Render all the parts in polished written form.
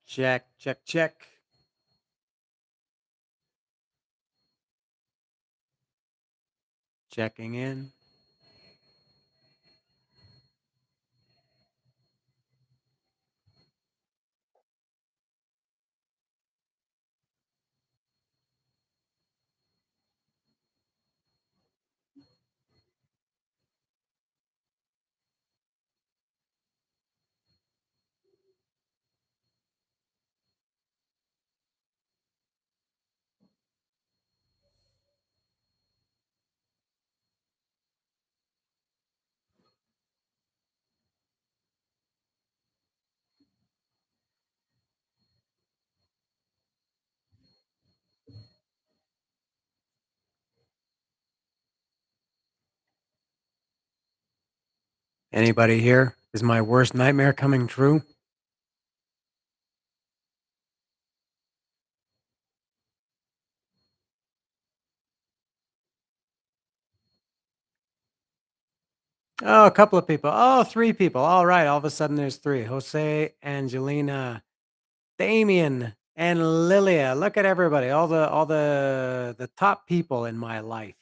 Check, check, check. Checking in. Anybody here? Is my worst nightmare coming true? Oh, a couple of people. Oh, three people. All right. All of a sudden, there's three. Jose, Angelina, Damien, and Lilia. Look at everybody. All the top people in my life.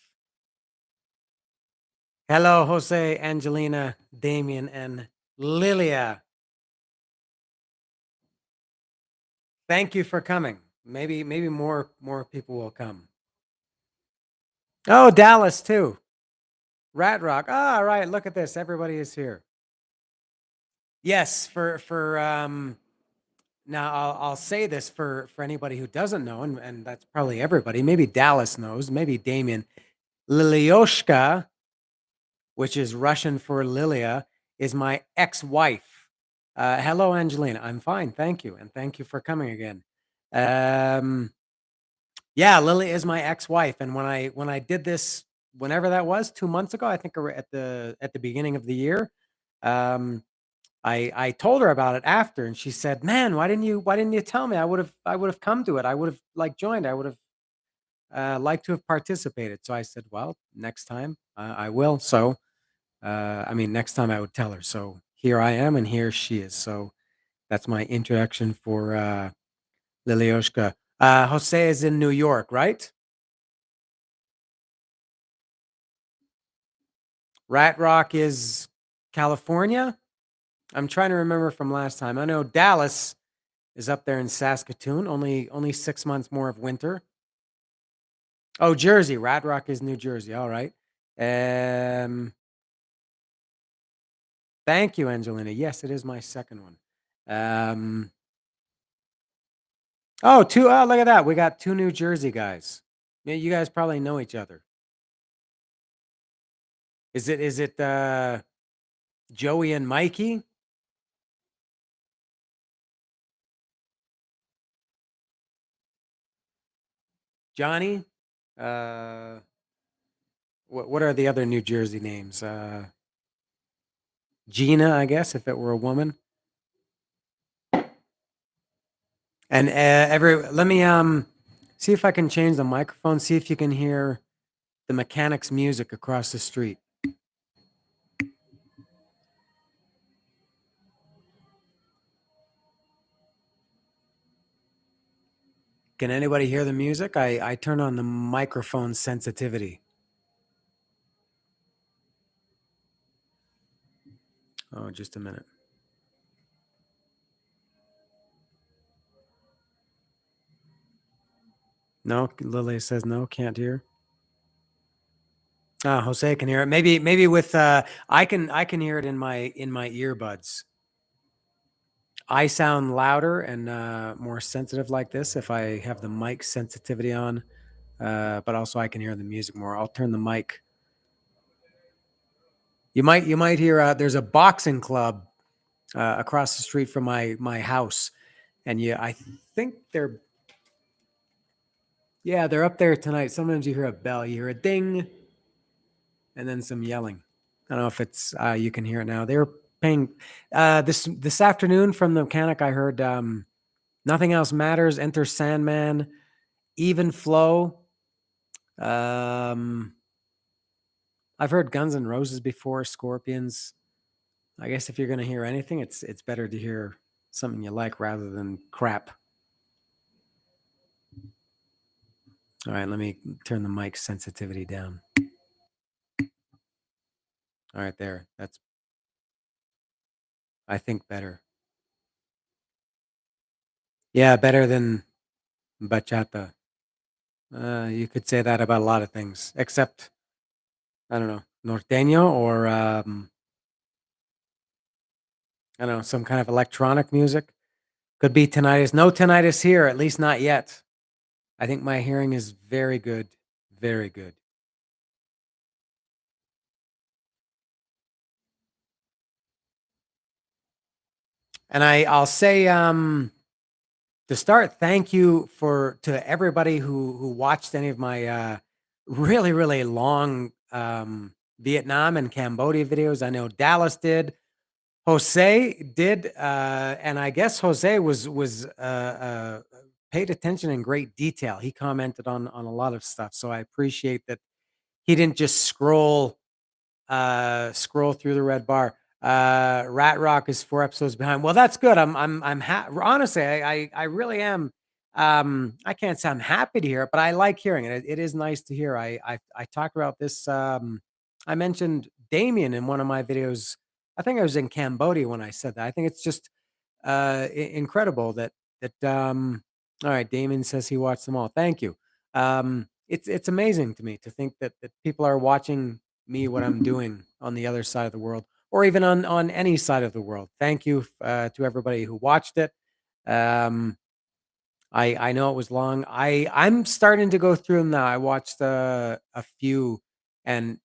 Hello, Jose, Angelina, Damien, and Lilia. Thank you for coming. Maybe more people will come. Oh, Dallas too. Rat Rock. Ah, right. Look at this. Everybody is here. Yes, for now I'll say this for anybody who doesn't know, and that's probably everybody. Maybe Dallas knows, maybe Damien. Lilyoshka, which is Russian for Lilia, is my ex-wife. Hello, Angelina. I'm fine, thank you, and thank you for coming again. Yeah, Lily is my ex-wife, and when I did this, whenever that was, 2 months ago, I think at the beginning of the year, um, I told her about it after, and she said, "Man, why didn't you tell me? I would have come to it. I would have like joined. I would have liked to have participated." So I said, "Well, next time I will." So I mean, next time I would tell her. So here I am, and here she is. So that's my introduction for Lilyoshka. Jose is in New York, right? Rat Rock is California. I'm trying to remember from last time. I know Dallas is up there in Saskatoon. Only 6 months more of winter. Oh, Jersey. Rat Rock is New Jersey. All right. Um, Thank you, Angelina. Yes, it is my second one. Oh, two. Oh, look at that. We got two New Jersey guys. Yeah, you guys probably know each other. Is it Joey and Mikey? Johnny? Uh, what are the other New Jersey names? Gina, I guess, if it were a woman. And let me see if I can change the microphone. See if you can hear the mechanics' music across the street. Can anybody hear the music? I turn on the microphone sensitivity. Oh, just a minute. No, Lily says no, can't hear. Jose can hear it. Maybe with I can hear it in my earbuds. I sound louder and more sensitive like this if I have the mic sensitivity on, but also I can hear the music more. I'll turn the mic. You might hear there's a boxing club across the street from my house, and I think they're up there tonight. Sometimes you hear a bell, you hear a ding, and then some yelling. I don't know if it's you can hear it now. They were paying this afternoon from the mechanic. I heard Nothing Else Matters, Enter Sandman, Even Flow. Um, I've heard Guns N' Roses before, Scorpions. I guess if you're going to hear anything, it's better to hear something you like rather than crap. All right, let me turn the mic sensitivity down. All right, there. That's, I think, better. Yeah, better than bachata. You could say that about a lot of things, except, I don't know, norteño or I don't know, some kind of electronic music. Could be tinnitus. No tinnitus here, at least not yet. I think my hearing is very good, very good. And I'll say to start, thank you for to everybody who watched any of my really really long Vietnam and Cambodia videos. I know Dallas did. Jose did, and I guess Jose was paid attention in great detail. He commented on a lot of stuff, so I appreciate that he didn't just scroll through the red bar. Rat Rock is 4 episodes behind. Well, that's good. Honestly, I really am. I can't say I'm happy to hear it, but I like hearing it. It is nice to hear. I talked about this. I mentioned Damien in one of my videos. I think I was in Cambodia when I said that. I think it's just incredible that. All right, Damien says he watched them all. Thank you. It's amazing to me to think that people are watching me what I'm doing on the other side of the world, or even on any side of the world. Thank you to everybody who watched it. Um, I know it was long. I'm starting to go through them now. I watched a few, and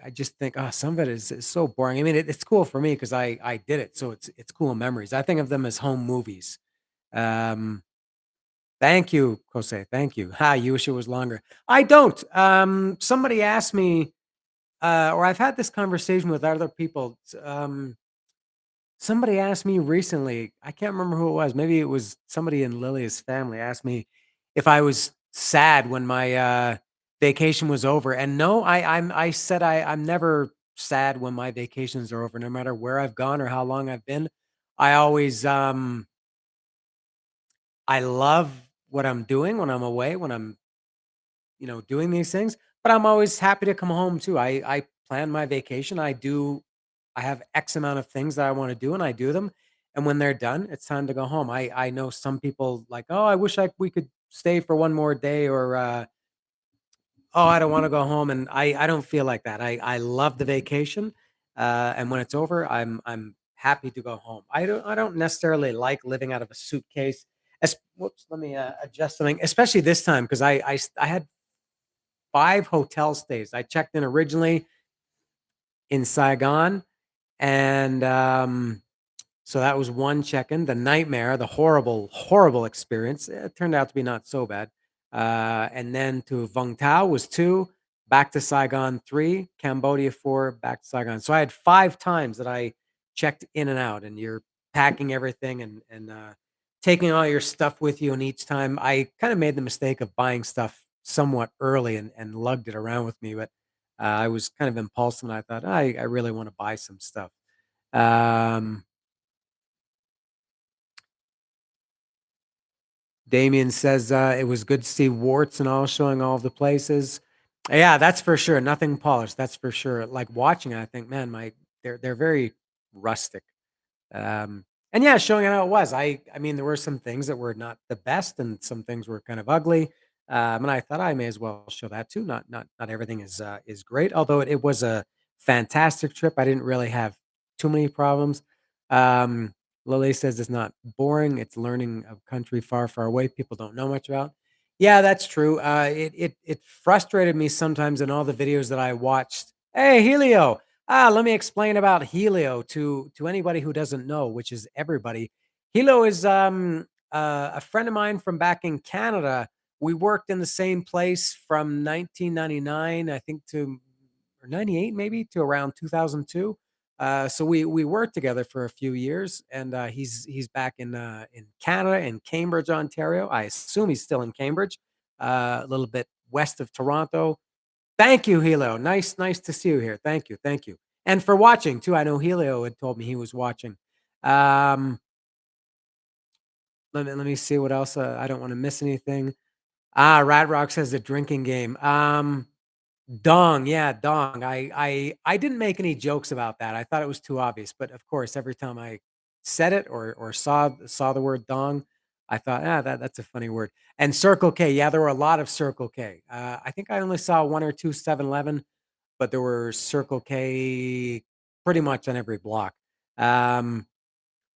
I just think, oh, some of it is so boring. I mean, it's cool for me because I did it, so it's cool memories. I think of them as home movies. Um, Thank you, Jose. Thank you. Ha, you wish it was longer. I don't. Somebody asked me, or I've had this conversation with other people. Somebody asked me recently, I can't remember who it was. Maybe it was somebody in Lilia's family asked me if I was sad when my vacation was over. And no, I said I'm never sad when my vacations are over, no matter where I've gone or how long I've been. I always I love what I'm doing when I'm away, when I'm doing these things, but I'm always happy to come home too. I plan my vacation. I have X amount of things that I want to do and I do them. And when they're done, it's time to go home. I know some people like, "Oh, I wish we could stay for one more day," or "Oh, I don't want to go home." And I don't feel like that. I love the vacation. And when it's over, I'm happy to go home. I don't necessarily like living out of a suitcase. Whoops, let me adjust something, especially this time because I had 5 hotel stays. I checked in originally in Saigon, and, so that was 1 check-in. The nightmare, the horrible, horrible experience, it turned out to be not so bad. And then to Vung Tau was 2, back to Saigon 3, Cambodia 4, back to Saigon. So I had 5 times that I checked in and out, and you're packing everything and taking all your stuff with you, and each time I kinda made the mistake of buying stuff somewhat early and lugged it around with me, but, I was kind of impulsive, and I thought, I really wanna buy some stuff." Um Damien says, it was good to see warts and all showing all of the places. Yeah, that's for sure. Nothing polished. That's for sure. Like watching it, I think, man, they're very rustic. And yeah, showing it how it was. I mean, there were some things that were not the best, and some things were kind of ugly. And I thought I may as well show that too. Not everything is great, although it was a fantastic trip. I didn't really have too many problems. Um, Lily says it's not boring. It's learning a country far, far away people don't know much about. Yeah, that's true. It frustrated me sometimes in all the videos that I watched. Hey, Helio. Let me explain about Helio to anybody who doesn't know, which is everybody. Helio is a friend of mine from back in Canada. We worked in the same place from 1999, I think, to or 98 maybe to around 2002. So we worked together for a few years, and he's back in Canada in Cambridge, Ontario. I assume he's still in Cambridge, a little bit west of Toronto. Thank you, Helio. Nice to see you here. Thank you, and for watching too. I know Helio had told me he was watching. Um, let me see what else. I don't want to miss anything. Rad Rock says a drinking game. Dong, yeah, dong. I didn't make any jokes about that. I thought it was too obvious, but of course, every time I said it or saw the word dong, I thought, that's a funny word. And Circle K, yeah, there were a lot of Circle K. I think I only saw one or two 7-Eleven, but there were Circle K pretty much on every block. Um,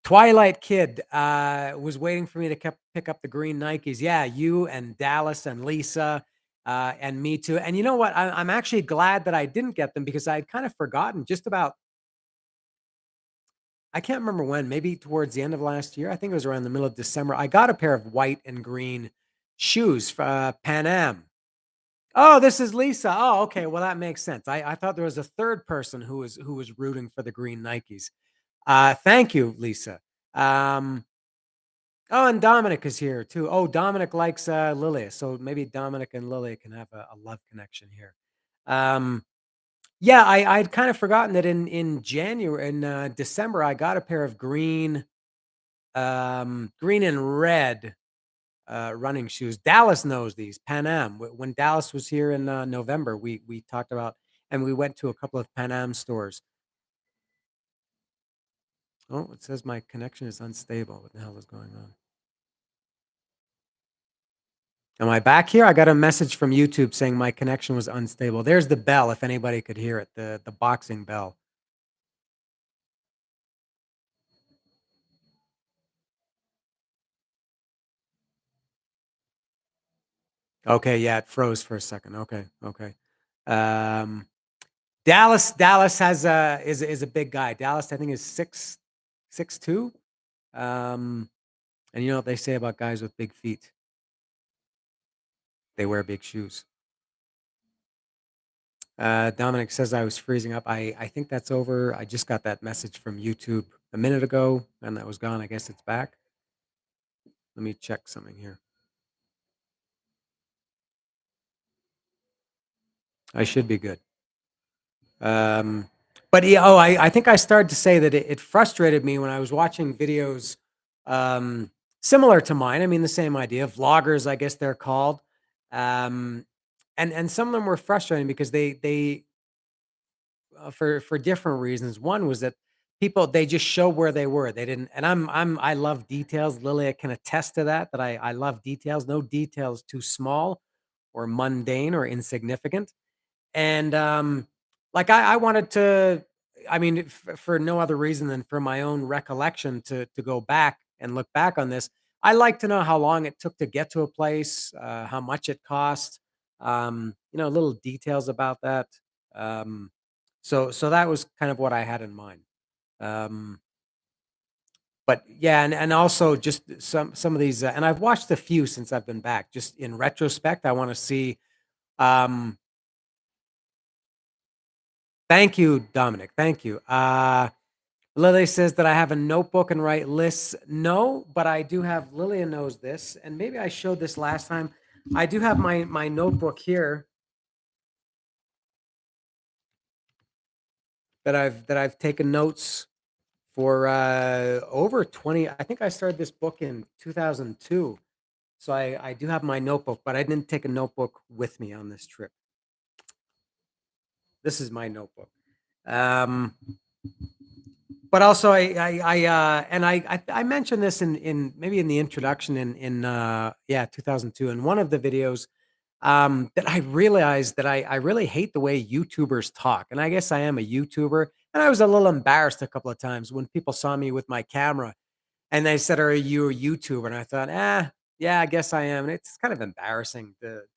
Twilight Kid, was waiting for me to pick up the green Nikes. Yeah, you and Dallas and Lisa, and me too. And you know what? I'm actually glad that I didn't get them because I'd kind of forgotten just about. I can't remember when. Maybe towards the end of last year. I think it was around the middle of December. I got a pair of white and green shoes, Pan Am. Oh, this is Lisa. Oh, okay. Well, that makes sense. I thought there was a third person who was rooting for the green Nikes. Thank you, Lisa. Um, Oh, and Dominic is here too. Oh, Dominic likes Lilia, so maybe Dominic and Lilia can have a love connection here. Um, yeah, I'd kind of forgotten that in December I got a pair of green and red running shoes. Dallas knows these Pan Am. When Dallas was here in November, we talked about and we went to a couple of Pan Am stores. Oh, it says my connection is unstable. What the hell is going on? Am I back here? I got a message from YouTube saying my connection was unstable. There's the bell if anybody could hear it, the boxing bell. Okay, yeah, it froze for a second. Okay, okay. Um, Dallas has is a big guy. Dallas, I think, is 6'2". And you know what they say about guys with big feet? They wear big shoes. Dominic says I was freezing up. I think that's over. I just got that message from YouTube a minute ago, and that was gone. I guess it's back. Let me check something here. I should be good. Um, but yeah, I think I started to say that it frustrated me when I was watching videos um, similar to mine. I mean, the same idea, vloggers, I guess they're called. Um, and some of them were frustrating because they for different reasons. One was that people they just show where they were. They didn't, and I love details. Lilia can attest to that. That I love details. No details too small or mundane or insignificant. And, like, I wanted to I mean, for no other reason than for my own recollection to go back and look back on this. I like to know how long it took to get to a place, how much it cost, little details about that. Um, so that was kind of what I had in mind. Um, but yeah, and also just some of these, and I've watched a few since I've been back. Just in retrospect, I want to see. Um, Thank you, Dominic. Thank you. Lily says that I have a notebook and write lists. No, but I do have. Lilia knows this, and maybe I showed this last time. I do have my notebook here that I've taken notes for over 20. I think I started this book in 2002, so I do have my notebook, but I didn't take a notebook with me on this trip. This is my notebook. Um, But also I mentioned this in maybe in the introduction in 2002 in one of the videos, that I realized that I really hate the way YouTubers talk, and I guess I am a YouTuber, and I was a little embarrassed a couple of times when people saw me with my camera, and they said, "Are you a YouTuber?" And I thought, yeah, I guess I am." And it's kind of embarrassing to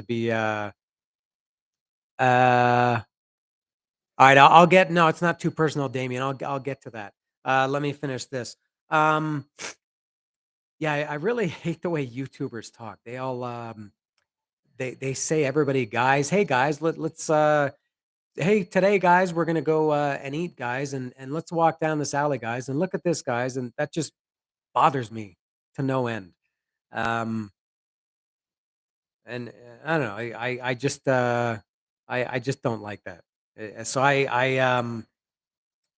be, uh alright, I'll get no, it's not too personal, Damien. I'll get to that. Let me finish this. Um, yeah, I really hate the way YouTubers talk. They all they say everybody, guys, hey guys, let's hey today guys, we're gonna go and eat, guys, and let's walk down this alley, guys, and look at this, guys, and that just bothers me to no end. Um, and I don't know, I just I just don't like that. So I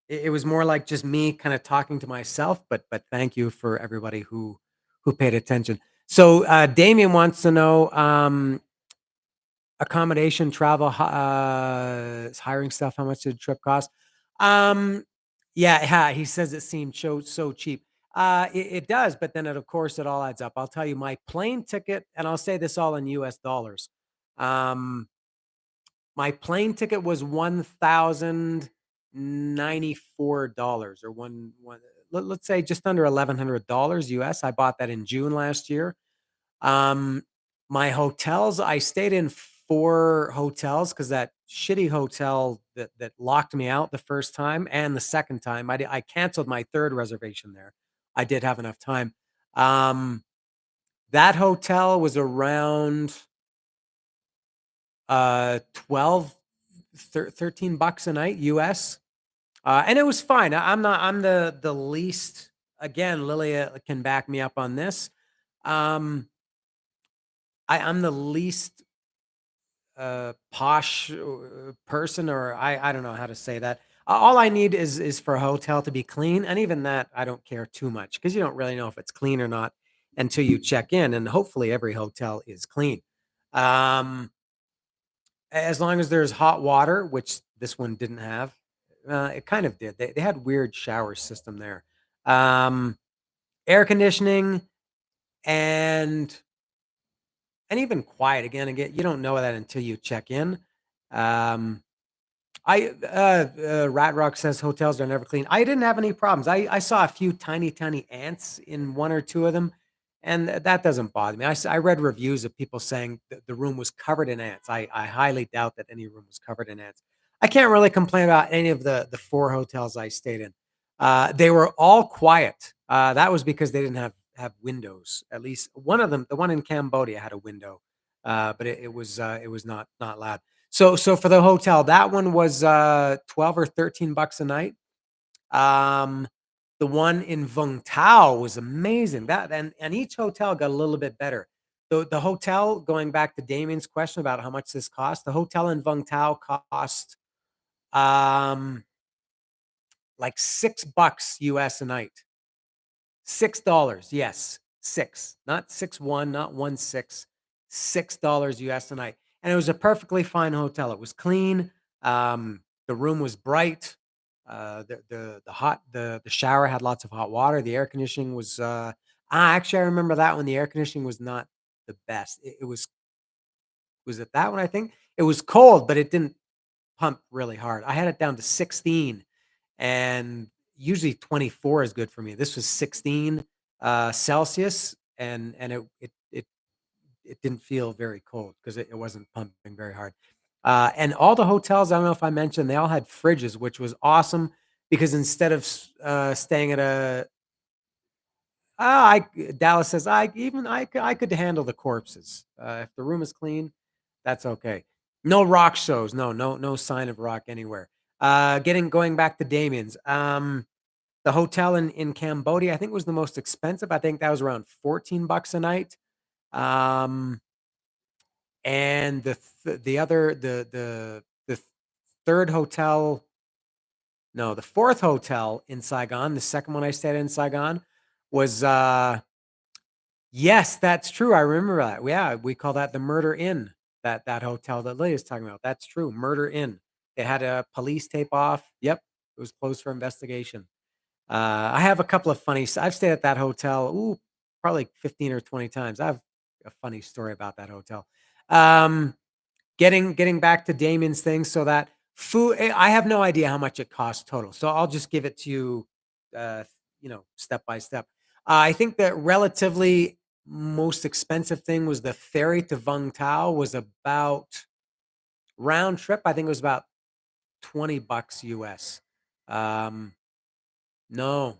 it was more like just me kinda talking to myself, but thank you for everybody who paid attention. So, Damien wants to know, accommodation, travel, hiring stuff, how much did the trip cost? Um, yeah, he says it seemed so cheap. It does, but then of course, it all adds up. I'll tell you my plane ticket, and I'll say this all in US dollars. Um, my plane ticket was $1,094 or one let's say just under $1,100 US. I bought that in June last year. Um, my hotels, I stayed in 4 hotels because that shitty hotel that locked me out the first time and the second time, I canceled my 3rd reservation there. I did have enough time. Um, that hotel was around, 12, 13 bucks a night US, and it was fine. I'm the least, again, Lilia can back me up on this. Um, I'm the least posh person, or I don't know how to say that. All I need is for a hotel to be clean, and even that I don't care too much because you don't really know if it's clean or not until you check in, and hopefully every hotel is clean. Um, as long as there's hot water, which this one didn't have, it kind of did. They had weird shower system there, um, air conditioning, and even quiet. Again, you don't know that until you check in. Um, Rat Rock says hotels are never clean. I didn't have any problems. I saw a few tiny ants in 1 or 2 of them, and that doesn't bother me. I read reviews of people saying that the room was covered in ants. I highly doubt that any room was covered in ants. I can't really complain about any of the 4 hotels I stayed in. They were all quiet. That was because they didn't have windows. At least one of them, the one in Cambodia, had a window, but it was not loud. So for the hotel, that one was, 12 or 13 bucks a night. Um, the one in Vung Tau was amazing. That and each hotel got a little bit better. The hotel, going back to Damien's question about how much this cost, the hotel in Vung Tau cost, um, like 6 bucks US a night. $6, yes, 6, not 6 1, not 1 6, $6 US a night, and it was a perfectly fine hotel. It was clean, the room was bright, the shower had lots of hot water, the air conditioning was, actually, I remember that one, the air conditioning was not the best. It was it that one, I think? It was cold, but it didn't pump really hard. I had it down to 16, and usually 24 is good for me. This was 16 Celsius, and it didn't feel very cold because it wasn't pumping very hard. And all the hotels, I don't know if I mentioned, they all had fridges, which was awesome because instead of staying at a I Dallas says I could handle the corpses. If the room is clean, that's okay. No rock shows. No sign of rock anywhere. Getting going back to Damien's. The hotel in Cambodia, I think was the most expensive. I think that was around 14 bucks a night. Um, and the other the 3rd hotel, no, the 4th hotel in Saigon, the second one I stayed in Saigon was yes, that's true. I remember that. Yeah, we call that the Murder Inn. That hotel that Lydia's talking about. That's true. Murder Inn. It had a police tape off. Yep, it was closed for investigation. I have a couple of funny. I've stayed at that hotel. Ooh, probably 15 or 20 times. I have a funny story about that hotel. Um, getting back to Damien's thing, so that food. I have no idea how much it costs total. So I'll just give it to you, uh, step by step. I think the relatively most expensive thing was the ferry to Vung Tau was about round trip. I think it was about 20 bucks US. Um, no,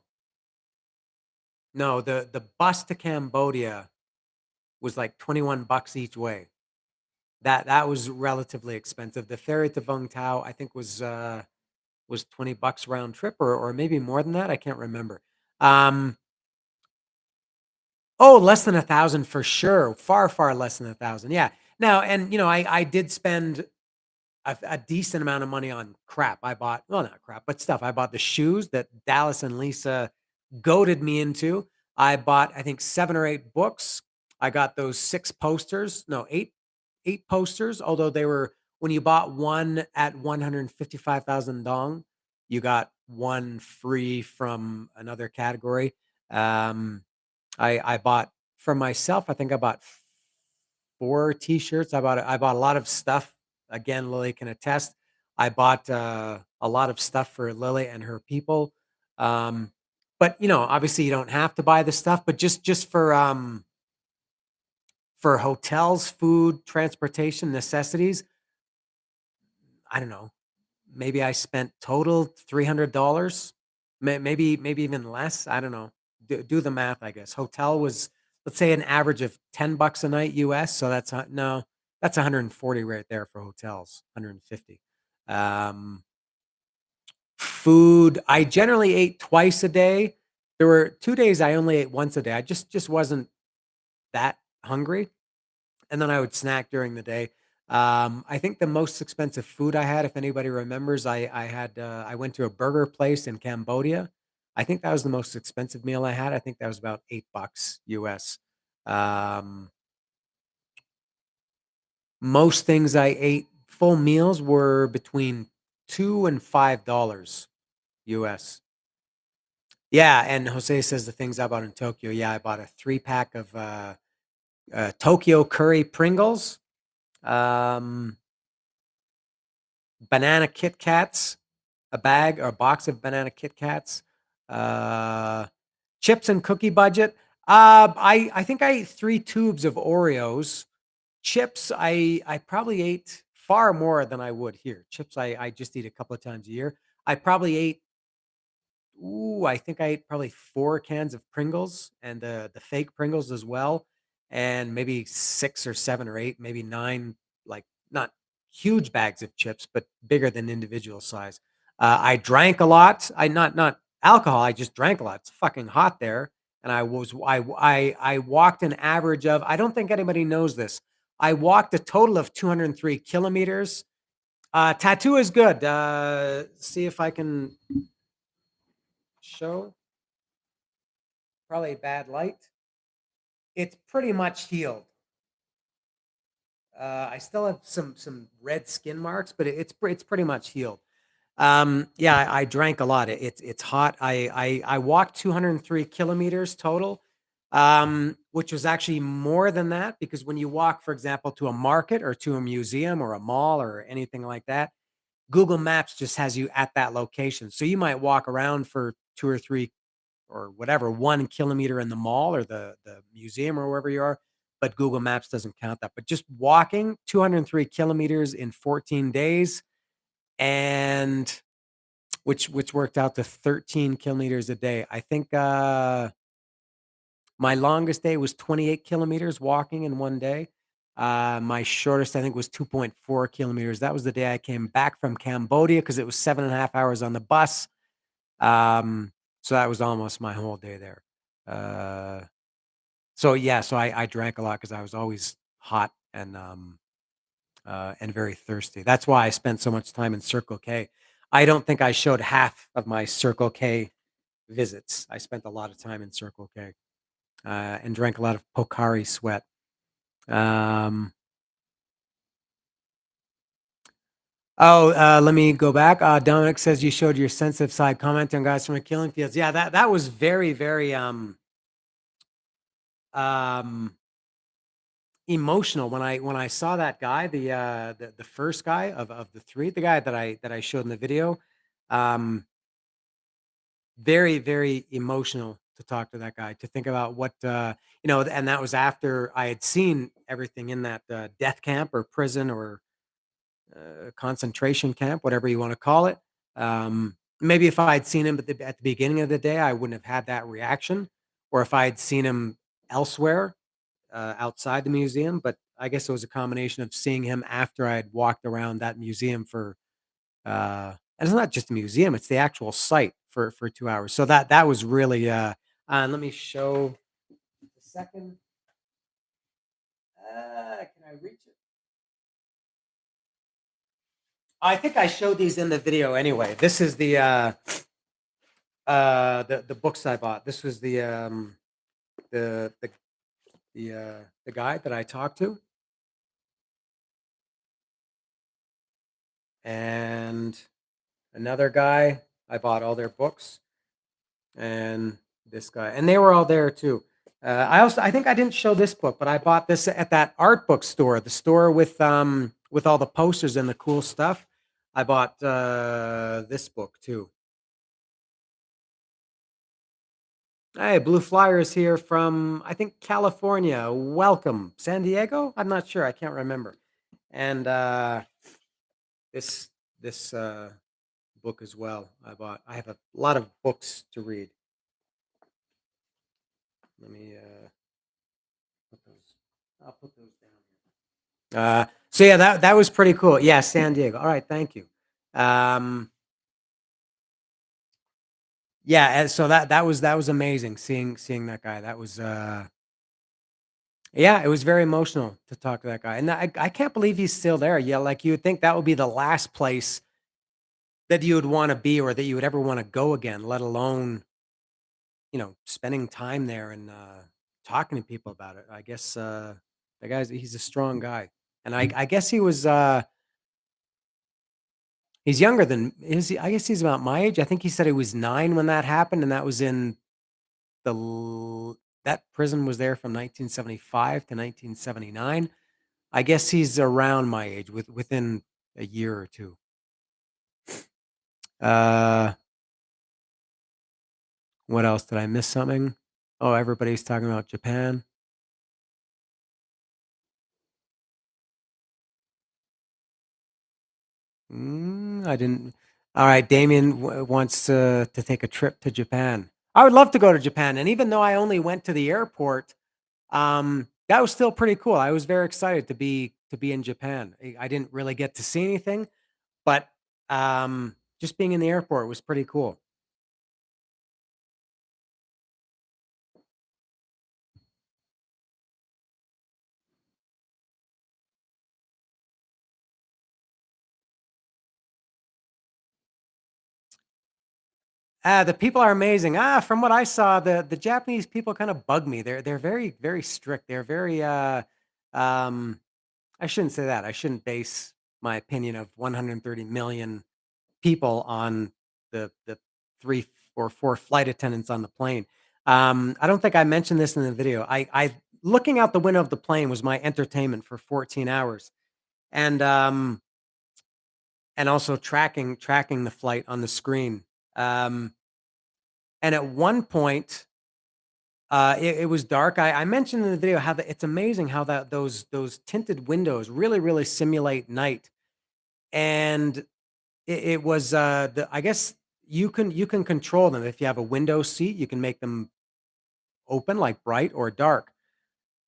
no, the bus to Cambodia was like 21 bucks each way. That was relatively expensive. The ferry to Vung Tau, I think was 20 bucks round trip or maybe more than that. I can't remember. Um, oh, less than 1,000 for sure. Far less than 1,000. Yeah. Now, and I did spend a decent amount of money on crap. I bought, well, not crap, but stuff. I bought the shoes that Dallas and Lisa goaded me into. I bought, I think, 7 or 8 books. I got those 6 posters, no, 8 posters, although they were, when you bought one at 155,000 dong, you got one free from another category. Um, I bought for myself, I think I bought 4 T-shirts. I bought a lot of stuff. Again, Lily can attest. I bought, a lot of stuff for Lily and her people. Um, but, obviously you don't have to buy the stuff, but just for hotels, food, transportation, necessities, I don't know, maybe I spent total $300, maybe even less, I don't know. Do the math, I guess. Hotel was, let's say, an average of $10 a night US, so that's no, that's 140 right there for hotels, 150. Um, Food, I generally ate twice a day. There were 2 days I only ate once a day. I just wasn't that hungry, and then I would snack during the day. I think the most expensive food I had, if anybody remembers, I went to a burger place in Cambodia. I think that was the most expensive meal I had. I think that was about $8 US. Um, Most things I ate, full meals, were between 2 and $5 US. Yeah, and Jose says the things I bought in Tokyo. Yeah, I bought a 3-pack of Tokyo curry Pringles. Um, Banana Kit Kats, a bag or a box of banana Kit Kats, uh, chips and cookie budget. I think I ate 3 tubes of Oreos. Chips, I probably ate far more than I would here. Chips, I just eat a couple of times a year. I probably ate, ooh, I think I ate probably 4 cans of Pringles and the fake Pringles as well, and maybe 6 or 7 or 8, maybe 9, like, not huge bags of chips, but bigger than individual size. I drank a lot. I not alcohol, I just drank a lot. It's fucking hot there, and I walked an average of, I don't think anybody knows this. I walked a total of 203 kilometers. Tattoo is good. See if I can show. Probably a bad light. It's pretty much healed. I still have some red skin marks, but it's pretty much healed. Yeah, I drank a lot. It's hot. I walked 203 kilometers total, which was actually more than that, because when you walk, for example, to a market or to a museum or a mall or anything like that, Google Maps just has you at that location. So you might walk around for 2 or 3 or whatever, 1 kilometer in the mall or the museum or wherever you are, but Google Maps doesn't count that. But just walking 203 kilometers in 14 days, and which worked out to 13 kilometers a day. I think my longest day was 28 kilometers walking in one day. My shortest, I think, was 2.4 kilometers. That was the day I came back from Cambodia, because it was 7.5 hours on the bus. So that was almost my whole day there. Uh, so yeah, so I drank a lot because I was always hot and very thirsty. That's why I spent so much time in Circle K. I don't think I showed half of my Circle K visits. I spent a lot of time in Circle K, and drank a lot of Pocari Sweat. Um, let me go back. Dominic says you showed your sensitive side comment on guys from the killing fields. Yeah, that was very, very um emotional when I saw that guy, the first guy of the 3, the guy that I showed in the video. Um, Very, very emotional to talk to that guy, to think about what, and that was after I had seen everything in that death camp or prison or concentration camp, whatever you want to call it. Maybe if I had seen him at the beginning of the day, I wouldn't have had that reaction, or if I had seen him elsewhere, outside the museum. But I guess it was a combination of seeing him after I had walked around that museum for, and it's not just a museum; it's the actual site for 2 hours. So that was really. Let me show a second. Can I reach it? I think I showed these in the video anyway. This is the books I bought. This was the the the guy that I talked to, and another guy. I bought all their books, and this guy, and they were all there too. I think I didn't show this book, but I bought this at that art book store, the store with all the posters and the cool stuff. I bought this book too. Hey, Blue Flyer is here from, I think, California. Welcome. San Diego? I'm not sure. I can't remember. And this this book as well. I bought. I have a lot of books to read. Let me put those. I'll put those down here. So yeah, that was pretty cool. Yeah, San Diego. All right, thank you. Um, yeah, and so that was amazing seeing that guy. That was Yeah, it was very emotional to talk to that guy, and I can't believe he's still there. Yeah, like, you would think that would be the last place that you would wanna be or that you would ever wanna go again, let alone, spending time there and, talking to people about it. I guess, he's a strong guy, and I guess he's younger than is he I guess he's about my age. I think he said he was 9 when that happened, and that was in the l that prison was there from 1975 to 1979. I guess he's around my age within a year or 2. Uh, what else? Did I miss something? Oh, everybody's talking about Japan. I didn't. All right, Damien wants to take a trip to Japan. I would love to go to Japan, and even though I only went to the airport, that was still pretty cool. I was very excited to be in Japan. I didn't really get to see anything, but just being in the airport was pretty cool. The people are amazing. From what I saw, the Japanese people kind of bug me. They're very very strict. They're very um I shouldn't say that. I shouldn't base my opinion of 130 million people on the 3 or 4 flight attendants on the plane. I don't think I mentioned this in the video. I looking out the window of the plane was my entertainment for 14 hours. And also tracking the flight on the screen. Um and at one point it was dark. I mentioned in the video how it's amazing how that those tinted windows really simulate night. And it was I guess you can control them. If you have a window seat, you can make them open like bright or dark.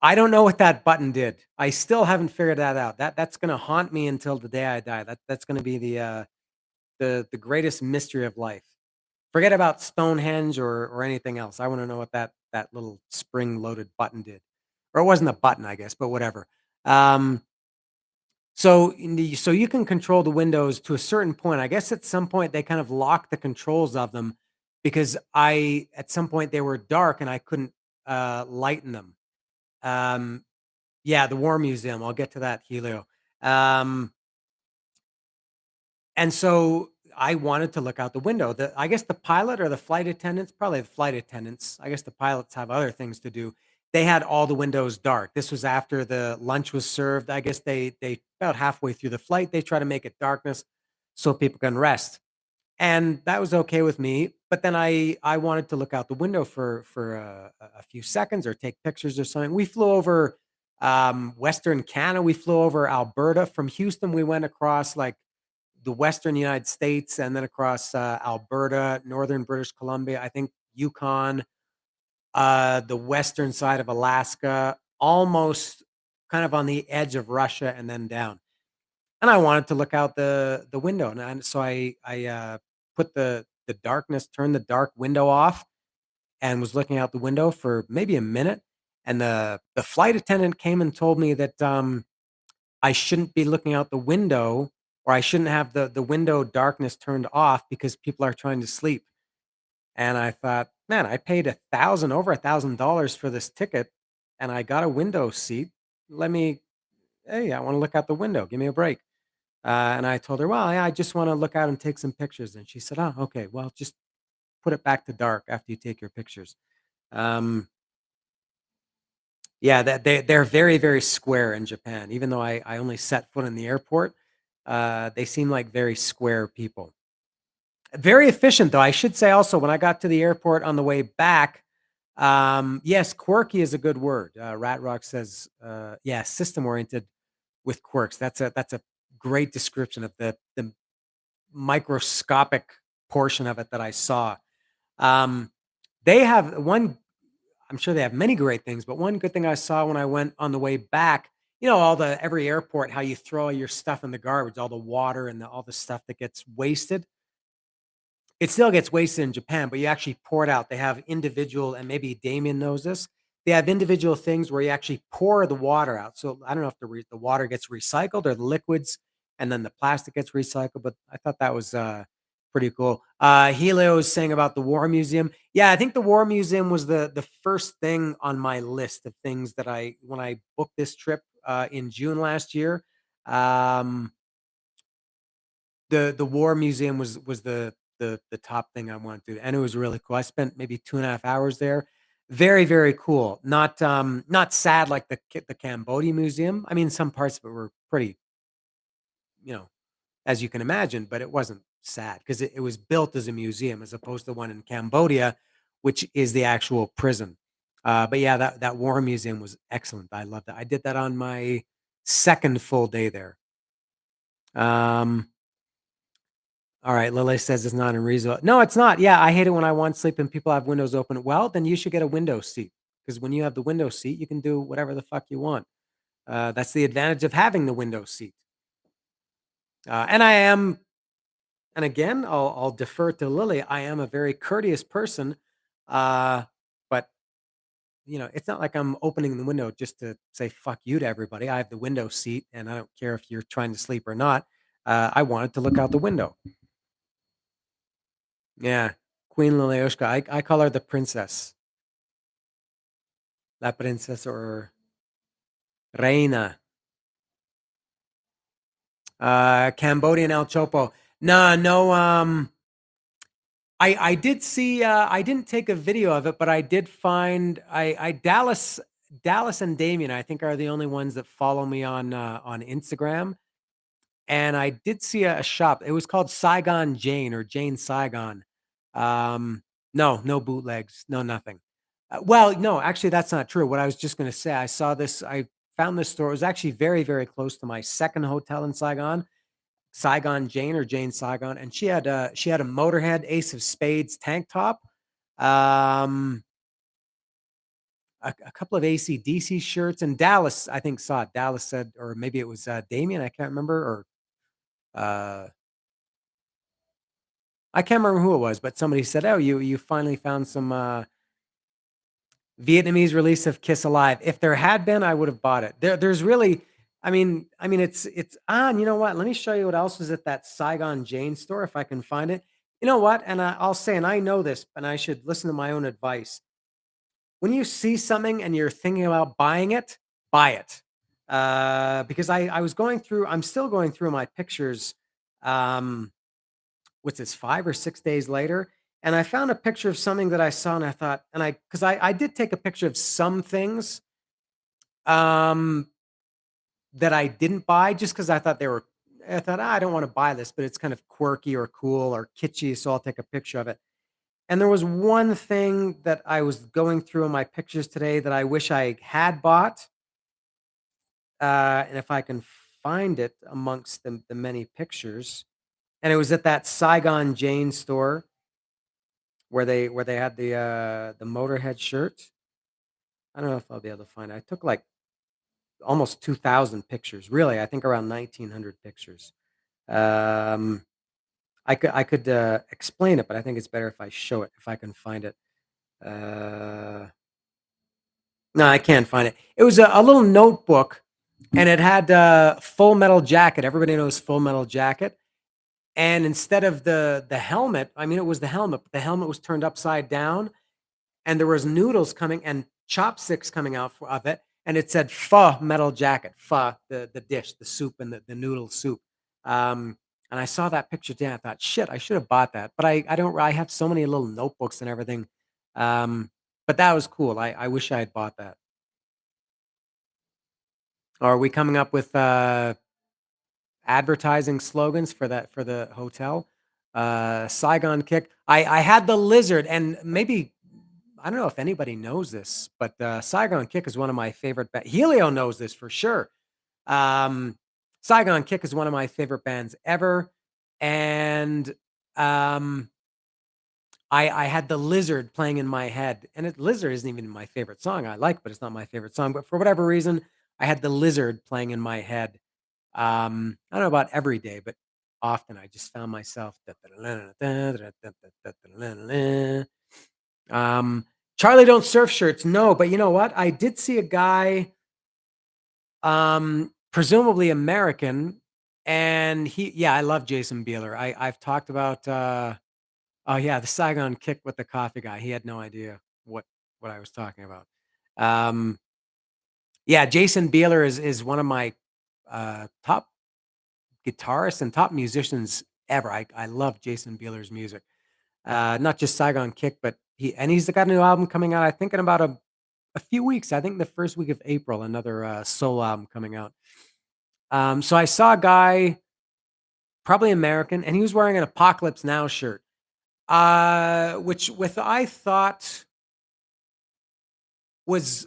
I don't know what that button did. I still haven't figured that out. That's gonna haunt me until the day I die. That's gonna be the greatest mystery of life. Forget about Stonehenge or anything else. I wanna know what that little spring-loaded button did. Or it wasn't a button, I guess, but whatever. Um, so you can control the windows to a certain point. I guess at some point they kind of locked the controls of them because at some point they were dark and I couldn't, lighten them. Um, yeah, the War Museum, I'll get to that, Helio. Um And so I wanted to look out the window. I guess the pilot or the flight attendants, probably the flight attendants. I guess the pilots have other things to do. They had all the windows dark. This was after the lunch was served. I guess they about halfway through the flight, they try to make it darkness so people can rest. And that was okay with me. But then I wanted to look out the window for a few seconds or take pictures or something. We flew over Western Canada. We flew over Alberta. From Houston, we went across like the Western United States and then across Alberta, northern British Columbia, I think Yukon, the western side of Alaska, almost kind of on the edge of Russia and then down. And I wanted to look out the window, and so I put the darkness, turned the dark window off, and was looking out the window for maybe a minute. And the flight attendant came and told me that I shouldn't be looking out the window, or I shouldn't have the window darkness turned off because people are trying to sleep. And I thought, man, I paid over $1,000 for this ticket, and I got a window seat. Let me, hey, I want to look out the window. Give me a break. And I told her, well, yeah, I just want to look out and take some pictures. And she said, oh, okay, well, just put it back to dark after you take your pictures. Um, yeah, that they're very, very square in Japan. Even though I only set foot in the airport, they seem like very square people. Very efficient, though. I should say also, when I got to the airport on the way back, yes, quirky is a good word. Rat Rock says, yeah, system oriented with quirks. That's a great description of the microscopic portion of it that I saw. Um, they have one. I'm sure they have many great things, but one good thing I saw when I went on the way back, all the every airport, how you throw all your stuff in the garbage, all the water and all the stuff that gets wasted. It still gets wasted in Japan, but you actually pour it out. They have individual, and maybe Damien knows this. They have individual things where you actually pour the water out. So I don't know if the water gets recycled or the liquids, and then the plastic gets recycled. But I thought that was pretty cool. Helio is saying about the War Museum. Yeah, I think the War Museum was the first thing on my list of things that when I booked this trip in June last year. Um, the War Museum was the top thing I wanted to do, and it was really cool. I spent maybe 2.5 hours there. Very, very cool. Not sad like the Cambodia Museum. I mean, some parts of it were pretty, you know, as you can imagine, but it wasn't sad because it was built as a museum as opposed to one in Cambodia, which is the actual prison. But yeah, that War Museum was excellent. I loved it. I did that on my second full day there. Um All right, Lily says it's not unreasonable. No, it's not. Yeah, I hate it when I want sleep and people have windows open. Well, then you should get a window seat because when you have the window seat, you can do whatever the fuck you want. That's the advantage of having the window seat. And I am, and again, I'll defer to Lily. I am a very courteous person, but it's not like I'm opening the window just to say fuck you to everybody. I have the window seat, and I don't care if you're trying to sleep or not. I wanted to look out the window. Yeah. Queen Lilioshka. I call her the princess. La princesa or reina. Cambodian El Chopo. No, no, I did see, I didn't take a video of it, but I did find I Dallas and Damien, I think, are the only ones that follow me on Instagram. And I did see a shop. It was called Saigon Jane or Jane Saigon. No, no bootlegs, no nothing. Well, no, actually, that's not true. What I was just going to say, I found this store. It was actually very, very close to my second hotel in Saigon, Saigon Jane or Jane Saigon, and she had a Motorhead Ace of Spades tank top, um, a couple of AC/DC shirts, and Dallas, I think, saw it. Dallas said, or maybe it was Damien, I can't remember, or uh, I can't remember who it was, but somebody said, "Oh, you finally found some Vietnamese release of Kiss Alive." If there had been, I would have bought it. There's really, I mean, it's on. You know what? Let me show you what else was at that Saigon Jane store if I can find it. You know what? And I'll say, and I know this, and I should listen to my own advice. When you see something and you're thinking about buying it, buy it. Because I was going through, I'm still going through my pictures. Um, what's this, 5 or 6 days later, and I found a picture of something that I saw, and I thought, and I because I did take a picture of some things um that I didn't buy just because I thought they were, I thought, "Ah, I don't want to buy this, but it's kind of quirky or cool or kitschy, so I'll take a picture of it." And there was one thing that I was going through in my pictures today that I wish I had bought. And if I can find it amongst the many pictures, and it was at that Saigon Jane store where they had the Motorhead shirt. I don't know if I'll be able to find it. I took like almost 2,000 pictures. Really, I think around 1,900 pictures. Um, I could explain it, but I think it's better if I show it if I can find it. Uh, no, I can't find it. It was a little notebook and it had Full Metal Jacket. Everybody knows Full Metal Jacket. And instead of the helmet, I mean, it was the helmet, but the helmet was turned upside down, and there was noodles coming and chopsticks coming out of it, and it said "Pho Metal Jacket." Pho, the dish, the soup, and the noodle soup. Um, and I saw that picture today. I thought, shit, I should have bought that, but I don't. I have so many little notebooks and everything. Um, but that was cool. I wish I had bought that. Are we coming up with advertising slogans for that for the hotel? Saigon Kick. I had the lizard, and maybe I don't know if anybody knows this, but Saigon Kick is one of my favorite. Helio knows this for sure. Um, Saigon Kick is one of my favorite bands ever, and um, I had the lizard playing in my head, and lizard isn't even my favorite song. I like, but it's not my favorite song. But for whatever reason, I had the lizard playing in my head. I don't know about every day, but often I just found myself um, Charlie Don't Surf shirts, no, but you know what? I did see a guy, presumably American, and yeah, I love Jason Bieler. I've talked about, oh yeah, the Saigon Kick with the coffee guy. He had no idea what I was talking about. Um, yeah, Jason Bieler is one of my top guitarists and top musicians ever. I love Jason Bieler's music. Not just Saigon Kick, but he's got a new album coming out. I think in about a few weeks. I think the first week of April, another solo album coming out. So I saw a guy, probably American, and he was wearing an Apocalypse Now shirt, which with I thought was,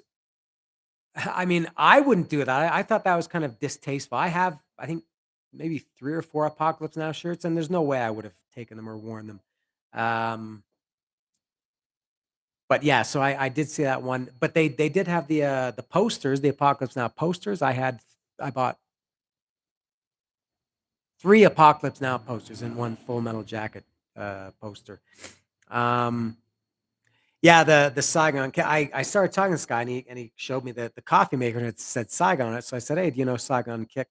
I mean, I wouldn't do that. I thought that was kind of distasteful. I have, I think, maybe 3 or 4 Apocalypse Now shirts, and there's no way I would have taken them or worn them. Um, but yeah, so I did see that one. But they did have the posters, the Apocalypse Now posters. I bought 3 Apocalypse Now posters and 1 Full Metal Jacket poster. Um, yeah, the Saigon. I started talking to this guy, and he showed me the coffee maker, and it said Saigon on it. So I said, "Hey, do you know Saigon Kick?"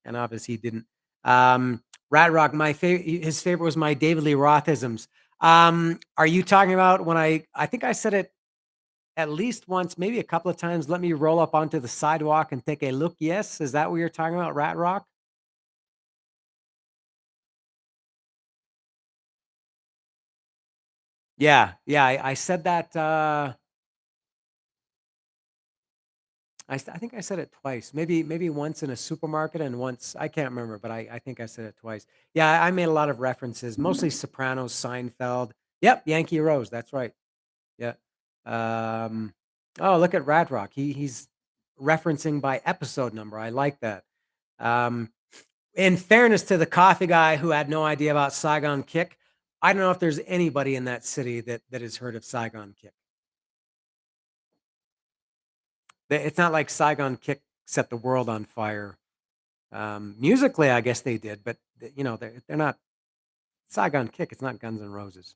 And obviously he didn't. Rat Rock, my favorite. His favorite was my David Lee Rothisms. Are you talking about when I think I said it at least once, maybe a couple of times? Let me roll up onto the sidewalk and take a look. Yes, is that what you're talking about, Rat Rock? Yeah, yeah. I said that. I think I said it twice. Maybe once in a supermarket and once I can't remember, but I think I said it twice. Yeah, I made a lot of references, mostly Sopranos, Seinfeld. Yep, Yankee Rose. That's right. Yeah. Um, oh, look at Rad Rock. He's referencing by episode number. I like that. Um, in fairness to the coffee guy who had no idea about Saigon Kick, I don't know if there's anybody in that city that has heard of Saigon Kick. It's not like Saigon Kick set the world on fire. Musically, I guess they did, but they're not Saigon Kick. It's not Guns N' Roses.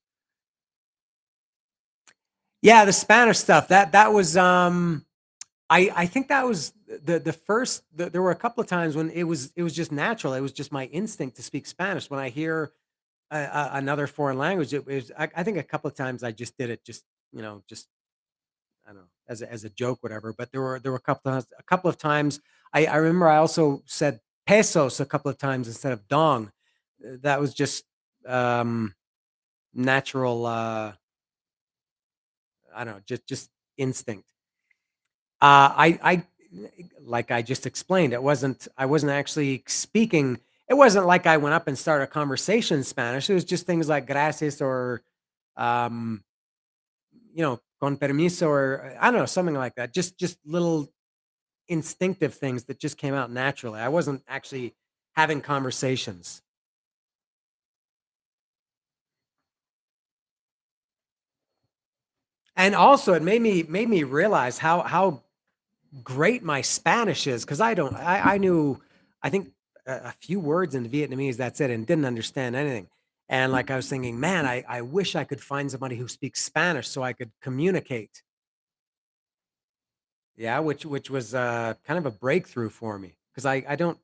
Yeah, the Spanish stuff that was I think that was the first. There were a couple of times when it was just natural. It was just my instinct to speak Spanish when I hear another foreign language. It was I think a couple of times I just did it just just I don't know as a joke whatever. But there were a couple of times I remember I also said pesos a couple of times instead of dong. That was just um, natural. I don't know, just instinct. I like I just explained, I wasn't actually speaking. It wasn't like I went up and started a conversation in Spanish. It was just things like gracias or um, con permiso or I don't know, something like that. Just little instinctive things that just came out naturally. I wasn't actually having conversations. And also it made me realize how great my Spanish is because I knew I think a few words in Vietnamese, that's it, and didn't understand anything. And like I was thinking, man, I wish I could find somebody who speaks Spanish so I could communicate. Yeah, which was, kind of a breakthrough for me because I don't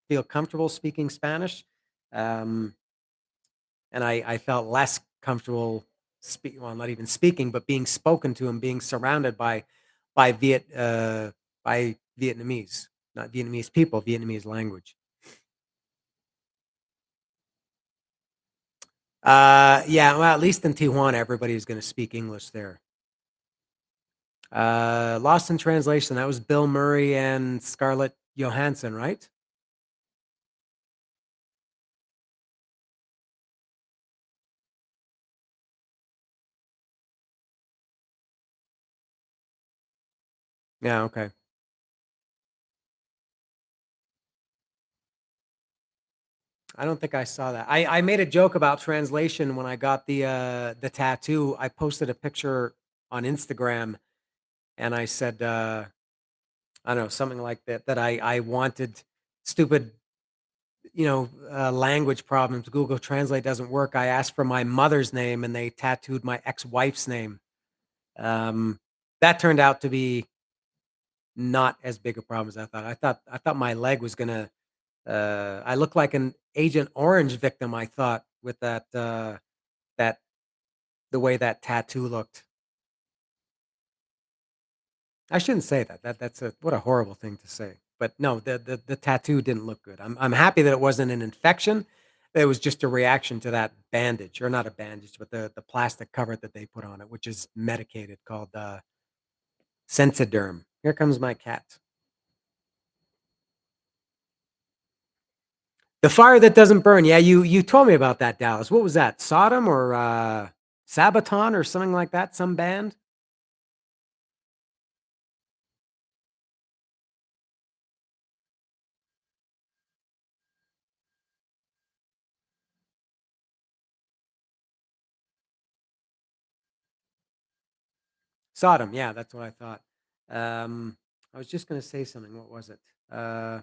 feel comfortable speaking Spanish, um, and I felt less comfortable well, not even speaking, but being spoken to and being surrounded by by Vietnamese, not Vietnamese people, Vietnamese language. Yeah, well, at least in Tijuana, everybody's gonna speak English there. Lost in Translation, that was Bill Murray and Scarlett Johansson, right? Yeah, okay. I don't think I saw that. I made a joke about translation when I got the tattoo. I posted a picture on Instagram and I said, I don't know, something like that, that I wanted stupid, language problems. Google Translate doesn't work. I asked for my mother's name and they tattooed my ex-wife's name. Um, that turned out to be not as big a problem as I thought. I thought my leg was gonna I looked like an Agent Orange victim, I thought, with that the way that tattoo looked. I shouldn't say that. That's a what a horrible thing to say. But no, the tattoo didn't look good. I'm happy that it wasn't an infection. It was just a reaction to that bandage, or not a bandage, but the plastic cover that they put on it, which is medicated, called Sensiderm. Here comes my cat. The fire that doesn't burn. Yeah, you told me about that, Dallas. What was that? Sodom or Sabaton or something like that? Some band? Sodom. Yeah, that's what I thought. Um, I was just gonna say something. What was it? Uh,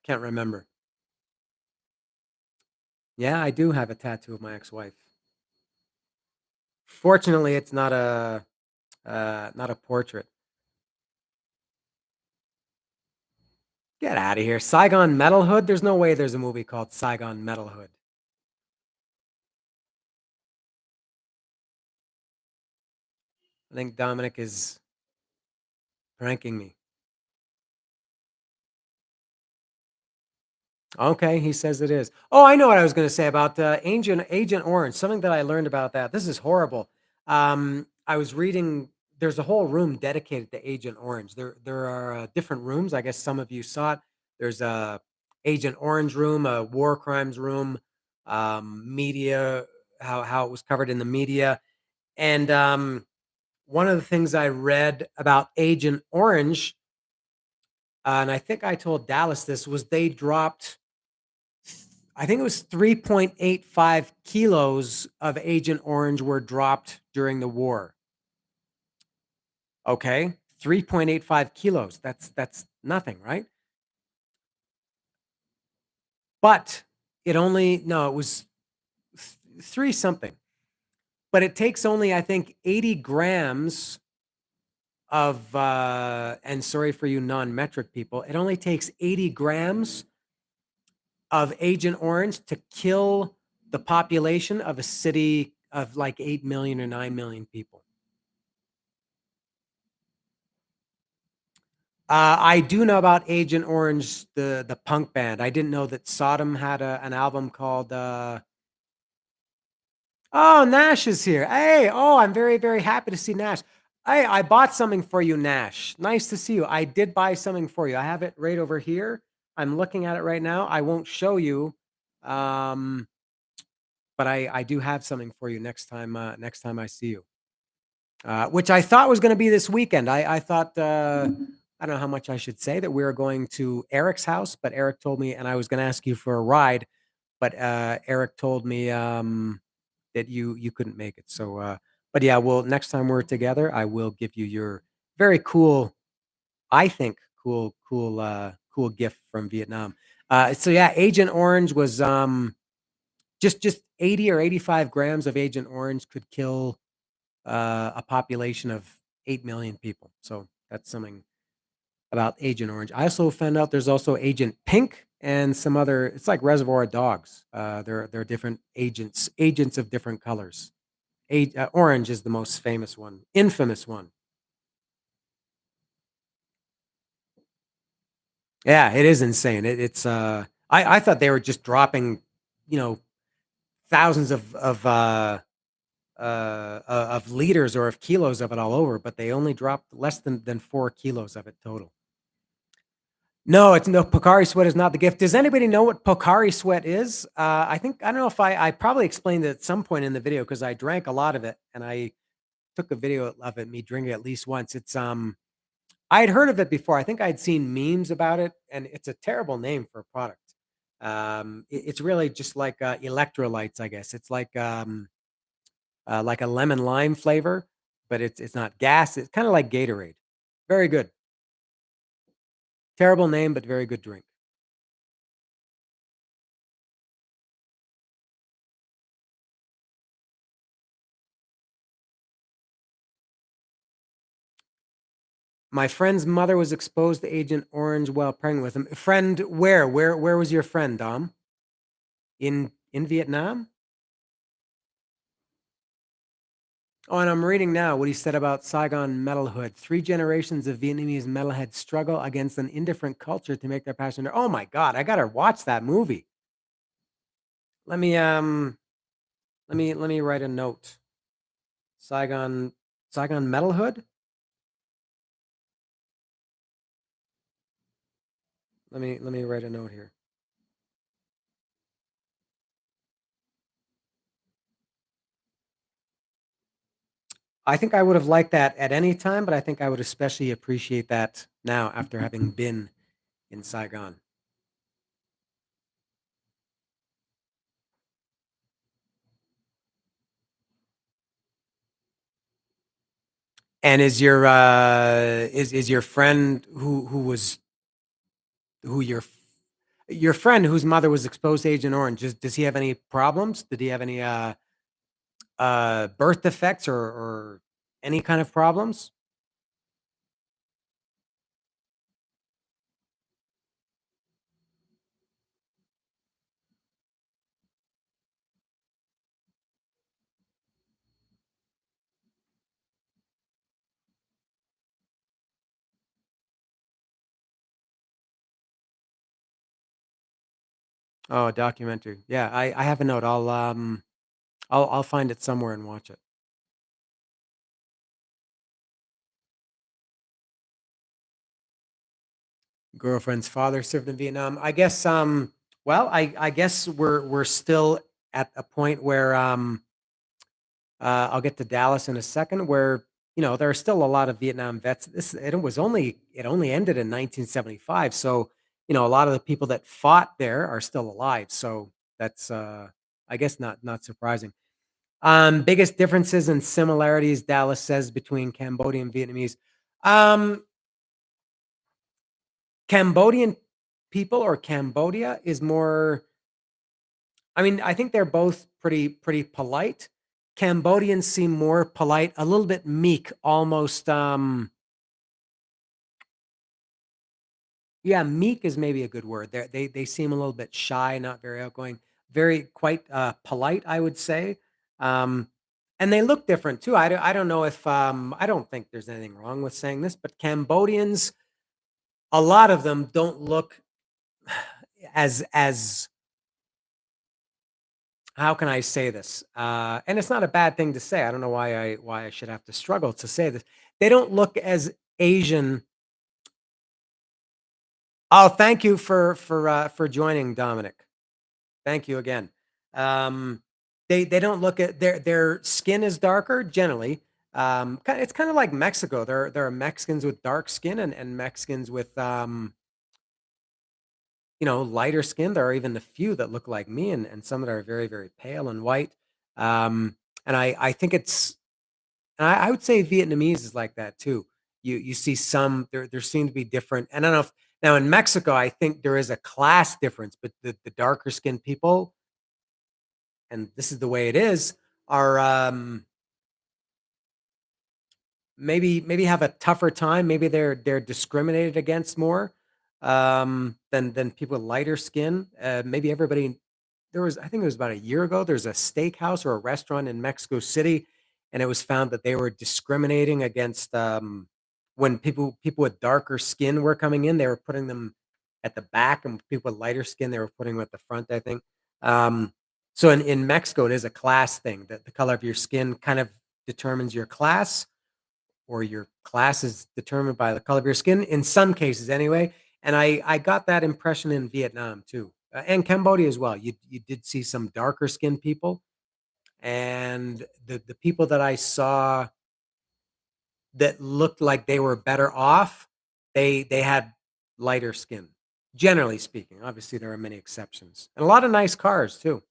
can't remember. Yeah, I do have a tattoo of my ex-wife. Fortunately, it's not a portrait. Get out of here, Saigon Metal Hood. There's no way there's a movie called Saigon Metal Hood. I think Dominic is pranking me. Okay, he says it is. Oh, I know what I was going to say about Agent Orange. Something that I learned about that. This is horrible. I was reading. There's a whole room dedicated to Agent Orange. There are different rooms. I guess some of you saw it. There's a Agent Orange room, a war crimes room, media, how it was covered in the media, and one of the things I read about Agent Orange, and I think I told Dallas this, was they dropped, I think it was 3.85 kilos of Agent Orange were dropped during the war. Okay. 3.85 kilos. That's nothing, right? But it only, no, it was three something. But it takes only, I think, 80 grams of, and sorry for you non-metric people, it only takes 80 grams of Agent Orange to kill the population of a city of like 8 million or 9 million people. I do know about Agent Orange, the punk band. I didn't know that Sodom had an album called. Oh, Nash is here. Hey, oh, I'm very very happy to see Nash. Hey, I bought something for you, Nash. Nice to see you. I did buy something for you. I have it right over here. I'm looking at it right now. I won't show you, um, but I do have something for you next time. Next time I see you. Which I thought was going to be this weekend. I thought, I don't know how much I should say, that we were going to Eric's house, but Eric told me, and I was going to ask you for a ride, but Eric told me that you couldn't make it. So, but yeah, well, next time we're together, I will give you your very cool, I think, cool gift from Vietnam. So yeah, Agent Orange was just 80 or 85 grams of Agent Orange could kill a population of 8 million people. So that's something about Agent Orange. I also found out there's also Agent Pink and some other. It's like Reservoir Dogs. They're different agents of different colors. Orange is the most famous one, infamous one. Yeah, it is insane. I thought they were just dropping, you know, thousands of liters or of kilos of it all over, but they only dropped less than 4 kilos of it total. No, it's no Pocari Sweat is not the gift. Does anybody know what Pocari Sweat is? I think I don't know if I probably explained it at some point in the video because I drank a lot of it and I took a video of it, me drinking it at least once. I'd heard of it before. I think I'd seen memes about it, and it's a terrible name for a product. It's really just like electrolytes, I guess. It's like a lemon lime flavor, but it's not gas. It's kind of like Gatorade. Very good. Terrible name, but very good drink. My friend's mother was exposed to Agent Orange while pregnant with him. Friend, where? Where was your friend, Dom? In Vietnam? Oh, and I'm reading now what he said about Saigon metalhood. 3 generations of Vietnamese metalheads struggle against an indifferent culture to make their passion known. Oh my God, I gotta watch that movie. Let me let me write a note. Saigon Saigon metalhood. Let me write a note here. I think I would have liked that at any time, but I think I would especially appreciate that now after having been in Saigon. And is your friend who your friend whose mother was exposed to Agent Orange, does he have any problems? Did he have any birth defects or any kind of problems? Oh, a documentary. Yeah, I have a note. I'll find it somewhere and watch it. Girlfriend's father served in Vietnam. I guess well, I guess we're still at a point where I'll get to Dallas in a second, where there are still a lot of Vietnam vets. It only ended in 1975, so a lot of the people that fought there are still alive. So that's I guess not surprising. Biggest differences and similarities Dallas says between Cambodian and Vietnamese. Um, Cambodian people or Cambodia is more. I mean, I think they're both pretty polite. Cambodians seem more polite, a little bit meek, almost, yeah, meek is maybe a good word. They seem a little bit shy, not very outgoing, very quite, polite, I would say, and they look different too. I don't know if, I don't think there's anything wrong with saying this, but Cambodians, a lot of them don't look as how can I say this? And it's not a bad thing to say. I don't know why I should have to struggle to say this. They don't look as Asian. Oh, thank you for joining, Dominic. Thank you again. Um, they don't look at their skin is darker generally. It's kind of like Mexico. There are Mexicans with dark skin and Mexicans with lighter skin. There are even a few that look like me and some that are very, very pale and white. And I think and I would say Vietnamese is like that too. You see some there seem to be different. And I don't know if now in Mexico, I think there is a class difference, but the darker skinned people, and this is the way it is, are maybe have a tougher time. Maybe they're discriminated against more than people with lighter skin. Maybe everybody there was I think it was about a year ago. There's a steakhouse or a restaurant in Mexico City, and it was found that they were discriminating against when people with darker skin were coming in. They were putting them at the back, and people with lighter skin they were putting them at the front. I think. Um, so in Mexico, it is a class thing that the color of your skin kind of determines your class or your class is determined by the color of your skin in some cases anyway. And I got that impression in Vietnam too, and Cambodia as well. You did see some darker skinned people, and the people that I saw that looked like they were better off, they had lighter skin. Generally speaking, obviously there are many exceptions, and a lot of nice cars too.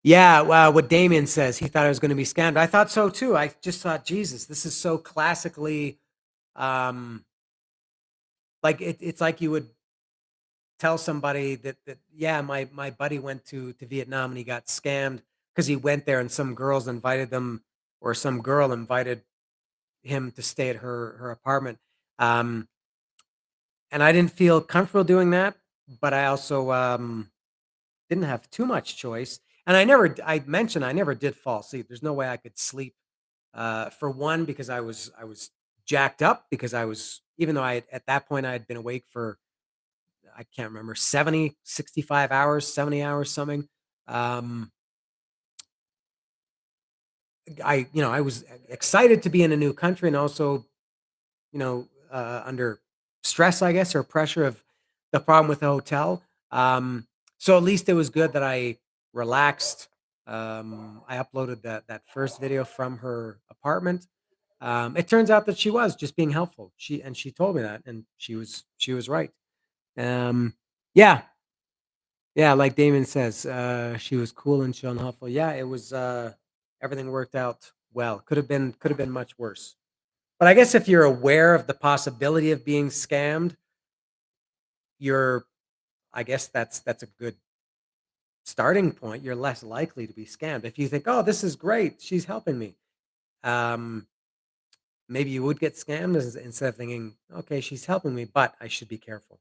Yeah, well, what Damien says, he thought I was going to be scammed. I thought so too. I just thought, Jesus, this is so classically um like it's like you would tell somebody that yeah, my buddy went to Vietnam and he got scammed because he went there and some girls invited them or some girl invited him to stay at her apartment. Um, and I didn't feel comfortable doing that, but I also didn't have too much choice. And I mentioned I never did fall asleep. There's no way I could sleep. For one, because I was jacked up because I was even though at that point I had been awake for I can't remember 70, 65 hours, 70 hours, something. Um, I was excited to be in a new country and also, under stress, I guess, or pressure of the problem with the hotel. So at least it was good that I relaxed. I uploaded that first video from her apartment. It turns out that she was just being helpful. She told me that, and she was right. Um, yeah, yeah, like Damon says, she was cool and chill and helpful. Yeah, it was, everything worked out well. Could have been much worse. But I guess if you're aware of the possibility of being scammed, you're I guess that's a good starting point. You're less likely to be scammed. If you think, "Oh, this is great. She's helping me." Um, maybe you would get scammed instead of thinking, "Okay, she's helping me, but I should be careful."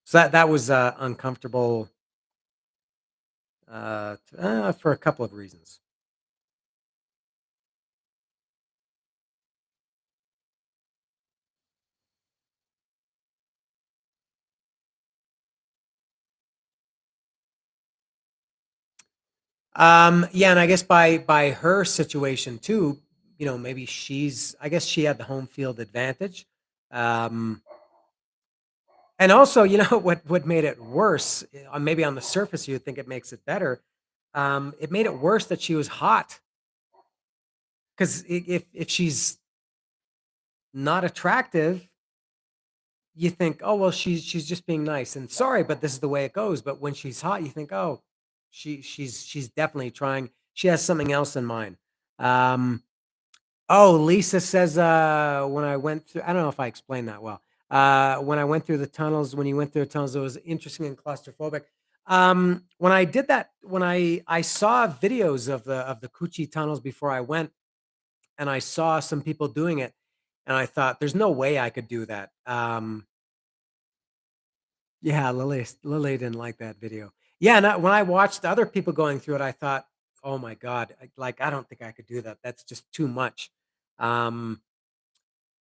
So that was, uncomfortable, for a couple of reasons. Yeah, and I guess by her situation too, maybe I guess she had the home field advantage. Um, and also, what made it worse, maybe on the surface you'd think it makes it better. It made it worse that she was hot because if she's not attractive, you think, oh well, she's just being nice and sorry, but this is the way it goes. But when she's hot, you think, oh, she's definitely trying. She has something else in mind. Um, Oh, Lisa says, when I went through I don't know if I explained that well. When I went through the tunnels, when you went through the tunnels, it was interesting and claustrophobic. When I did that, when I saw videos of the Coochie tunnels before I went, and I saw some people doing it, and I thought, "There's no way I could do that." Yeah, Lily didn't like that video. Yeah, and when I watched other people going through it, I thought, "Oh my god, I don't think I could do that. That's just too much." Um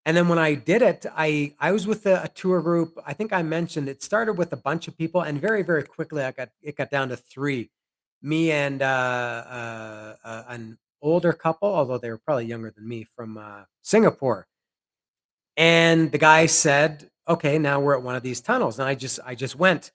And then when I did it, I was with a tour group. I think I mentioned it started with a bunch of people, and very, very quickly it got down to 3. Me and, an older couple, although they were probably younger than me, from, Singapore. And the guy said, "Okay, now we're at one of these tunnels." And I just went.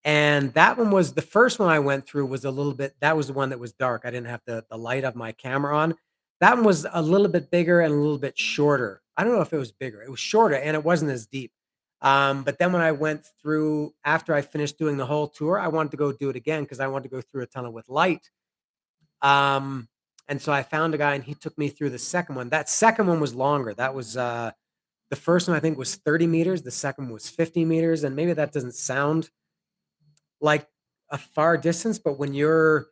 And that one was the first one I went through was a little bit that was the one that was dark. I didn't have the light of my camera on. That one was a little bit bigger and a little bit shorter. I don't know if it was bigger. It was shorter and it wasn't as deep. But then when I went through after I finished doing the whole tour, I wanted to go do it again because I wanted to go through a tunnel with light. Um, and so I found a guy and he took me through the second one. That second one was longer. That was the first one I think was 30 meters. The second one was 50 meters. And maybe that doesn't sound like a far distance, but when you're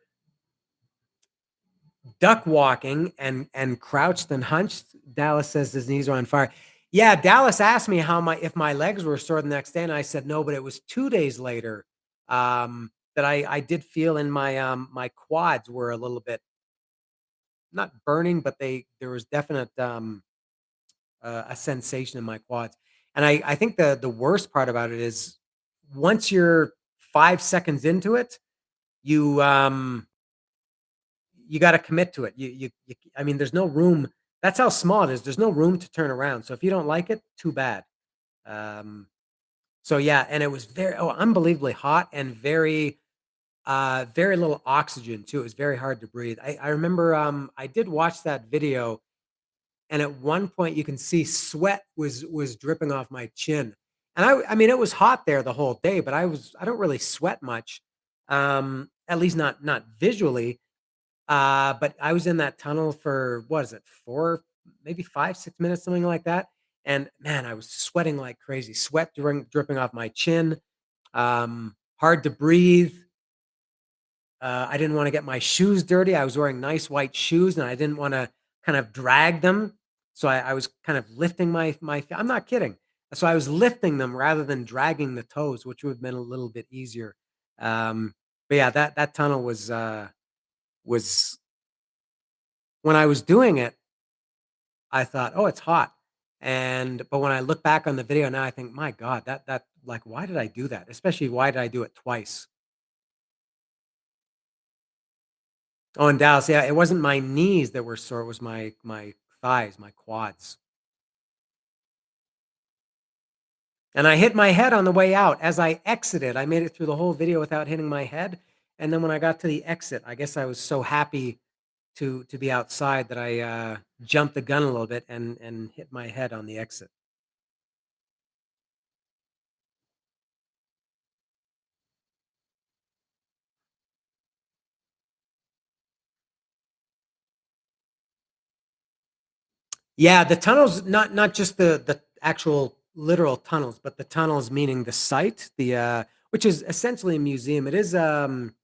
duck walking and crouched and hunched. Dallas says his knees are on fire. Yeah, Dallas asked me how my if my legs were sore the next day, and I said no, but it was 2 days later, that I did feel in my quads were a little bit not burning, but there was definite, a sensation in my quads. And I think the worst part about it is once you're 5 seconds into it, you, you gotta commit to it. You I mean, there's no room. That's how small it is. There's no room to turn around. So if you don't like it, too bad. Um, so yeah, and it was unbelievably hot and very little oxygen too. It was very hard to breathe. I remember, I did watch that video, and at one point you can see sweat was dripping off my chin. And I mean, it was hot there the whole day, but I don't really sweat much, at least not visually. But I was in that tunnel for what is it, 4, maybe 5, 6 minutes, something like that. And man, I was sweating like crazy, sweat dripping off my chin, hard to breathe. I didn't want to get my shoes dirty. I was wearing nice white shoes, and I didn't want to kind of drag them. So I was kind of lifting I'm not kidding. So I was lifting them rather than dragging the toes, which would have been a little bit easier. But yeah, that tunnel was when I was doing it, I thought, "Oh, it's hot." But when I look back on the video now, I think, "My God, that like, why did I do that? Especially why did I do it twice?" Oh, in Dallas, yeah, it wasn't my knees that were sore, it was my thighs, my quads. And I hit my head on the way out. As I exited, I made it through the whole video without hitting my head, and then when I got to the exit, I guess I was so happy to be outside that I, jumped the gun a little bit and hit my head on the exit. Yeah, the tunnels, not just the actual literal tunnels, but the tunnels meaning the site, which is essentially a museum. It is, um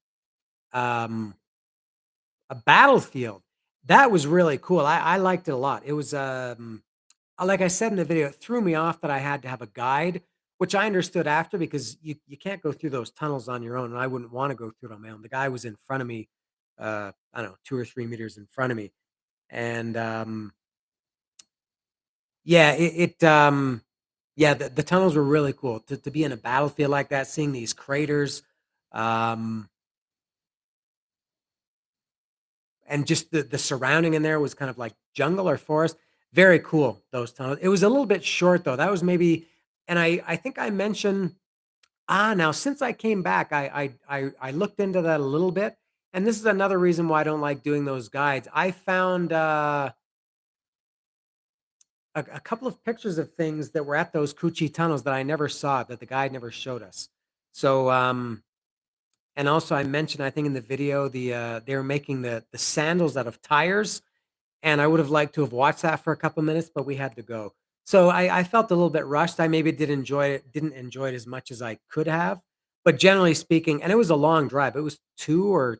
a battlefield. That was really cool. I liked it a lot. It was, like I said in the video, it threw me off that I had to have a guide, which I understood after because you can't go through those tunnels on your own, and I wouldn't wanna go through it on my own. The guy was in front of me, I don't know, 2 or 3 meters in front of me, and, yeah, yeah, the tunnels were really cool to be in a battlefield like that, seeing these craters, um and just the surrounding in there was kind of like jungle or forest. Very cool, those tunnels. It was a little bit short though. That was maybe, and I think I mentioned, now since I came back, I looked into that a little bit, and this is another reason why I don't like doing those guides. I found, a couple of pictures of things that were at those Coochie tunnels that I never saw, that the guide never showed us. So, and also I mentioned, I think in the video, they were making the sandals out of tires. And I would have liked to have watched that for a couple minutes, but we had to go. So I felt a little bit rushed. I maybe didn't enjoy it as much as I could have. But generally speaking, and it was a long drive. It was 2 or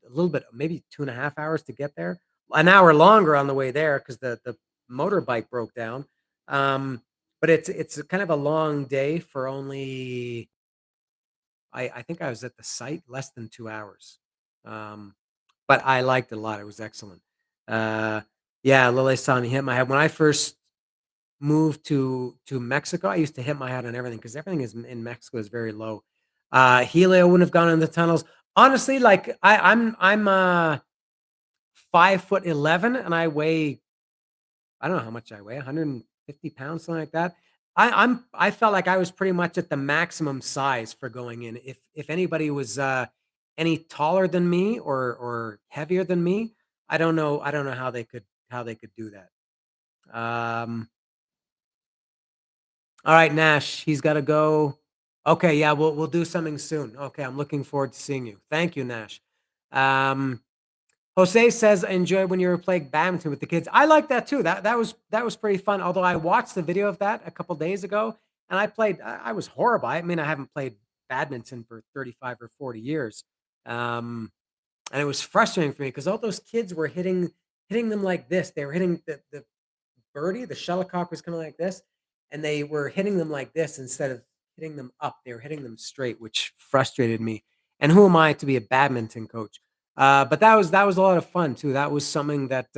a little bit, maybe 2.5 hours to get there. An hour longer on the way there because the motorbike broke down. Um, but it's a kind of a long day for only, I think I was at the site less than 2 hours. Um, but I liked it a lot. It was excellent. Uh, yeah, Lily saw me hit my head. When I first moved to Mexico, I used to hit my head on everything because everything is in Mexico is very low. Helio wouldn't have gone in the tunnels. Honestly, like I'm 5'11" and I weigh, I don't know how much I weigh, 150 pounds, something like that. I felt like I was pretty much at the maximum size for going in. If anybody was, any taller than me or heavier than me, I don't know how they could do that. All right, Nash, he's gotta go. Okay, yeah, we'll do something soon. Okay, I'm looking forward to seeing you. Thank you, Nash. Um Jose says, "I enjoy when you were playing badminton with the kids." I like that too. That was pretty fun. Although I watched the video of that a couple days ago, and I played. I was horrible. I mean, I haven't played badminton for 35 or 40 years. Um, and it was frustrating for me because all those kids were hitting them like this. They were hitting the birdie, the shuttlecock was kinda like this, and they were hitting them like this instead of hitting them up. They were hitting them straight, which frustrated me. And who am I to be a badminton coach? But that was a lot of fun too. That was something that,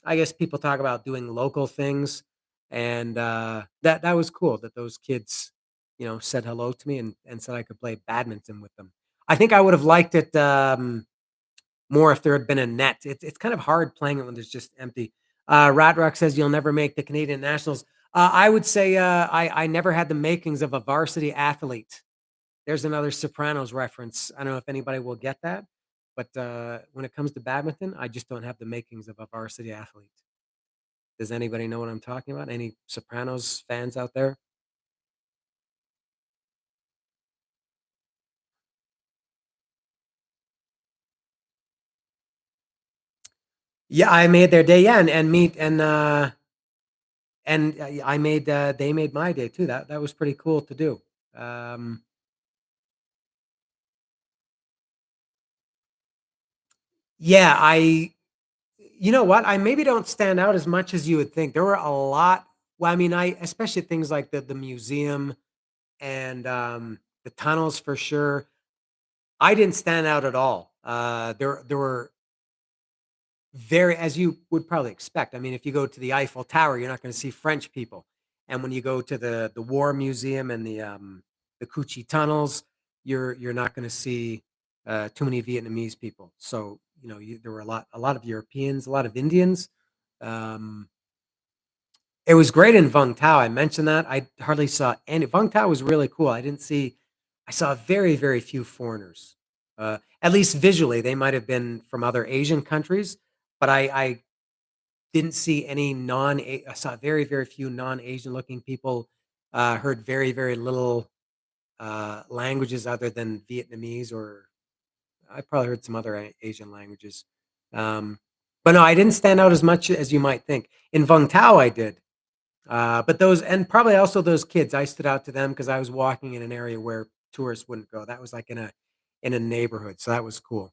I guess people talk about doing local things, and, that was cool that those kids, said hello to me and said I could play badminton with them. I think I would have liked it, more if there had been a net. It's kind of hard playing it when there's just empty. Radrock says you'll never make the Canadian nationals. I would say I never had the makings of a varsity athlete. There's another Sopranos reference. I don't know if anybody will get that, but when it comes to badminton, I just don't have the makings of a varsity athlete. Does anybody know what I'm talking about? Any Sopranos fans out there? Yeah, I made their day. Yeah, and meet and I made they made my day too. That was pretty cool to do. Um, Yeah, you know what? I maybe don't stand out as much as you would think. There were a lot. Well, I mean, I especially things like the museum and the tunnels for sure. I didn't stand out at all. There were very, as you would probably expect. I mean, if you go to the Eiffel Tower, you're not going to see French people, and when you go to the War Museum and the Coochie tunnels, you're not going to see too many Vietnamese people. So there were a lot of Europeans, a lot of Indians. Um, it was great in Vung Tau. I mentioned that I hardly saw any. Vung Tau was really cool. I didn't see. I saw very very few foreigners. At least visually, they might have been from other Asian countries, but I didn't see any I saw very, very few non-Asian looking people, heard very, very little, languages other than Vietnamese, or I probably heard some other Asian languages. Um, but no, I didn't stand out as much as you might think. In Vung Tau, I did. But those, and probably also those kids, I stood out to them because I was walking in an area where tourists wouldn't go. That was like in a neighborhood, so that was cool.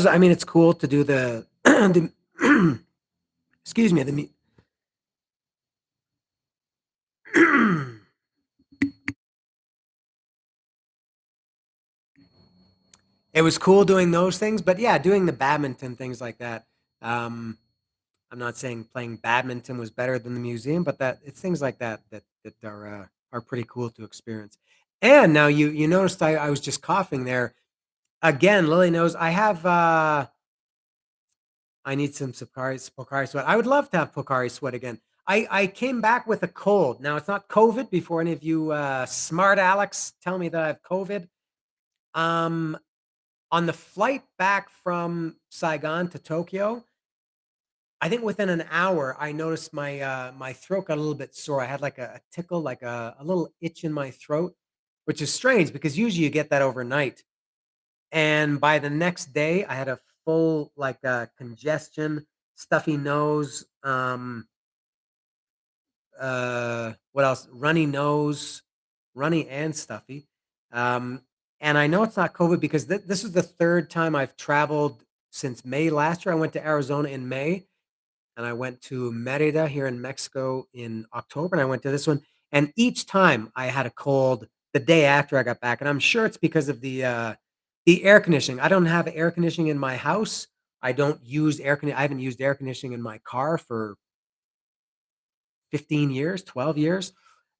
I mean, it's cool to do the the excuse me, it was cool doing those things, but yeah, doing the badminton things like that. Um, I'm not saying playing badminton was better than the museum, but that it's things like that are pretty cool to experience. And now you noticed I was just coughing there again. Lily knows I have. I need some Pocari sweat. I would love to have Pocari sweat again. I came back with a cold. Now it's not COVID. Before any of you smart Alex tell me that I have COVID. Um, on the flight back from Saigon to Tokyo, I think within an hour, I noticed my throat got a little bit sore. I had like a tickle, like a little itch in my throat, which is strange because usually you get that overnight. And by the next day, I had a full like congestion, stuffy nose, what else? Runny nose, runny and stuffy. Um, and I know it's not COVID because this is the third time I've traveled since May last year. I went to Arizona in May, and I went to Merida here in Mexico in October, and I went to this one. And each time I had a cold the day after I got back, and I'm sure it's because of the air conditioning. I don't have air conditioning in my house. I don't use air conditioning. I haven't used air conditioning in my car for 15 years, 12 years.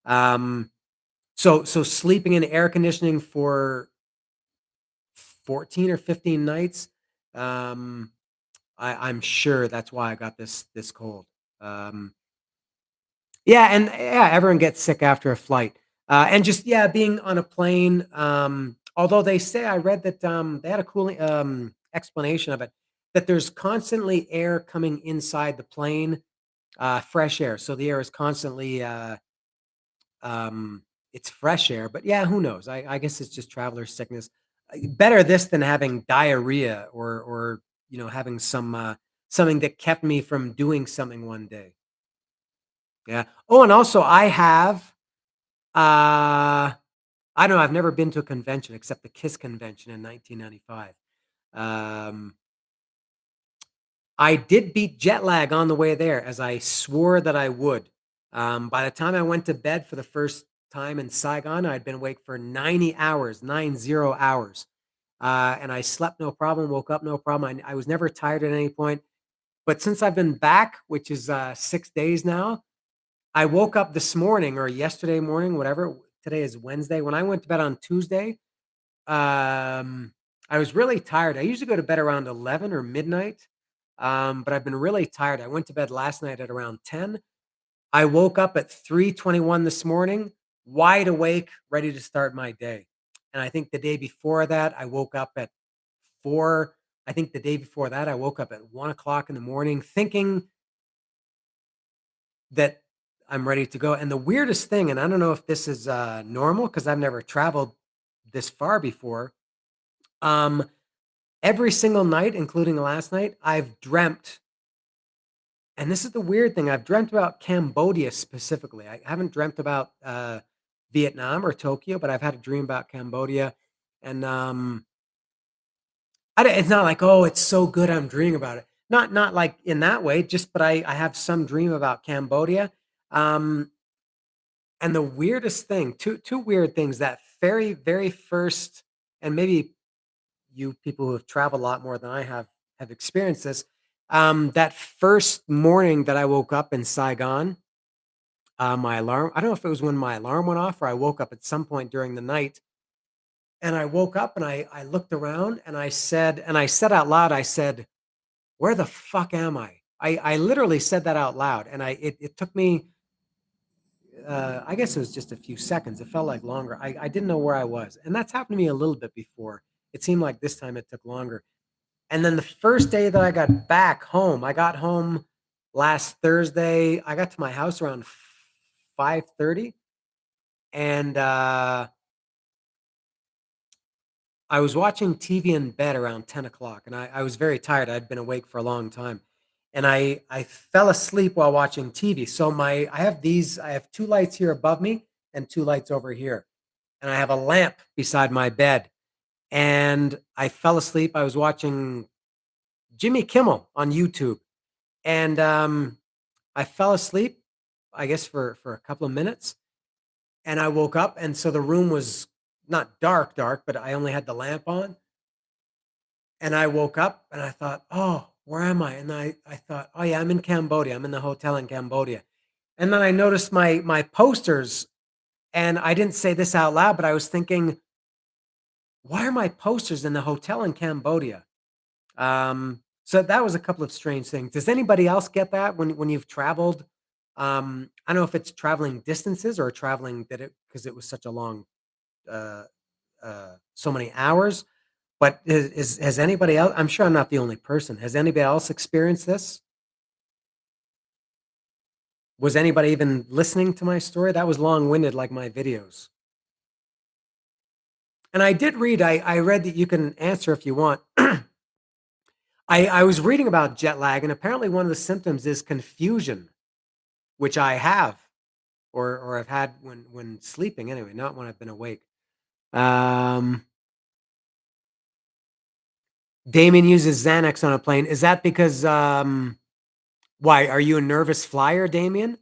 Um, so sleeping in air conditioning for 14 or 15 nights, um, I'm sure that's why I got this cold. Um, yeah, and yeah, everyone gets sick after a flight. And just yeah, being on a plane, although they say I read that they had a cool explanation of it, that there's constantly air coming inside the plane, fresh air. So the air is constantly um, it's fresh air, but yeah, who knows? I guess it's just traveler sickness. Better this than having diarrhea or having something that kept me from doing something one day. Yeah. Oh, and also I have uh I know I've never been to a convention except the KISS convention in 1995. Um, I did beat jet lag on the way there, as I swore that I would. By the time I went to bed for the first time in Saigon, I'd been awake for 90 hours, 90 hours. And I slept no problem, woke up no problem. I was never tired at any point. But since I've been back, which is 6 days now, I woke up this morning or yesterday morning, whatever. Today is Wednesday. When I went to bed on Tuesday, um, I was really tired. I usually go to bed around 11 or midnight, but I've been really tired. I went to bed last night at around 10. I woke up at 3:21 this morning, wide awake, ready to start my day. And I think the day before that, I woke up at 4. I think the day before that, I woke up at 1 o'clock in the morning thinking that I'm ready to go. And the weirdest thing, and I don't know if this is normal because I've never traveled this far before. Um, every single night, including last night, I've dreamt, and this is the weird thing, I've dreamt about Cambodia specifically. I haven't dreamt about Vietnam or Tokyo, but I've had a dream about Cambodia. And it's not like, oh, it's so good I'm dreaming about it. Not like in that way, just but I have some dream about Cambodia. Um, and the weirdest thing, two weird things, that very first, and maybe you people who have traveled a lot more than I have experienced this. That first morning that I woke up in Saigon, my alarm, I don't know if it was when my alarm went off or I woke up at some point during the night. And I woke up and I looked around and I said out loud, I said, where the fuck am I? I literally said that out loud. And it took me, I guess it was just a few seconds. It felt like longer. I didn't know where I was. And that's happened to me a little bit before. It seemed like this time it took longer. And then the first day that I got back home, I got home last Thursday. I got to my house around 5:30, and I was watching TV in bed around 10 o'clock, and I was very tired. I'd been awake for a long time, and I fell asleep while watching TV. So I have two lights here above me and two lights over here, and I have a lamp beside my bed. And I fell asleep. I was watching Jimmy Kimmel on YouTube, and I fell asleep, I guess for a couple of minutes, and I woke up, and so the room was not dark, dark, but I only had the lamp on, and I woke up and I thought, "Oh, where am I?" And I thought, "Oh yeah, I'm in Cambodia. I'm in the hotel in Cambodia." And then I noticed my posters, and I didn't say this out loud, but I was thinking, "Why are my posters in the hotel in Cambodia?" So that was a couple of strange things. Does anybody else get that when you've traveled? I don't know if it's traveling distances or traveling that it because it was such a long, uh, so many hours. But has anybody else? I'm sure I'm not the only person. Has anybody else experienced this? Was anybody even listening to my story? That was long winded, like my videos. And I did read. I read that you can answer if you want. I was reading about jet lag, and apparently one of the symptoms is confusion, which I have. Or I've had when sleeping anyway, not when I've been awake. Um, Damien uses Xanax on a plane. Is that because why are you a nervous flyer, Damien?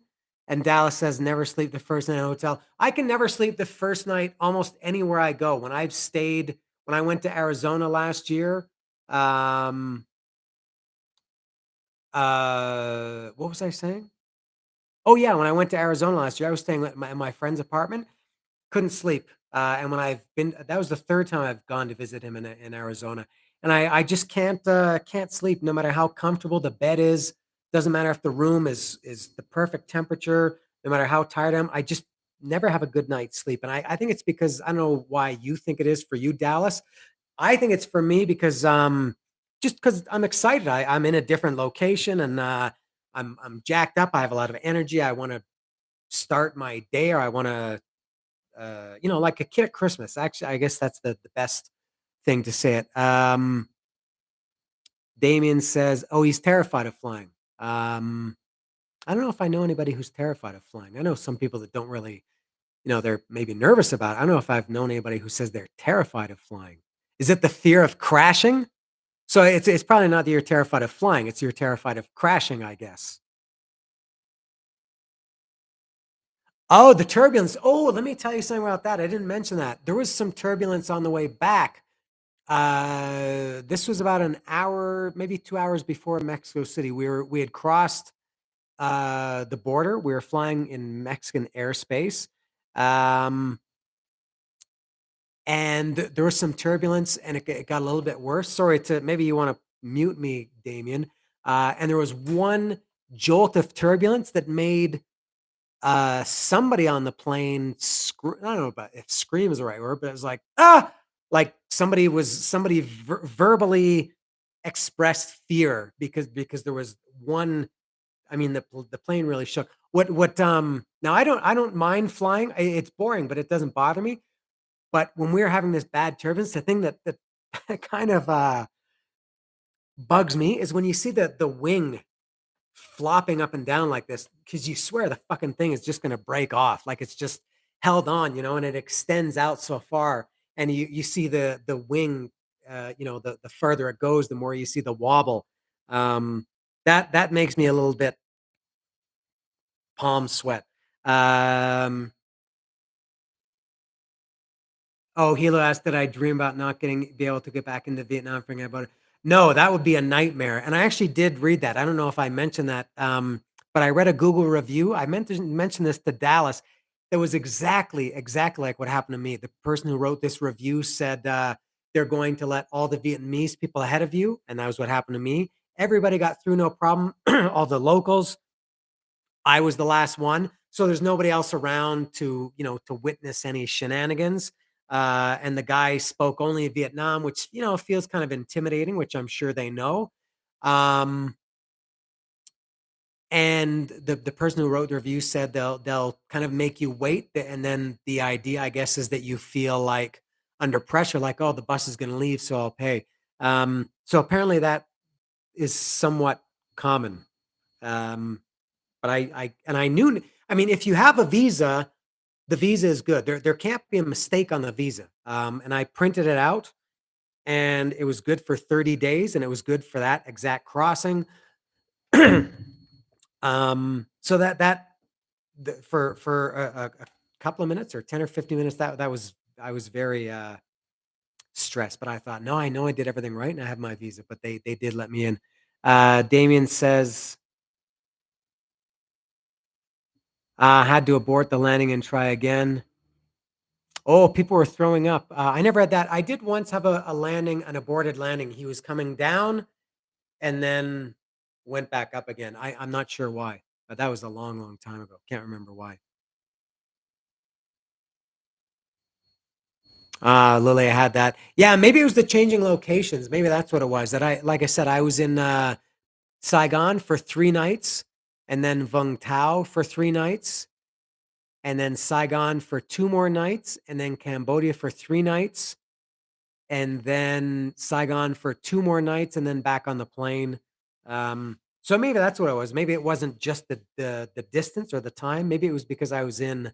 And Dallas says never sleep the first night in a hotel. I can never sleep the first night almost anywhere I go. When I went to Arizona last year, um what was I saying? Oh yeah, when I went to Arizona last year, I was staying at my friend's apartment. Couldn't sleep, and when I've been that was the 3rd time I've gone to visit him in Arizona, and I just can't sleep no matter how comfortable the bed is, doesn't matter if the room is the perfect temperature, no matter how tired I am, I just never have a good night's sleep, and I think it's because I don't know why you think it is for you, Dallas. I think it's for me because, just because 'cause I'm excited, I'm in a different location, and, I'm jacked up, I have a lot of energy, I wanna start my day, or I wanna like a kid at Christmas. Actually, I guess that's the best thing to say it. Damien says, "Oh, he's terrified of flying." I don't know if I know anybody who's terrified of flying. I know some people that don't really. they're maybe nervous about it. I don't know if I've known anybody who says they're terrified of flying. Is it the fear of crashing? So it's probably not that you're terrified of flying, it's you're terrified of crashing, I guess. Oh, the turbulence. Oh, let me tell you something about that. I didn't mention that. There was some turbulence on the way back. This was about an hour, maybe 2 hours before Mexico City. We had crossed the border. We were flying in Mexican airspace. Um, and there was some turbulence and it got a little bit worse. Sorry to maybe you want to mute me, Damien. And there was one jolt of turbulence that made somebody on the plane I don't know about if scream is the right word, but it was like, ah, like somebody verbally expressed fear because there was one. I mean, the plane really shook. Now I don't mind flying. It's boring, but it doesn't bother me. But when we were having this bad turbulence, the thing that kind of bugs me is when you see the wing flopping up and down like this, because you swear the fucking thing is just gonna break off, like it's just held on, and it extends out so far, and you see the wing, the further it goes, the more you see the wobble. Um, that makes me a little bit palm sweat. Um, Oh, Hilo asked, "Did I dream about not be able to get back into Vietnam, forgetting about it?" No, that would be a nightmare, and I actually did read that. I don't know if I mentioned that, but I read a Google review. I meant to mention this to Dallas. That was exactly like what happened to me. The person who wrote this review said, they're going to let all the Vietnamese people ahead of you, and that was what happened to me. Everybody got through no problem, all the locals. I was the last one, so there's nobody else around to witness any shenanigans. And the guy spoke only in Vietnam, which feels kind of intimidating, which I'm sure they know. Um, and the person who wrote the review said they'll kind of make you wait, and then the idea, I guess, is that you feel like under pressure, like, oh, the bus is going to leave, so I'll pay. So apparently that is somewhat common. Um, but I knew, I mean, if you have a visa, the visa is good. There can't be a mistake on the visa. And I printed it out and it was good for 30 days and it was good for that exact crossing. So for a couple of minutes or 10 or 15 minutes, that was, I was very stressed, but I thought, no, I know I did everything right and I have my visa, but they did let me in. Damien says, had to abort the landing and try again. Oh, people were throwing up. I never had that. I did once have a landing, an aborted landing. He was coming down and then went back up again. I'm not sure why, but that was a long, long time ago. Can't remember why. Lily, I had that. Yeah, maybe it was the changing locations. Maybe that's what it was. Like I said, I was in Saigon for 3 nights, and then Vung Tau for 3 nights, and then Saigon for 2 more nights, and then Cambodia for 3 nights, and then Saigon for 2 more nights and then back on the plane. So maybe that's what it was. Maybe it wasn't just the distance or the time. Maybe it was because I was in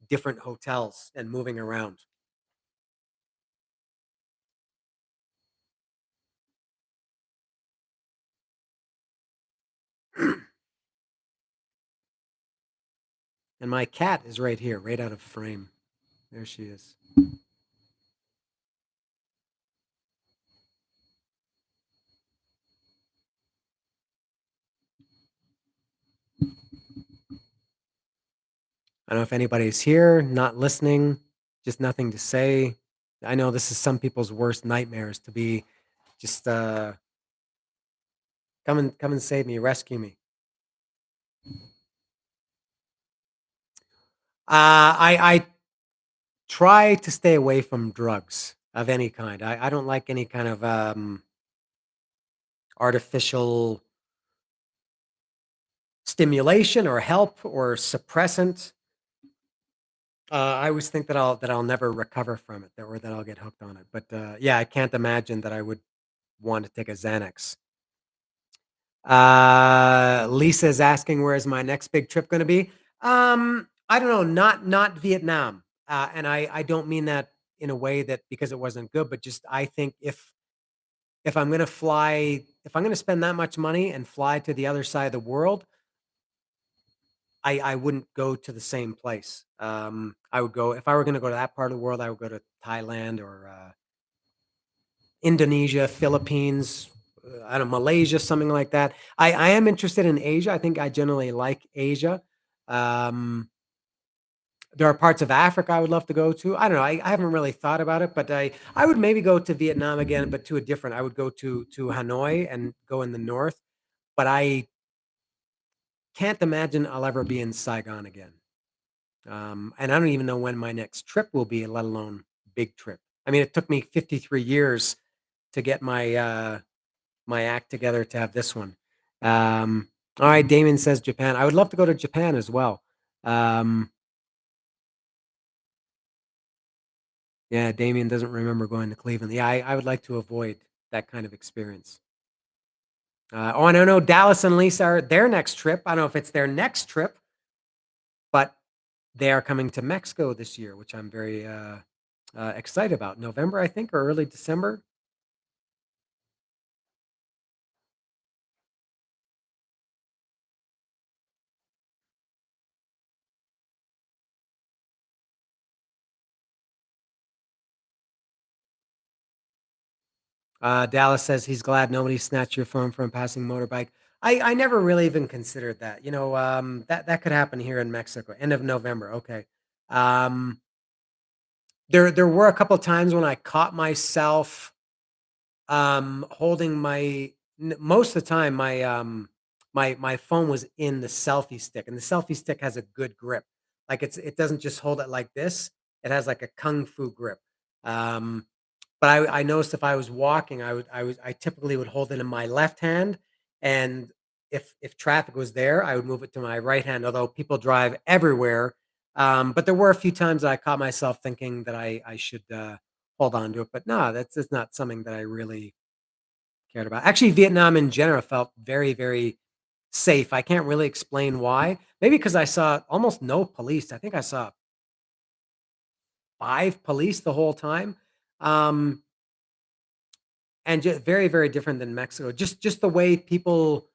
different hotels and moving around. And my cat is right here, right out of frame. There she is. I don't know if anybody's here, not listening, just nothing to say. I know this is some people's worst nightmares to be just come and save me, rescue me. I try to stay away from drugs of any kind. I don't like any kind of artificial stimulation or help or suppressant. I always think that I'll never recover from it, or that I'll get hooked on it. But yeah, I can't imagine that I would want to take a Xanax. Lisa is asking, where's my next big trip going to be? I don't know, not Vietnam, and I don't mean that in a way that because it wasn't good, but just I think if I'm gonna fly if I'm gonna spend that much money and fly to the other side of the world, I wouldn't go to the same place. I would go if I were gonna go to that part of the world, I would go to Thailand or, Indonesia, Philippines, I don't know, Malaysia, something like that. I am interested in Asia. I think I generally like Asia. Um, there are parts of Africa I would love to go to. I don't know. I haven't really thought about it, but I would maybe go to Vietnam again, but to a different. I would go to Hanoi and go in the north, but I can't imagine I'll ever be in Saigon again. And I don't even know when my next trip will be, let alone big trip. I mean, it took me 53 years to get my act together to have this one. All right, Damon says Japan. I would love to go to Japan as well. Um, yeah, Damien doesn't remember going to Cleveland. Yeah, I would like to avoid that kind of experience. Oh, and I know Dallas and Lisa are their next trip. I don't know if it's their next trip, but they are coming to Mexico this year, which I'm very excited about. November, I think, or early December. Dallas says he's glad nobody snatched your phone from a passing motorbike. I never really even considered that. That could happen here in Mexico, end of November. Okay. Um, there were a couple of times when I caught myself holding most of the time my phone was in the selfie stick, and the selfie stick has a good grip. Like it doesn't just hold it like this. It has like a kung fu grip. Um, but I noticed if I was walking, I typically would hold it in my left hand, and if traffic was there, I would move it to my right hand, although people drive everywhere. But there were a few times that I caught myself thinking that I should, hold on to it, but no, that's not something that I really cared about. Actually, Vietnam in general felt very, very safe. I can't really explain why. Maybe because I saw almost no police. I think I saw 5 police the whole time. Um, And just very, very different than Mexico. Just the way people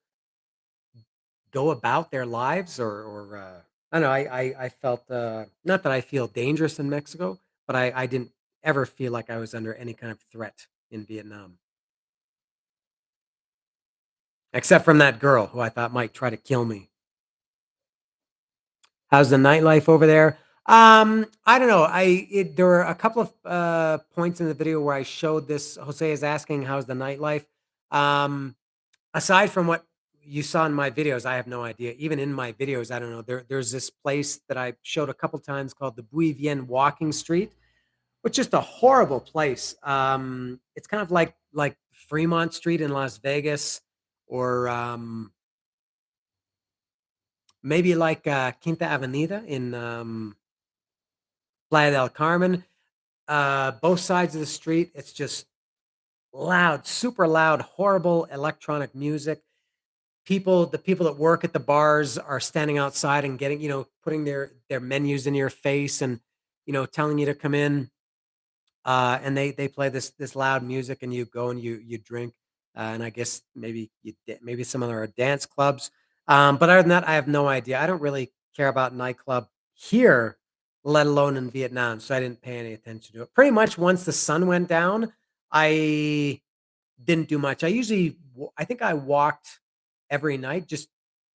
go about their lives or I don't know, I felt, not that I feel dangerous in Mexico, but I didn't ever feel like I was under any kind of threat in Vietnam, except from that girl who I thought might try to kill me. How's the nightlife over there? I don't know. There were a couple of points in the video where I showed this. Jose is asking, "How's the nightlife?" Um, Aside from what you saw in my videos, I have no idea. Even in my videos, I don't know. There's this place that I showed a couple times called the Bui Vien Walking Street, which is just a horrible place. It's kind of like Fremont Street in Las Vegas, or maybe like Quinta Avenida in Playa del Carmen. Both sides of the street, it's just loud, super loud, horrible electronic music. The people that work at the bars are standing outside and getting, putting their menus in your face and, telling you to come in. And they play this loud music, and you go and you drink. And I guess maybe some of them are dance clubs. But other than that, I have no idea. I don't really care about nightclub here, let alone in Vietnam. So I didn't pay any attention to it. Pretty much once the sun went down, I didn't do much. I think I walked every night just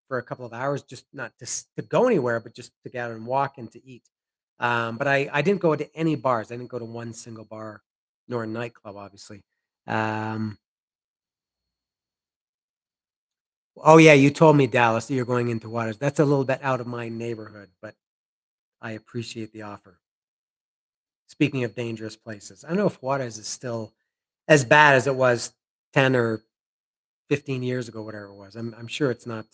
for a couple of hours, just not to go anywhere, but just to get out and walk and to eat. But I didn't go to any bars. I didn't go to one single bar, nor a nightclub, obviously. Um, oh yeah, you told me, Dallas, that you're going into Waters. That's a little bit out of my neighborhood, but I appreciate the offer. Speaking of dangerous places, I don't know if Juarez is still as bad as it was 10 or 15 years ago, whatever it was. I'm sure it's not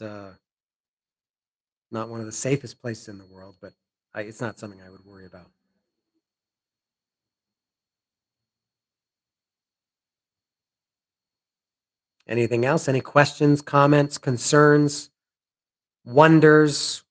one of the safest places in the world, but it's not something I would worry about. Anything else? Any questions, comments, concerns, wonders?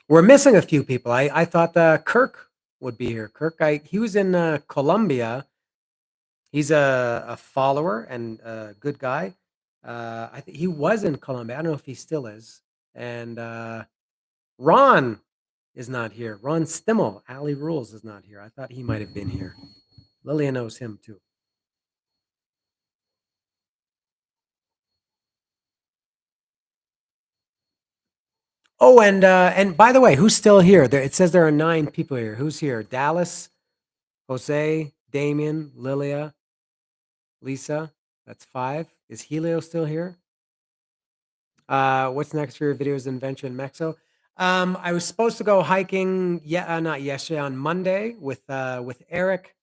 We're missing a few people. I thought, Kirk would be here. Kirk, he was in, Colombia. He's a follower and a good guy. I think he was in Colombia. I don't know if he still is. And, Ron is not here. Ron Stimmel, Alley Rules is not here. I thought he might have been here. Lilia knows him too. Oh, and by the way, who's still here? There, it says there are 9 people here. Who's here? Dallas, Jose, Damien, Lilia, Lisa. That's 5. Is Helio still here? What's next for your videos invention in Mexico? I was supposed to go hiking, yeah, not yesterday, on Monday with Eric,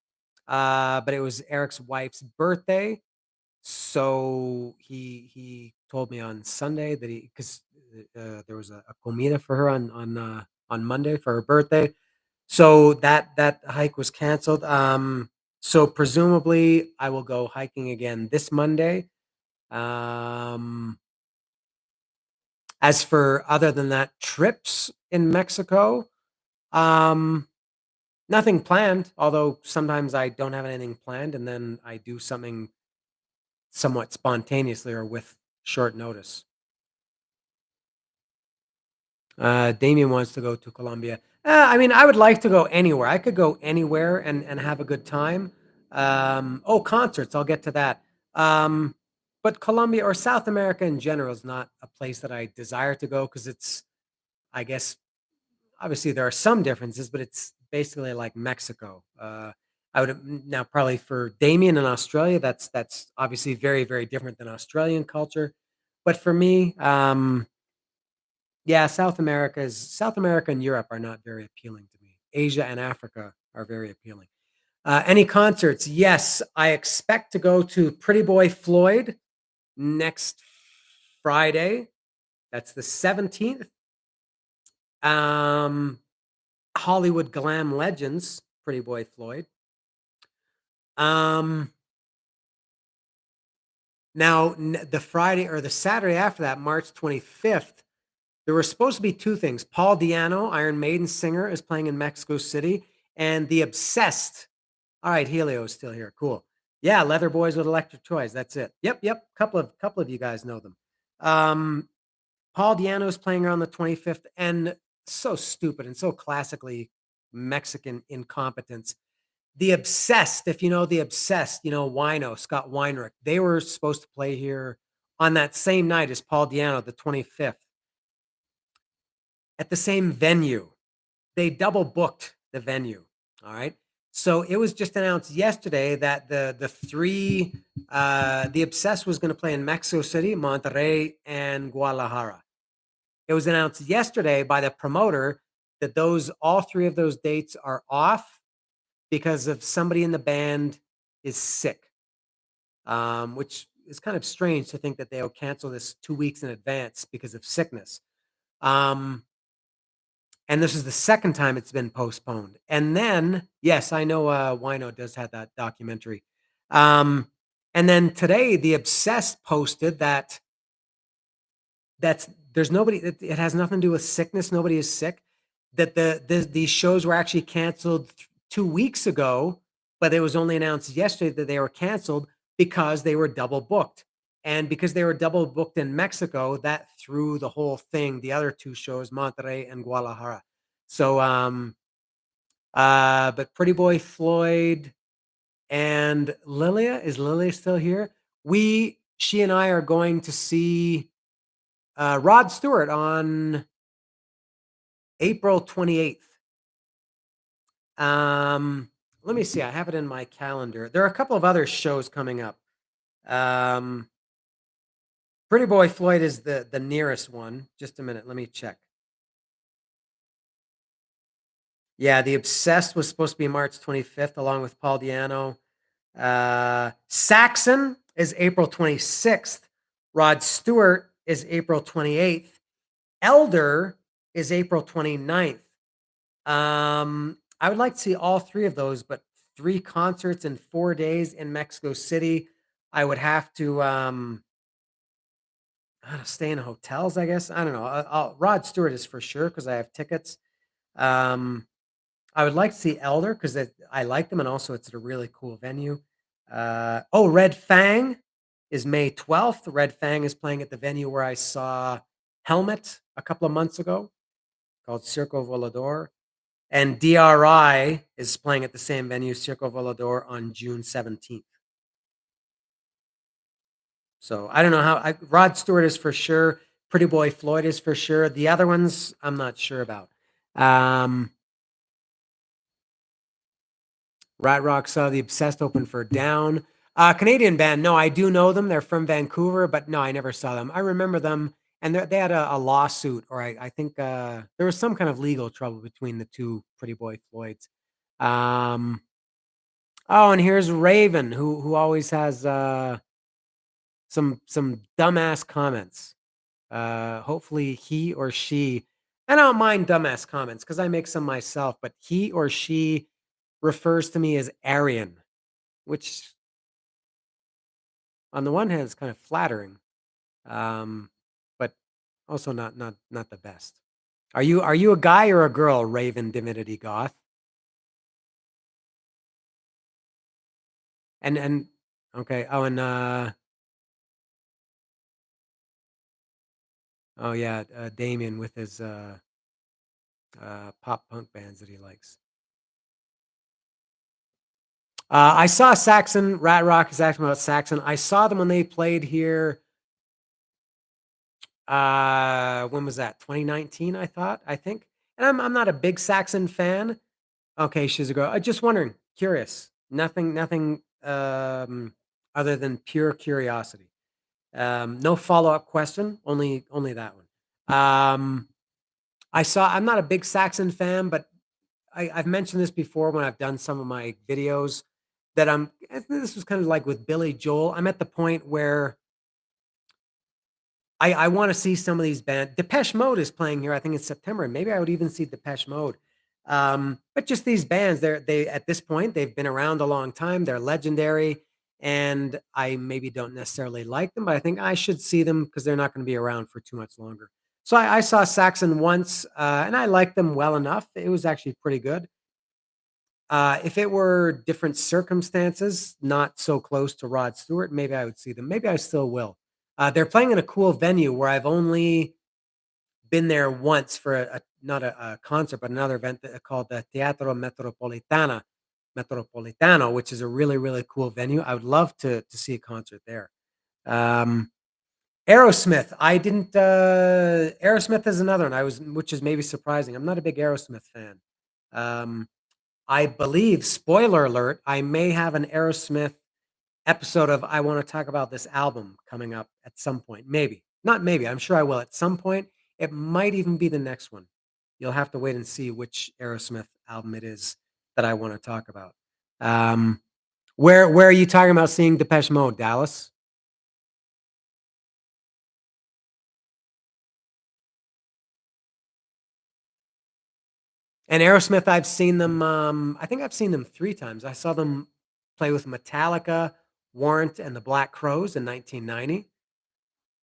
but it was Eric's wife's birthday, so he told me on Sunday that he because there was a comida for her on Monday for her birthday, so that hike was canceled. So presumably I will go hiking again this Monday. Um, as for other than that, trips in Mexico, um, nothing planned, although sometimes I don't have anything planned and then I do something somewhat spontaneously or with short notice. Damien wants to go to Colombia. I mean, I would like to go anywhere. I could go anywhere and have a good time. Oh, concerts. I'll get to that. Um, but Colombia or South America in general is not a place that I desire to go because it's, I guess, obviously there are some differences, but it's basically like Mexico. I would now probably for Damien in Australia, that's obviously very very different than Australian culture. But for me, yeah, South America and Europe are not very appealing to me. Asia and Africa are very appealing. Any concerts? Yes, I expect to go to Pretty Boy Floyd next Friday. That's the 17th. Um, Hollywood Glam Legends, Pretty Boy Floyd. Um, now the Friday or the Saturday after that, March 25th, there were supposed to be 2 things. Paul Di'Anno, Iron Maiden singer, is playing in Mexico City, and The Obsessed. All right, Helio is still here. Cool. Yeah, Leather Boys with Electric Toys. That's it. Yep, yep. Couple of you guys know them. Um, Paul Di'Anno is playing on the 25th, and so stupid and so classically Mexican incompetence. The Obsessed, if you know The Obsessed, Wino, Scott Weinrich, they were supposed to play here on that same night as Paul Di'Anno, the 25th, at the same venue. They double booked the venue. All right. So it was just announced yesterday that the 3 the Obsessed was going to play in Mexico City, Monterrey, and Guadalajara. It was announced yesterday by the promoter that those all 3 of those dates are off because of somebody in the band is sick, which is kind of strange to think that they'll cancel this 2 weeks in advance because of sickness. Um, and this is the second time it's been postponed. And then, yes, I know Wino does have that documentary. Um, and then today, The Obsessed posted that that's there's nobody. It has nothing to do with sickness. Nobody is sick. That these shows were actually canceled 2 weeks ago, but it was only announced yesterday that they were canceled because they were double booked, and because they were double booked in Mexico, that threw the whole thing. The other 2 shows, Monterrey and Guadalajara. So, but Pretty Boy Floyd and Lilia, is Lilia still here? She and I are going to see Rod Stewart on April 28th. Um, Let me see. I have it in my calendar. There are a couple of other shows coming up. Um, Pretty Boy Floyd is the nearest one. Just a minute. Let me check. Yeah, The Obsessed was supposed to be March 25th, along with Paul Di'Anno. Saxon is April 26th. Rod Stewart is April 28th. Elder is April 29th. I would like to see all 3 of those, but 3 concerts in 4 days in Mexico City. I would have to I don't know, stay in hotels, I guess. I don't know. Rod Stewart is for sure because I have tickets. Um, I would like to see Elder because I like them, and also it's at a really cool venue. Red Fang is May 12th. Red Fang is playing at the venue where I saw Helmet a couple of months ago, called Circo Volador. And DRI is playing at the same venue, Circo Volador, on June 17th. So I don't know Rod Stewart is for sure. Pretty Boy Floyd is for sure. The other ones, I'm not sure about. Um, Rat Rock saw the Obsessed open for Down. Canadian band. No, I do know them. They're from Vancouver, but no, I never saw them. I remember them, and they had a lawsuit, or I think there was some kind of legal trouble between the two Pretty Boy Floyds. Um, oh, and here's Raven, who always has some dumbass comments. Hopefully he or she, and I don't mind dumbass comments because I make some myself, but he or she refers to me as Aryan, which on the one hand is kind of flattering, um, but also not the best. Are you a guy or a girl, Raven Divinity Goth? And okay. Oh, and oh yeah, Damien with his pop punk bands that he likes. I saw Saxon. Rat Rock is asking about Saxon. I saw them when they played here. When was that? 2019, I think. And I'm not a big Saxon fan. Okay, she's a girl. Just wondering, curious. Nothing other than pure curiosity. No follow-up question, only that one. I'm not a big Saxon fan, but I've mentioned this before when I've done some of my videos that I think this was kind of like with Billy Joel. I'm at the point where I want to see some of these bands. Depeche Mode is playing here, I think in September, and maybe I would even see Depeche Mode. But just these bands, they at this point they've been around a long time. They're legendary, and I maybe don't necessarily like them, but I think I should see them because they're not going to be around for too much longer. So I saw Saxon once, and I liked them well enough. It was actually pretty good. If it were different circumstances, not so close to Rod Stewart, maybe I would see them. Maybe I still will. They're playing in a cool venue where I've only been there once for not a concert, but another event called the Teatro Metropolitano, which is a really cool venue. I would love to see a concert there. Um, Aerosmith, I didn't. Aerosmith is another one. Which is maybe surprising. I'm not a big Aerosmith fan. Um, I believe, spoiler alert, I may have an Aerosmith episode of I want to talk about this album coming up at some point. Maybe. Not maybe. I'm sure I will at some point. It might even be the next one. You'll have to wait and see which Aerosmith album it is that I want to talk about. Um, where are you talking about seeing Depeche Mode, Dallas? And Aerosmith, I've seen them. I think I've seen them 3 times. I saw them play with Metallica, Warrant, and the Black Crowes in 1990.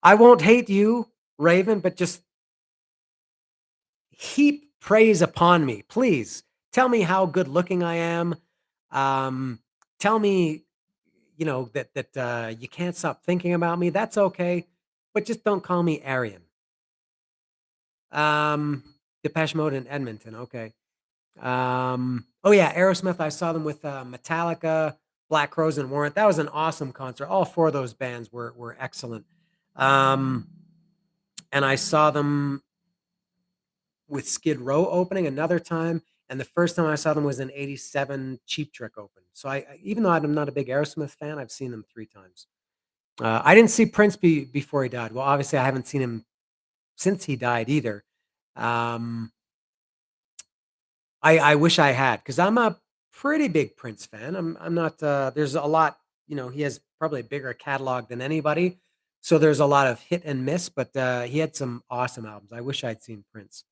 I won't hate you, Raven, but just heap praise upon me, please. Tell me how good looking I am. Um, tell me, that you can't stop thinking about me. That's okay, but just don't call me Aryan. Um, Depeche Mode in Edmonton. Okay. Oh yeah, Aerosmith. I saw them with Metallica, Black Crowes, and Warrant. That was an awesome concert. All 4 of those bands were excellent. Um, and I saw them with Skid Row opening another time, and the first time I saw them was in '87 Cheap Trick open. So even though I'm not a big Aerosmith fan, I've seen them 3 times. I didn't see Prince before he died. Well, obviously I haven't seen him since he died either. Um, I wish I had because I'm a pretty big Prince fan. I'm not. There's a lot. He has probably a bigger catalog than anybody. So there's a lot of hit and miss, but he had some awesome albums. I wish I'd seen Prince.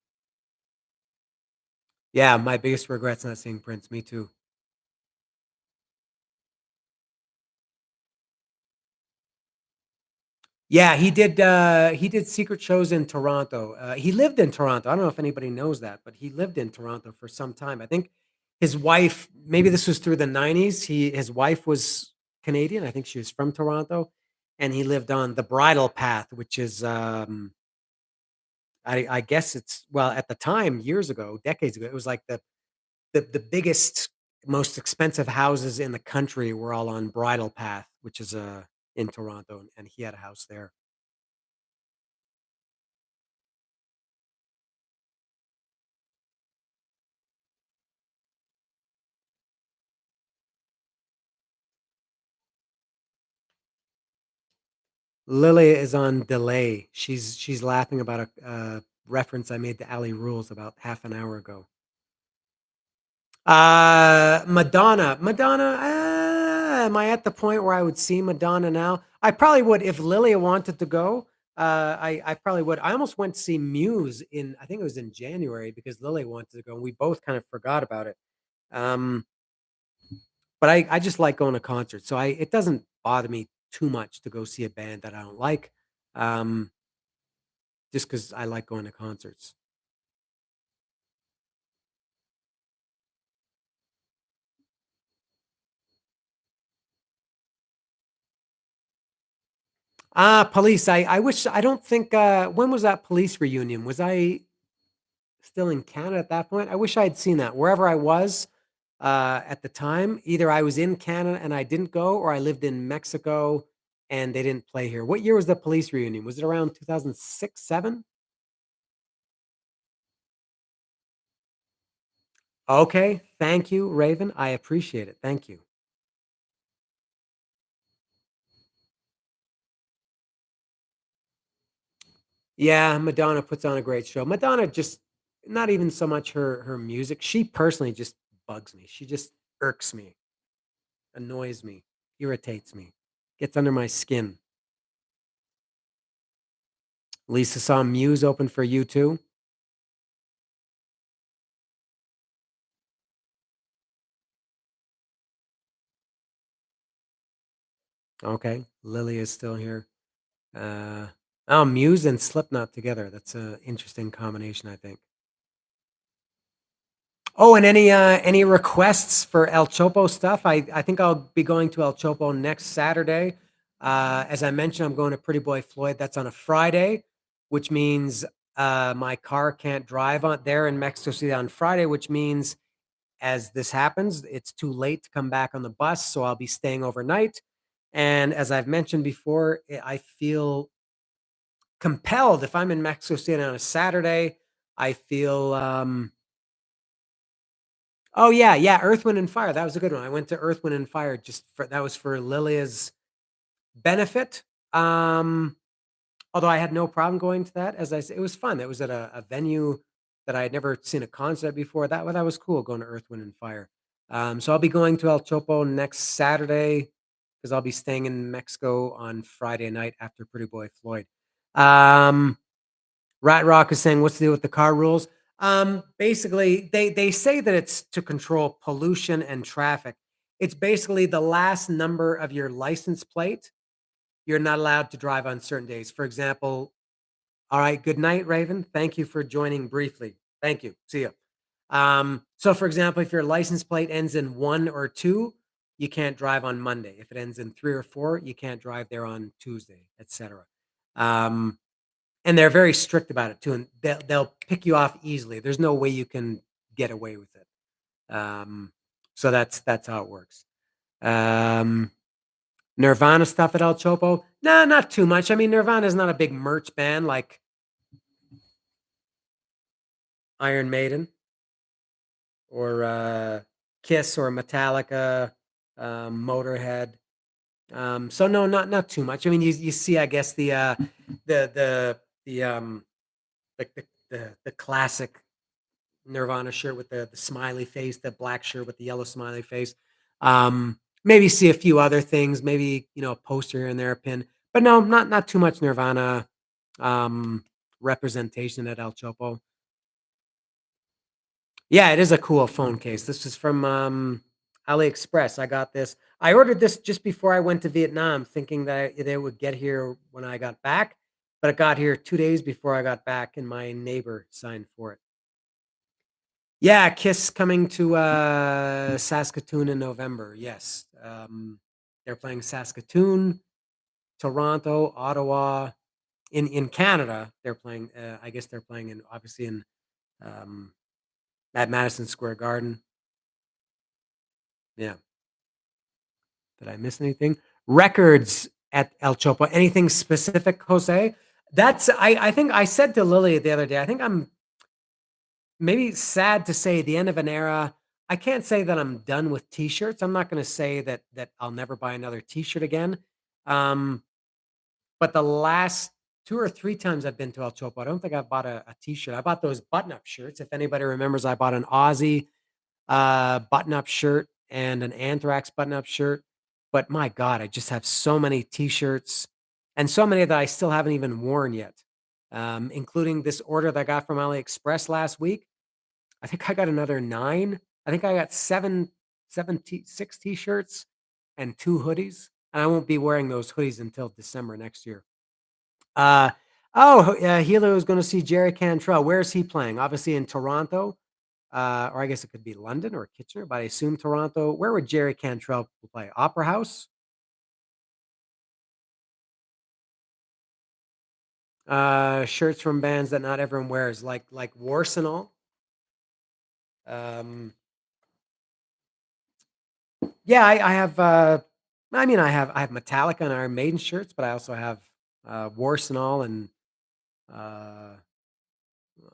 Yeah, my biggest regret's not seeing Prince. Me too. Yeah, he did secret shows in Toronto. He lived in Toronto. I don't know if anybody knows that, but he lived in Toronto for some time. I think his wife, maybe this was through the '90s. His wife was Canadian. I think she was from Toronto, and he lived on the Bridle Path, which is, I guess it's, well, at the time, years ago, decades ago, it was like the biggest, most expensive houses in the country were all on Bridle Path, which is in Toronto, and he had a house there. Lily is on delay. She's laughing about a reference I made to Ali Rules about half an hour ago. Madonna. Am I at the point where I would see Madonna now? I probably would if Lily wanted to go. I probably would. I almost went to see Muse in, I think it was in January, because Lily wanted to go, and we both kind of forgot about it. Um, but I just like going to concerts, so I it doesn't bother me too much to go see a band that I don't like. Um, just because I like going to concerts. Police. I wish, I don't think, when was that Police reunion? Was I still in Canada at that point? I wish I had seen that. Wherever I was, at the time, either I was in Canada and I didn't go, or I lived in Mexico and they didn't play here. What year was the Police reunion? Was it around 2006, 7? Okay. Thank you, Raven. I appreciate it. Thank you. Yeah, Madonna puts on a great show. Madonna just, not even so much her music. She personally just bugs me. She just irks me, annoys me, irritates me, gets under my skin. Lisa saw Muse open for you too. Okay, Lily is still here. Uh, oh, Muse and Slipknot together. That's an interesting combination, I think. Oh, and any requests for El Chopo stuff? I think I'll be going to El Chopo next Saturday. As I mentioned, I'm going to Pretty Boy Floyd. That's on a Friday, which means my car can't drive on there in Mexico City on Friday, which means as this happens, it's too late to come back on the bus, so I'll be staying overnight. And as I've mentioned before, I feel compelled, if I'm in Mexico City on a Saturday, I feel oh, yeah, yeah, Earth, Wind& and Fire, that was a good one. I went to Earth, Wind& and Fire just for, that was for Lilia's benefit. Um, Although I had no problem going to that, as I said, it was fun. It was at a venue that I had never seen a concert before. That was cool, going to Earth, Wind& and Fire. So I'll be going to El Chopo next Saturday because 'cause I'll be staying in Mexico on Friday night after Pretty Boy Floyd. Um Rat Rock is saying, "What's the deal with the car rules?" Basically, they say that it's to control pollution and traffic. It's basically the last number of your license plate. You're not allowed to drive on certain days. For example, all right, good night, Raven. Thank you for joining briefly. Thank you. See you. So for example, if your license plate ends in 1 or 2, you can't drive on Monday. If it ends in 3 or 4, you can't drive there on Tuesday, etc. Um, and they're very strict about it too, and they'll pick you off easily. There's no way you can get away with it. So that's how it works. Um, Nirvana stuff at El Chopo? Nah, not too much. I mean, Nirvana is not a big merch band like Iron Maiden or Kiss or Metallica, Motorhead. So no, not too much. I mean, you see, I guess the like the classic Nirvana shirt with the smiley face, the black shirt with the yellow smiley face. Maybe see a few other things, maybe, a poster here and there, a pin, but no, not too much Nirvana um, representation at El Chopo. Yeah, it is a cool phone case. This is from AliExpress. I got this. I ordered this just before I went to Vietnam, thinking that it would get here when I got back, but it got here 2 days before I got back, and my neighbor signed for it. Yeah, Kiss coming to, Saskatoon in November, yes. They're playing Saskatoon, Toronto, Ottawa. In Canada, they're playing, I guess they're playing in obviously in, um, at Madison Square Garden. Yeah. Did I miss anything? Records at El Chopo. Anything specific, Jose? That's I think I said to Lily the other day, I think I'm maybe sad to say the end of an era. I can't say that I'm done with t-shirts. I'm not gonna say that I'll never buy another t-shirt again. Um, but the last 2 or 3 times I've been to El Chopo, I don't think I've bought a t-shirt. I bought those button-up shirts. If anybody remembers, I bought an Aussie button-up shirt and an Anthrax button-up shirt. But my God, I just have so many T-shirts and so many that I still haven't even worn yet, including this order that I got from AliExpress last week. I think I got another 9. I think I got 6 T-shirts and 2 hoodies, and I won't be wearing those hoodies until December next year. Uh, Hilo is going to see Jerry Cantrell. Where is he playing? Obviously in Toronto. Or I guess it could be London or Kitchener, but I assume Toronto. Where would Jerry Cantrell play? Opera House? Shirts from bands that not everyone wears, like Warsenal. Um, yeah, I have. I mean, I have Metallica and Iron Maiden shirts, but I also have Warsenal and uh,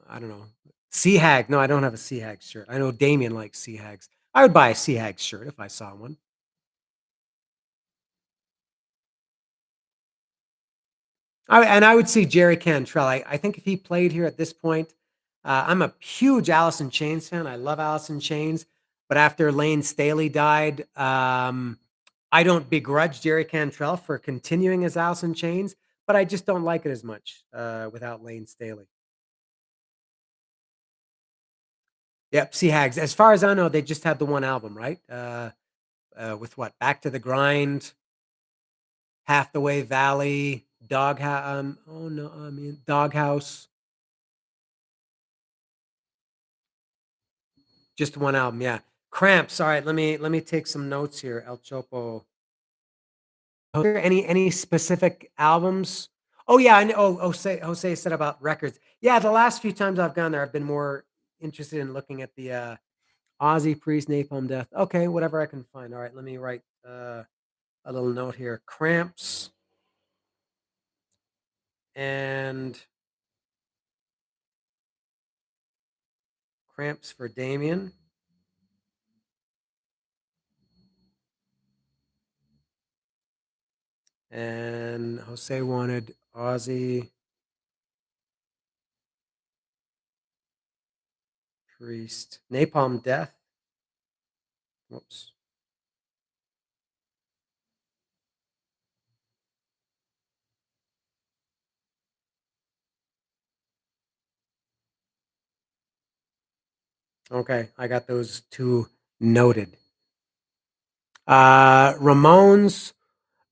I don't know, Sea Hag. No, I don't have a Sea Hag shirt. I know Damien likes Sea Hags. I would buy a Sea Hag shirt if I saw one. I would see Jerry Cantrell. I think if he played here at this point, I'm a huge Alice in Chains fan. I love Alice in Chains, but after Lane Staley died, I don't begrudge Jerry Cantrell for continuing as Alice in Chains, but I just don't like it as much without Lane Staley. Yep, Sea Hags. As far as I know, they just had the one album, right? With what? Back to the Grind, Half the Way Valley, oh no, I mean Doghouse. Just one album, yeah. Cramps. All right, let me take some notes here. El Chopo. Are there any specific albums? Oh yeah, I know. Oh, Jose said about records. Yeah, the last few times I've gone there, I've been more interested in looking at the Ozzy Priest, Napalm Death. Okay, whatever I can find. All right, let me write a little note here. Cramps and Cramps for Damien. And Jose wanted Ozzy Priest, Napalm Death. Whoops. Okay, I got those 2 noted. Ramones.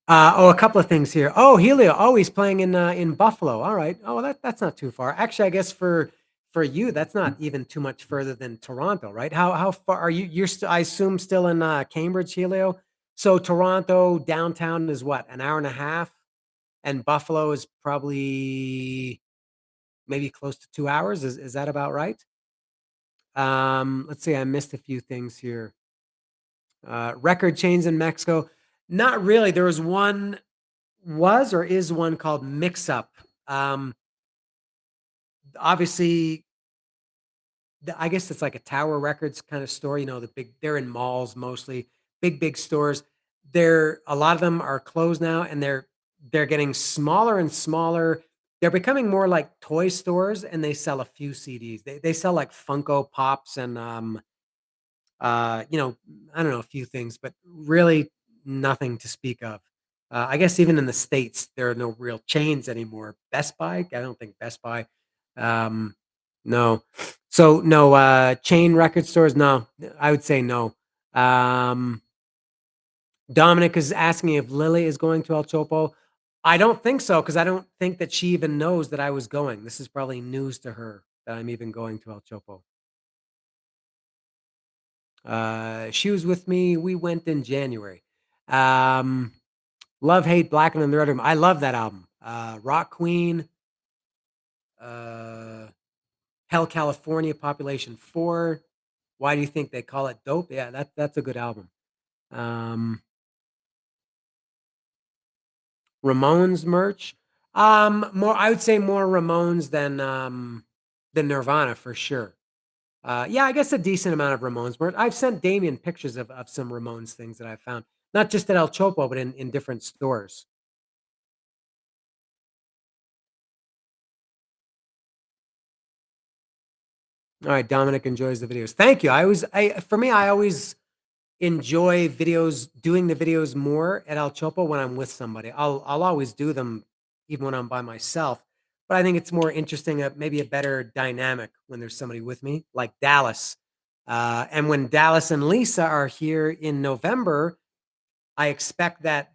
A couple of things here. Oh, Helio. Oh, he's playing in Buffalo. All right. Oh, that's not too far. Actually, I guess for you, that's not even too much further than Toronto, right? How far are you? I assume still in Cambridge, Helio. So Toronto downtown is what, an hour and a half, and Buffalo is probably maybe close to 2 hours. Is that about right? Let's see. I missed a few things here. Record chains in Mexico. Not really. There was or is one called Mix Up. Um, obviously, I guess it's like a Tower Records kind of store. You know, they're in malls mostly, big stores. A lot of them are closed now, and they're getting smaller and smaller. They're becoming more like toy stores, and they sell a few CDs. They sell like Funko Pops and you know, I don't know, a few things, but really nothing to speak of. I guess even in the States, there are no real chains anymore. Best Buy, I don't think Best Buy. Um, no. So no chain record stores. No, I would say no. Um, Dominic is asking if Lily is going to El Chopo. I don't think so because I don't think that she even knows that I was going. This is probably news to her that I'm even going to El Chopo. She was with me. We went in January. Um, Love, Hate, Black and the Red Room. I love that album. Rock Queen, uh, Hell California, Population 4. Why do you think they call it dope? Yeah, that's a good album. Um, Ramones merch. More I would say more Ramones than Nirvana for sure. Yeah, I guess a decent amount of Ramones merch. I've sent Damien pictures of some Ramones things that I found, not just at El Chopo, but in different stores. All right, Dominic enjoys the videos. Thank you. I always enjoy videos, doing the videos more at El Chopo when I'm with somebody. I'll always do them even when I'm by myself, but I think it's more interesting, maybe a better dynamic when there's somebody with me, like Dallas. And when Dallas and Lisa are here in November, I expect that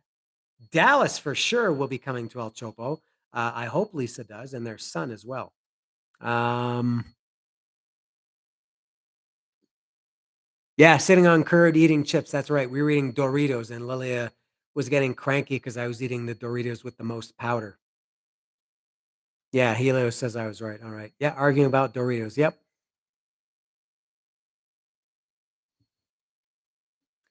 Dallas for sure will be coming to El Chopo. I hope Lisa does, and their son as well. Um, Yeah, sitting on curd eating chips, that's right. We were eating Doritos, and Lilia was getting cranky because I was eating the Doritos with the most powder. Yeah, Helio says I was right, alright. Yeah, arguing about Doritos, yep.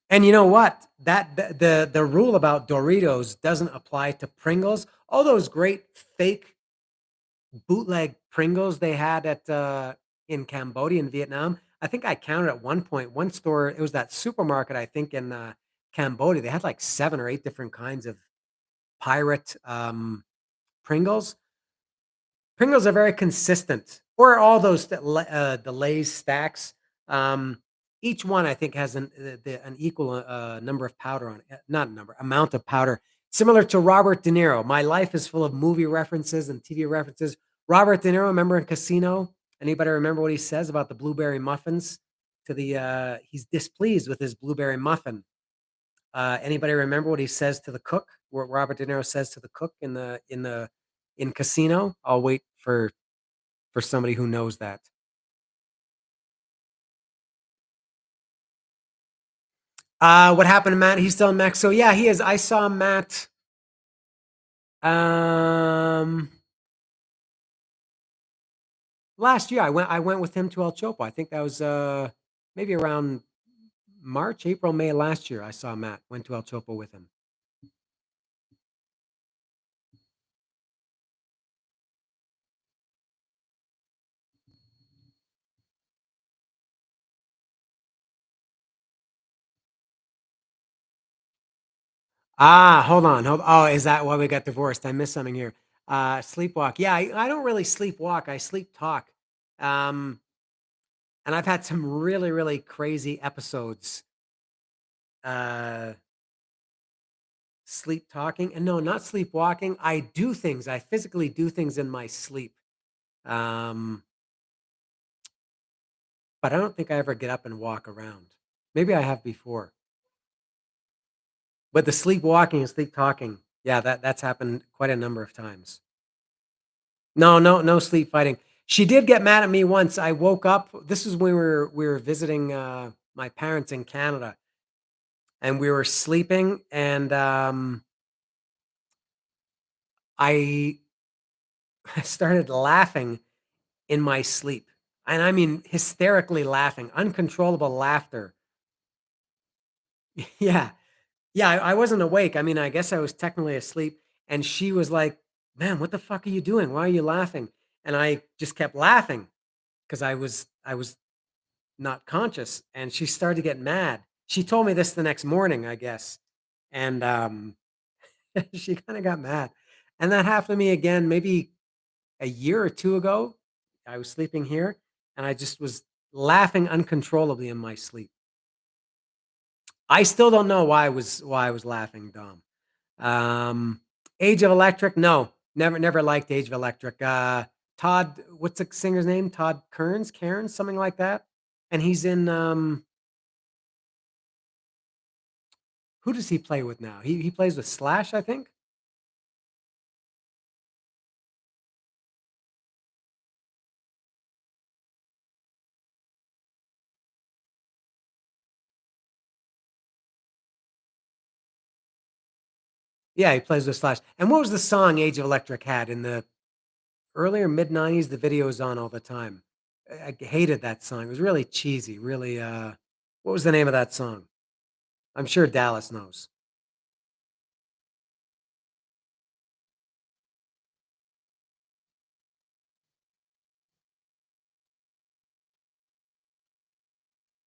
And you know what? The rule about Doritos doesn't apply to Pringles. All those great fake bootleg Pringles they had in Cambodia and Vietnam, I think I counted at one point, one store, it was that supermarket, I think, in, Cambodia, they had, like, 7 or 8 different kinds of pirate, Pringles. Pringles are very consistent, or all those the Lay's stacks. Um, each one I think has an equal number of powder on it, not number, amount of powder. Similar to Robert De Niro. My life is full of movie references and TV references. Robert De Niro, remember in Casino? Anybody remember what he says about the blueberry muffins? He's displeased with his blueberry muffin. Anybody remember what he says to the cook? What Robert De Niro says to the cook in Casino? I'll wait for somebody who knows that. What happened to Matt? He's still in Mexico. Yeah, he is. I saw Matt. Um, Last year. I went with him to El Chopo. I think that was maybe around March, April, May last year. I saw Matt. Went to El Chopo with him. Hold on. Oh, is that why we got divorced? I missed something here. Sleepwalk. Yeah, I don't really sleepwalk. I sleep talk. Um, and I've had some really, really crazy episodes. Uh, Sleep talking, and no, not sleepwalking. I do things. I physically do things in my sleep. Um, but I don't think I ever get up and walk around. Maybe I have before. But the sleepwalking and sleep talking, yeah, that's happened quite a number of times. No, no, no sleep fighting. She did get mad at me once. I woke up. This is when we were visiting my parents in Canada, and we were sleeping, and I I started laughing in my sleep. And I mean hysterically laughing, uncontrollable laughter. Yeah. Yeah, I wasn't awake. I mean, I guess I was technically asleep. And she was like, "Man, what the fuck are you doing? Why are you laughing?" And I just kept laughing because I was not conscious. And she started to get mad. She told me this the next morning, I guess. And she kind of got mad. And that happened to me again, maybe a year or two ago. I was sleeping here and I just was laughing uncontrollably in my sleep. I still don't know why I was laughing, Dom. Age of Electric, no, never liked Age of Electric. Todd, what's the singer's name? Todd Cairns, something like that. And he's in Who does he play with now? He plays with Slash, I think? Yeah, he plays with Slash. And what was the song Age of Electric had in the earlier mid-90s? The video was on all the time. I hated that song. It was really cheesy, really, what was the name of that song? I'm sure Dallas knows.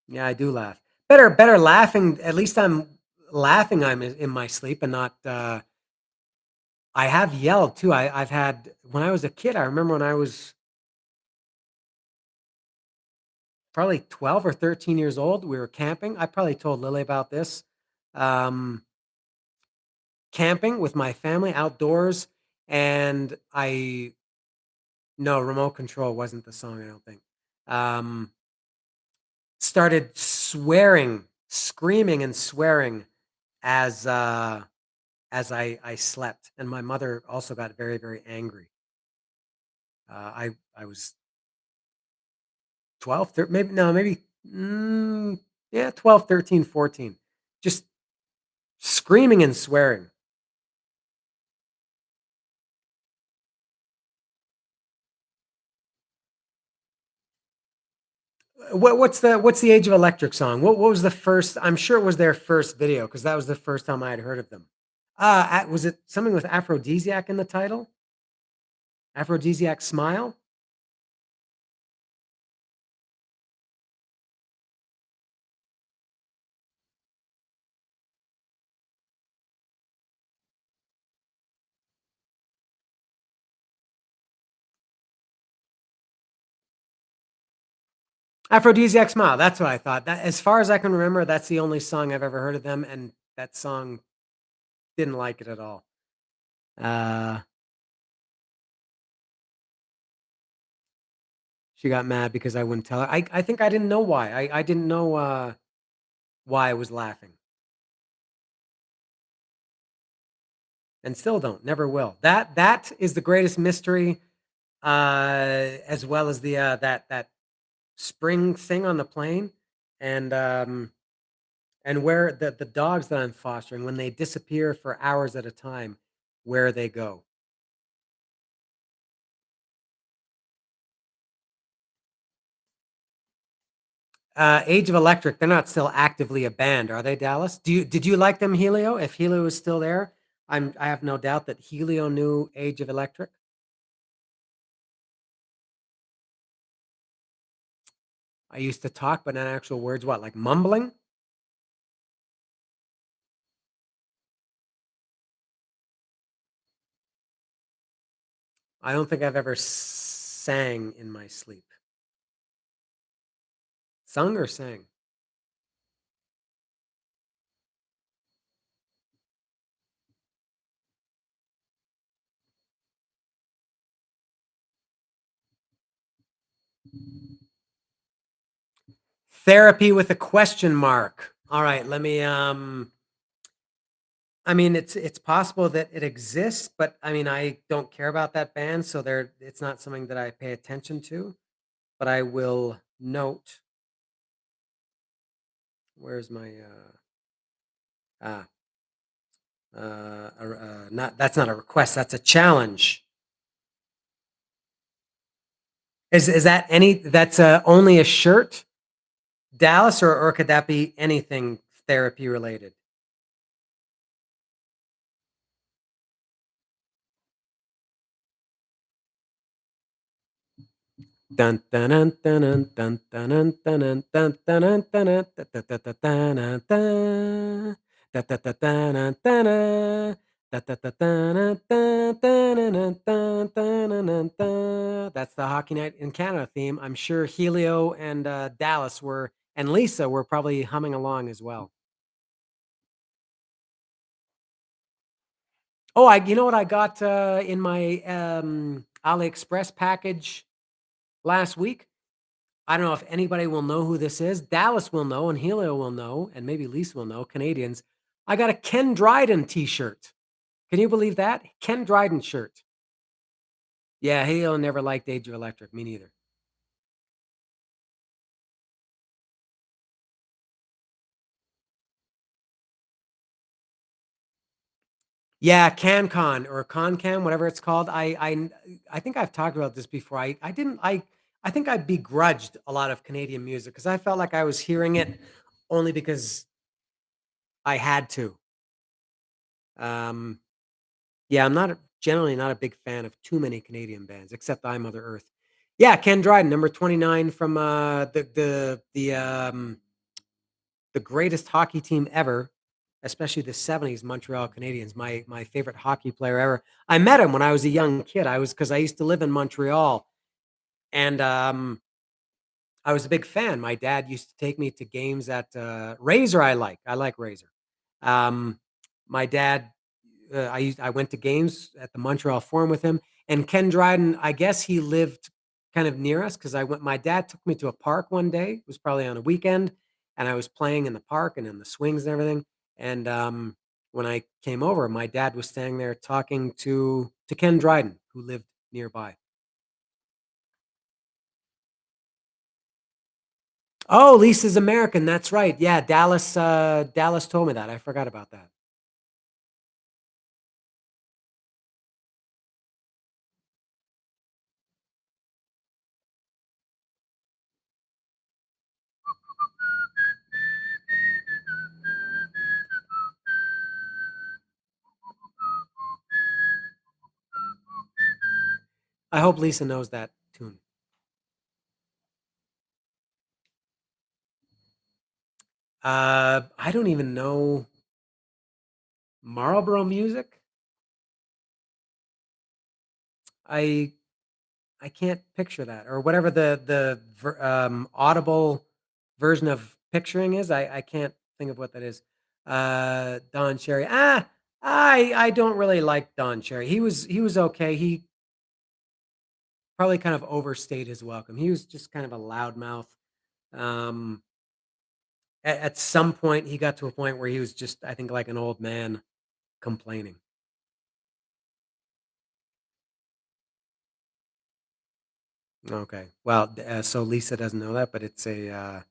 Yeah, I do laugh. Better laughing. At least I'm laughing. I'm in my sleep and not. I have yelled too. I've had when I was a kid. I remember when I was probably 12 or 13 years old. We were camping. I probably told Lily about this. Um, Camping with my family outdoors, and I no remote control wasn't the song. I don't think. Um, Started swearing, screaming, and swearing as I slept, and my mother also got very, very angry. I was 12, maybe no, maybe, yeah, 12, 13, 14, just screaming and swearing. What's the Age of Electric song? What was the first I'm sure it was their first video because that was the first time I had heard of them. Was it something with Aphrodisiac in the title? Aphrodisiac Smile? Aphrodisiac Smile, that's what I thought. That as far as I can remember, that's the only song I've ever heard of them, and that song didn't like it at all. Uh, she got mad because I wouldn't tell her. I think I didn't know why. I didn't know, why I was laughing, and still don't, never will. That is the greatest mystery, as well as the, that spring thing on the plane, and, and where the dogs that I'm fostering, when they disappear for hours at a time, where they go. Age of Electric, they're not still actively a band, are they, Dallas? Did you like them, Helio? If Helio is still there, I have no doubt that Helio knew Age of Electric. I used to talk, but not actual words. What, like mumbling? I don't think I've ever sang in my sleep. Sung or sang? Therapy with a question mark. All right, let me I mean it's possible that it exists, but I mean I don't care about that band, so there it's not something that I pay attention to, but I will note where's my ah not that's not a request, that's a challenge. Is that any that's only a shirt, Dallas, or could that be anything therapy related? Dun dun dun dun dun dun dun dun dun dun dun dun dun dun dun dun da da da da da da da da da da. That's the Hockey Night in Canada theme. I'm sure Helio and Dallas were and Lisa were probably humming along as well. Oh, I you know what I got in my AliExpress package last week? I don't know if anybody will know who this is. Dallas will know, and Helio will know, and maybe Lisa will know. Canadians. I got a Ken Dryden T-shirt. Can you believe that? Ken Dryden shirt. Yeah, he'll never liked Age of Electric. Me neither. Yeah, CanCon or ConCan, whatever it's called. I think I've talked about this before. I didn't I think I begrudged a lot of Canadian music because I felt like I was hearing it only because I had to. Um, yeah, I'm not generally not a big fan of too many Canadian bands, except I Mother Earth. Yeah, Ken Dryden, number 29 from the greatest hockey team ever, especially the '70s Montreal Canadiens, my favorite hockey player ever. I met him when I was a young kid. I was because I used to live in Montreal, and, I was a big fan. My dad used to take me to games at, Razor I like Razor. Um, my dad, I went to games at the Montreal Forum with him, and Ken Dryden, I guess he lived kind of near us because I went my dad took me to a park one day, it was probably on a weekend, and I was playing in the park and in the swings and everything, and, when I came over, my dad was standing there talking to Ken Dryden, who lived nearby. Oh, Lisa's American, that's right. Yeah, Dallas told me that, I forgot about that. I hope Lisa knows that tune. I don't even know Marlboro Music? I I can't picture that, or whatever audible version of picturing is, I can't think of what that is. Don Cherry, I don't really like Don Cherry. He was okay. He probably kind of overstayed his welcome. He was just kind of a loudmouth. Um, at some point, he got to a point where he was just, I think, like an old man complaining. Okay. Well, so Lisa doesn't know that, but it's I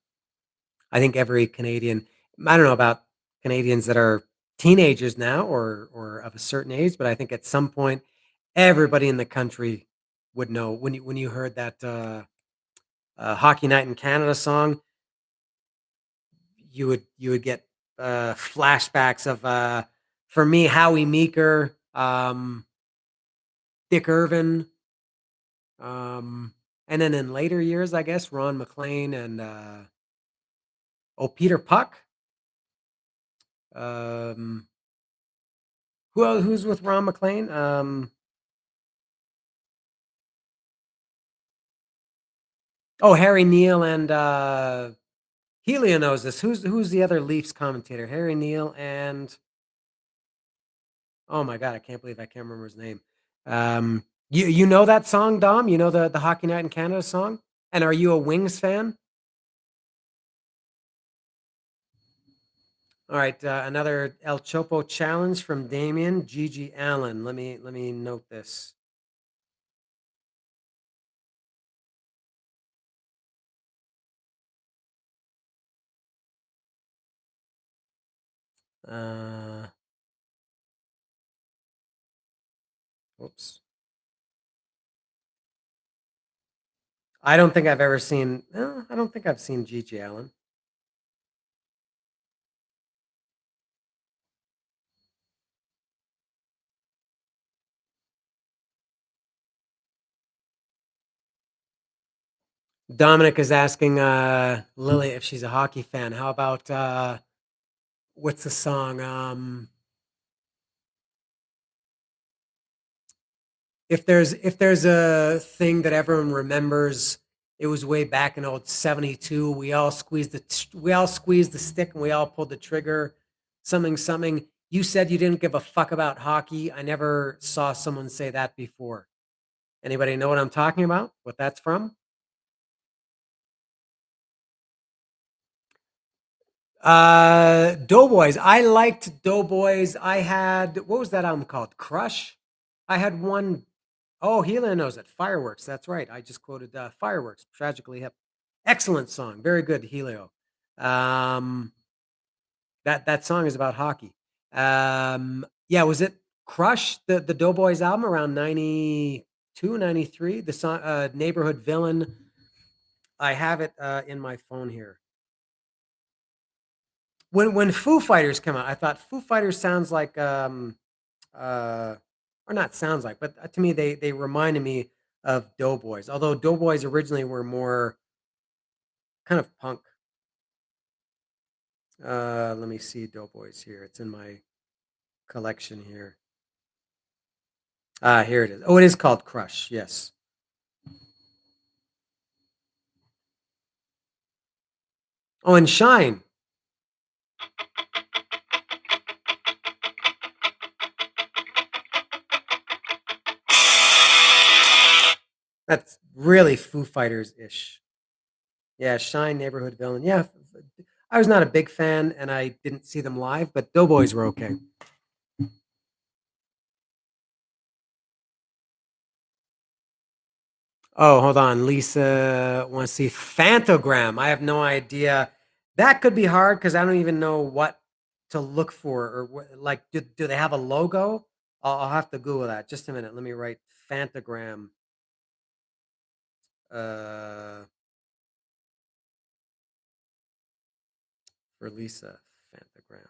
think every Canadian, I don't know about Canadians that are teenagers now or of a certain age, but I think at some point everybody in the country would know when you heard that Hockey Night in Canada song, you would get flashbacks of for me Howie Meeker, Dick Irvin, um, and then in later years, I guess Ron McLean and Peter Puck. Um, who's with Ron McLean? Oh, Harry Neal and Helio knows this. Who's the other Leafs commentator? Harry Neal and oh my god, I can't believe I can't remember his name. You know that song, Dom? You know the Hockey Night in Canada song? And are you a Wings fan? All right, another El Chopo challenge from Damien Gigi Allen. Let me note this. Uh, Oops. I don't think I've ever seen. I don't think I've seen Gigi Allen. Dominic is asking Lily if she's a hockey fan. How about what's the song? If there's a thing that everyone remembers, it was way back in old '72. We all squeezed the stick and we all pulled the trigger. Something something. You said you didn't give a fuck about hockey. I never saw someone say that before. Anybody know what I'm talking about? What that's from? Doughboys. I liked Doughboys. I had, what was that album called? Crush. I had one. Oh, Helio knows it. Fireworks. That's right. I just quoted Fireworks. Tragically Hip. Excellent song. Very good, Helio. Um, that song is about hockey. Yeah, was it Crush, the Doughboys album around 92, 93? The song Neighborhood Villain. I have it in my phone here. When Foo Fighters come out, I thought Foo Fighters sounds like uh or not sounds like, but to me they reminded me of Doughboys. Although Doughboys originally were more kind of punk. Let me see Doughboys here. It's in my collection here. Here it is. Oh, it is called Crush. Yes. Oh, and Shine. That's really Foo Fighters ish. Yeah, Shine, Neighborhood Villain. Yeah, I was not a big fan, and I didn't see them live, but Doughboys were okay. Oh, hold on. Lisa wants to see Phantogram. I have no idea. That could be hard because I don't even know what to look for or like, do they have a logo? I'll have to Google that. Just a minute. Let me write Phantogram uh, for Lisa. Phantogram.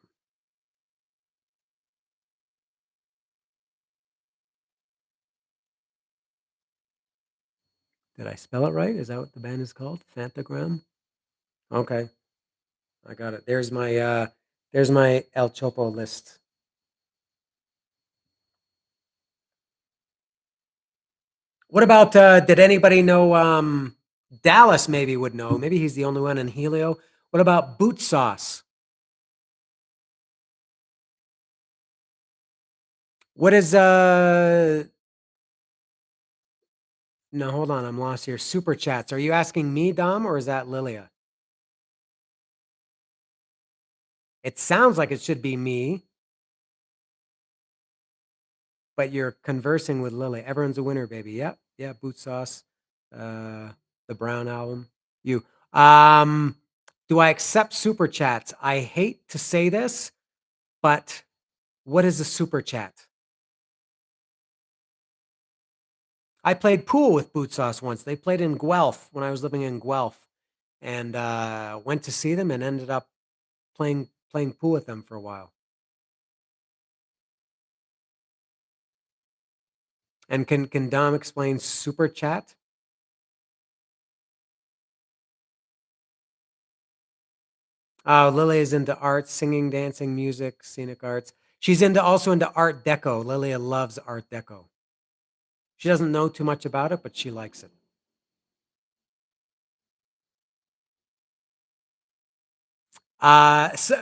Did I spell it right? Is that what the band is called? Phantogram? Okay. I got it. There's my El Chopo list. What about did anybody know Dallas maybe would know. Maybe he's the only one in Helio. What about boot sauce? What is no, hold on, I'm lost here. Super chats. Are you asking me, Dom, or is that Lilia? It sounds like it should be me, but you're conversing with Lily. Everyone's a winner, baby. Yep. Yeah, boot sauce. Uh the Brown album. You. Um do I accept super chats? I hate to say this, but what is a super chat? I played pool with Boot Sauce once. They played in Guelph when I was living in Guelph, and went to see them and ended up playing pool with them for a while. And can Dom explain super chat? Lily is into art, singing, dancing, music, scenic arts. She's also into Art Deco. Lilia loves Art Deco. She doesn't know too much about it, but she likes it. So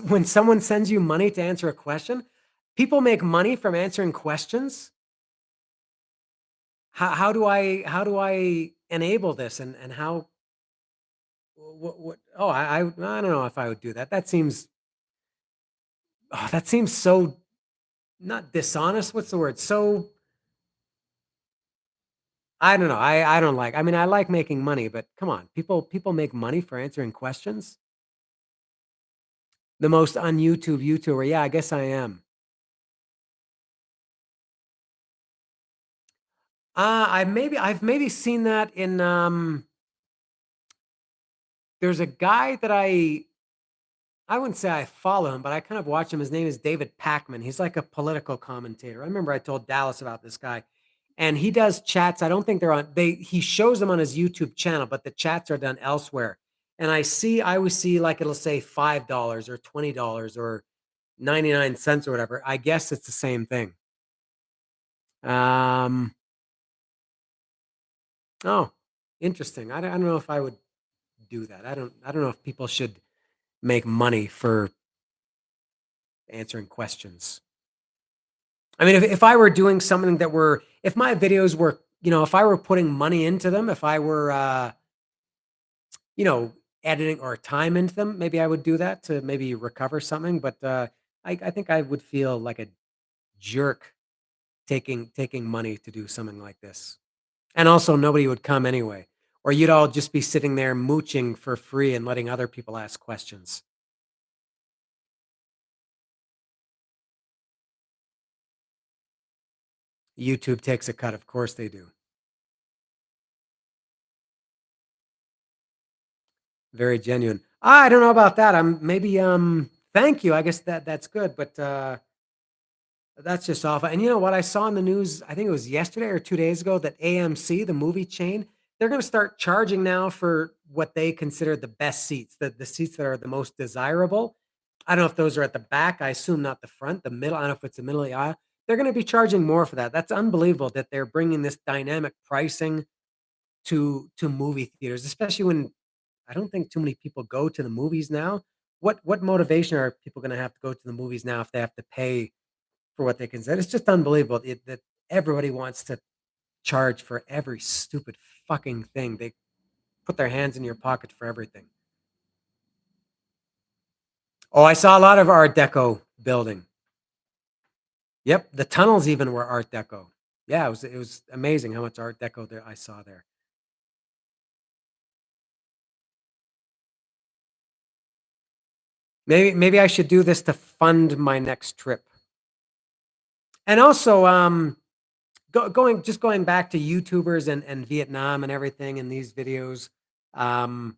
when someone sends you money to answer a question, people make money from answering questions. How do I enable this and how what oh I don't know if I would do that. That seems so not dishonest. What's the word? So I don't know. I don't like. I mean, I like making money, but come on, people make money for answering questions. The most on YouTube YouTuber. Yeah, I guess I am. I've maybe seen that in there's a guy that I wouldn't say I follow him, but I kind of watch him. His name is David Packman. He's like a political commentator. I remember I told Dallas about this guy, and he does chats. I don't think they're on. He shows them on his YouTube channel, but the chats are done elsewhere. And I always see like it'll say $5 or $20 or 99 cents or whatever. I guess it's the same thing. Um. Oh, interesting. I don't know if I would do that. I don't know if people should make money for answering questions. I mean, if I were doing something if my videos were, if I were putting money into them, if I were, you know, editing or time into them, maybe I would do that to maybe recover something, but, I think I would feel like a jerk taking money to do something like this. And also nobody would come anyway, or you'd all just be sitting there mooching for free and letting other people ask questions. YouTube takes a cut, of course they do. Very genuine. I don't know about that. Maybe, thank you. I guess that's good, but, that's just awful. And you know what? I saw in the news, I think it was yesterday or 2 days ago, that AMC, the movie chain, they're gonna start charging now for what they consider the best seats, the seats that are the most desirable. I don't know if those are at the back. I assume not the front, the middle. I don't know if it's the middle of the aisle. They're gonna be charging more for that. That's unbelievable that they're bringing this dynamic pricing to movie theaters, especially when I don't think too many people go to the movies now. What motivation are people gonna have to go to the movies now if they have to pay for what they consider? It's just unbelievable that everybody wants to charge for every stupid fucking thing. They put their hands in your pocket for everything. Oh, I saw a lot of Art Deco building. Yep, the tunnels even were Art Deco. Yeah, it was amazing how much Art Deco there I saw there. Maybe I should do this to fund my next trip. And also, going back to YouTubers and Vietnam and everything in these videos, um,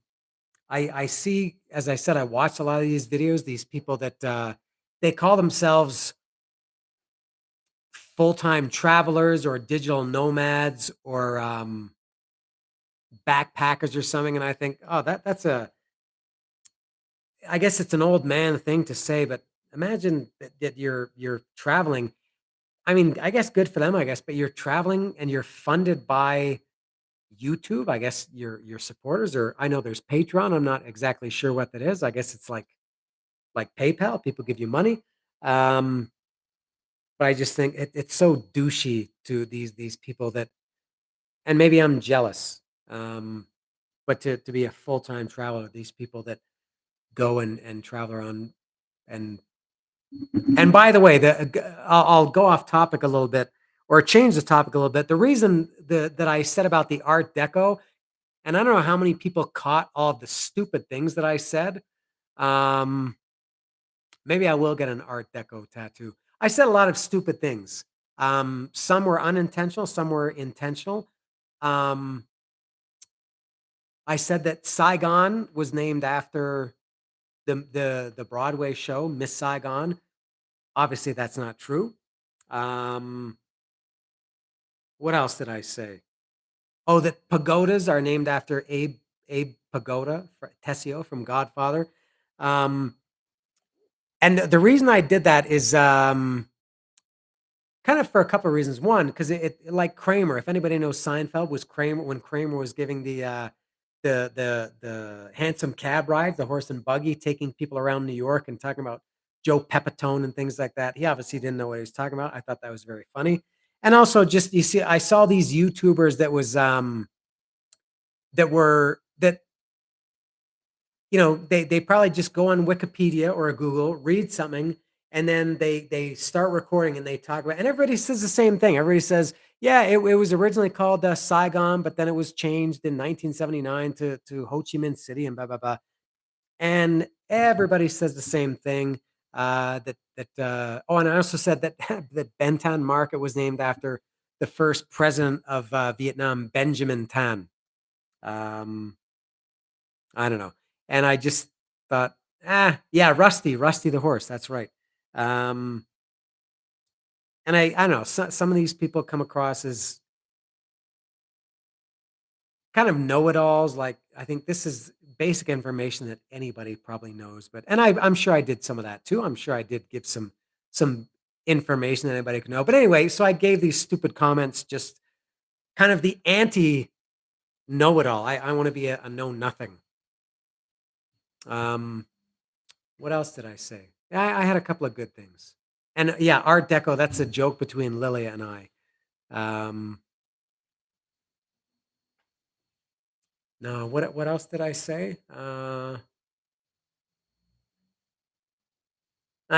I see, as I said, I watch a lot of these videos, these people that, they call themselves full-time travelers or digital nomads or, backpackers or something, and I think, "Oh, that's a." I guess it's an old man thing to say, but imagine that you're traveling. I mean, I guess good for them, I guess, but you're traveling and you're funded by YouTube. I guess your supporters, or I know there's Patreon. I'm not exactly sure what that is. I guess it's like PayPal. People give you money. Um, but I just think it's so douchey to these people that, and maybe I'm jealous. Um, but to be a full time traveler, these people that go and travel around and and by the way, I'll go off topic a little bit or change the topic a little bit. The reason that I said about the Art Deco, and I don't know how many people caught all of the stupid things that I said. Um, Maybe I will get an Art Deco tattoo. I said a lot of stupid things. Some were unintentional, some were intentional. Um, I said that Saigon was named after the Broadway show Miss Saigon. Obviously, that's not true. Um, what else did I say? Oh, that pagodas are named after Abe Pagoda, Tessio from Godfather. Um, and the reason I did that is kind of for a couple of reasons. One, because like Kramer, if anybody knows Seinfeld, was Kramer when Kramer was giving the handsome cab ride, the horse and buggy, taking people around New York and talking about Joe Pepitone and things like that. He obviously didn't know what he was talking about. I thought that was very funny. And also just you see, I saw these YouTubers that they probably just go on Wikipedia or Google, read something, and then they start recording and they talk about, and everybody says the same thing. Everybody says, yeah, it was originally called Saigon, but then it was changed in 1979 to Ho Chi Minh City and blah blah blah. And everybody says the same thing. Oh, and I also said that that Ben Thanh Market was named after the first president of Vietnam, Benjamin Tan. Um, I don't know. And I just thought, yeah, Rusty the horse. That's right. Um, and I don't know. Some of these people come across as kind of know-it-alls. Like I think this is basic information that anybody probably knows. But I'm sure I did some of that too. I'm sure I did give some information that anybody could know. But anyway, so I gave these stupid comments, just kind of the anti know-it-all. I want to be a know nothing. Um, What else did I say? I had a couple of good things. And yeah, Art Deco, that's a joke between Lilia and I. Um, No, what else did I say? I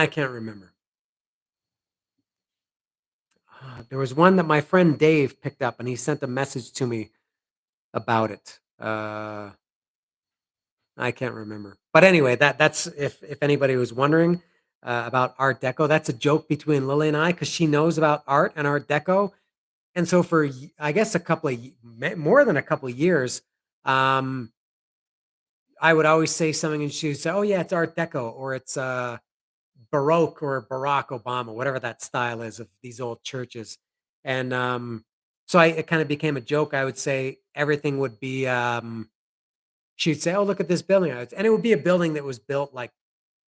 can't remember. There was one that my friend Dave picked up, and he sent a message to me about it. I can't remember. But anyway, that's if anybody was wondering about Art Deco, that's a joke between Lily and I because she knows about art and Art Deco, and so for I guess a couple of more than a couple of years, um, I would always say something, and she would say, "Oh yeah, it's Art Deco," or it's Baroque or Barack Obama, whatever that style is of these old churches. And so it kind of became a joke. I would say everything would be. She'd say, "Oh, look at this building," and it would be a building that was built like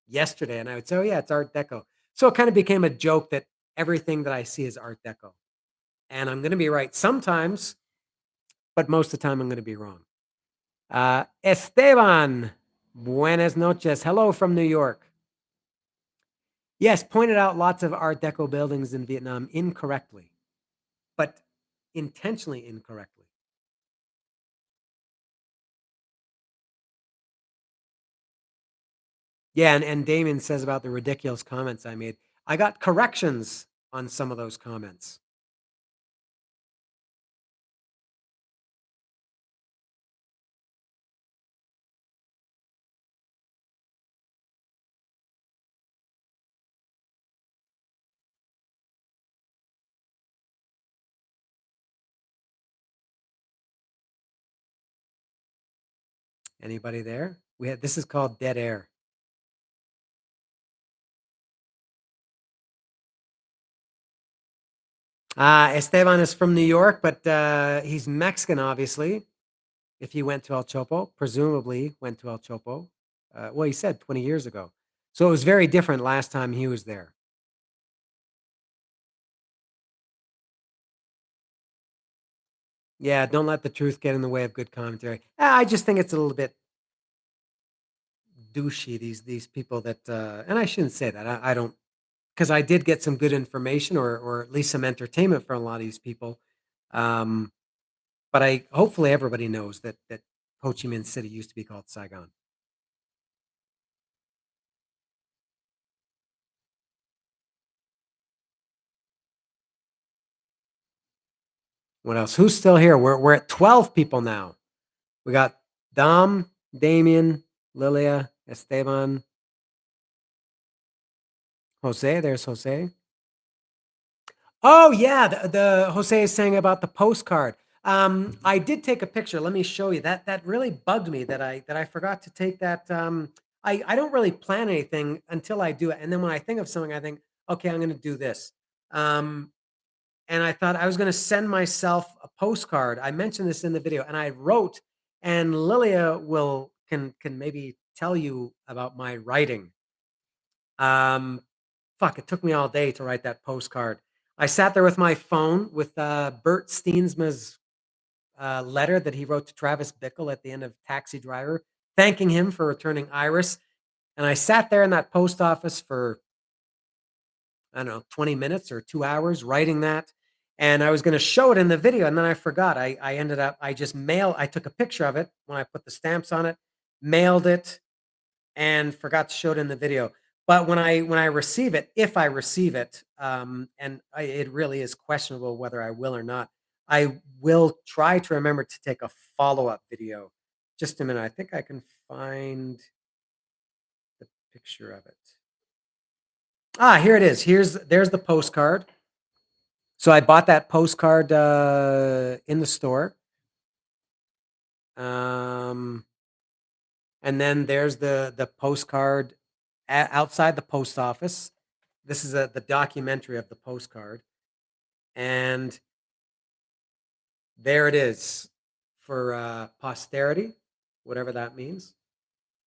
yesterday, and I would say, "Oh yeah, it's Art Deco." So it kind of became a joke that everything that I see is Art Deco, and I'm going to be right sometimes, but most of the time I'm going to be wrong. Esteban, buenas noches. Hello from New York. Yes, pointed out lots of Art Deco buildings in Vietnam incorrectly, but intentionally incorrectly. Yeah, and Damien says about the ridiculous comments I made. I got corrections on some of those comments. Anybody there? We had this is called dead air. Esteban is from New York, but he's Mexican, obviously. If he went to El Chopo, presumably went to El Chopo. Well, he said 20 years ago. So it was very different last time he was there. Yeah, don't let the truth get in the way of good commentary. I just think it's a little bit douchey, these people that and I shouldn't say that. I don't because I did get some good information or at least some entertainment from a lot of these people. Um, but I hopefully everybody knows that Ho Chi Minh City used to be called Saigon. What else? Who's still here? We're at 12 people now. We got Dom, Damien, Lilia, Esteban, Jose. There's Jose. Oh yeah, the Jose is saying about the postcard. I did take a picture. Let me show you. That really bugged me that I forgot to take that. I don't really plan anything until I do it, and then when I think of something, I think, okay, I'm going to do this. Um, and I thought I was going to send myself a postcard. I mentioned this in the video, and I wrote, and Lilia will can maybe tell you about my writing. Um, Fuck, it took me all day to write that postcard. I sat there with my phone with Bert Steensma's letter that he wrote to Travis Bickle at the end of Taxi Driver, thanking him for returning Iris. And I sat there in that post office for, I don't know, 20 minutes or 2 hours writing that. And I was going to show it in the video. And then I forgot. I ended up, I took a picture of it when I put the stamps on it, mailed it, and forgot to show it in the video. But when I receive it, if I receive it, and it really is questionable whether I will or not, I will try to remember to take a follow up video. Just a minute, I think I can find the picture of it. Here it is. There's the postcard. So I bought that postcard in the store. Um, and then there's the postcard outside the post office. This is the documentary of the postcard, and there it is for posterity, whatever that means.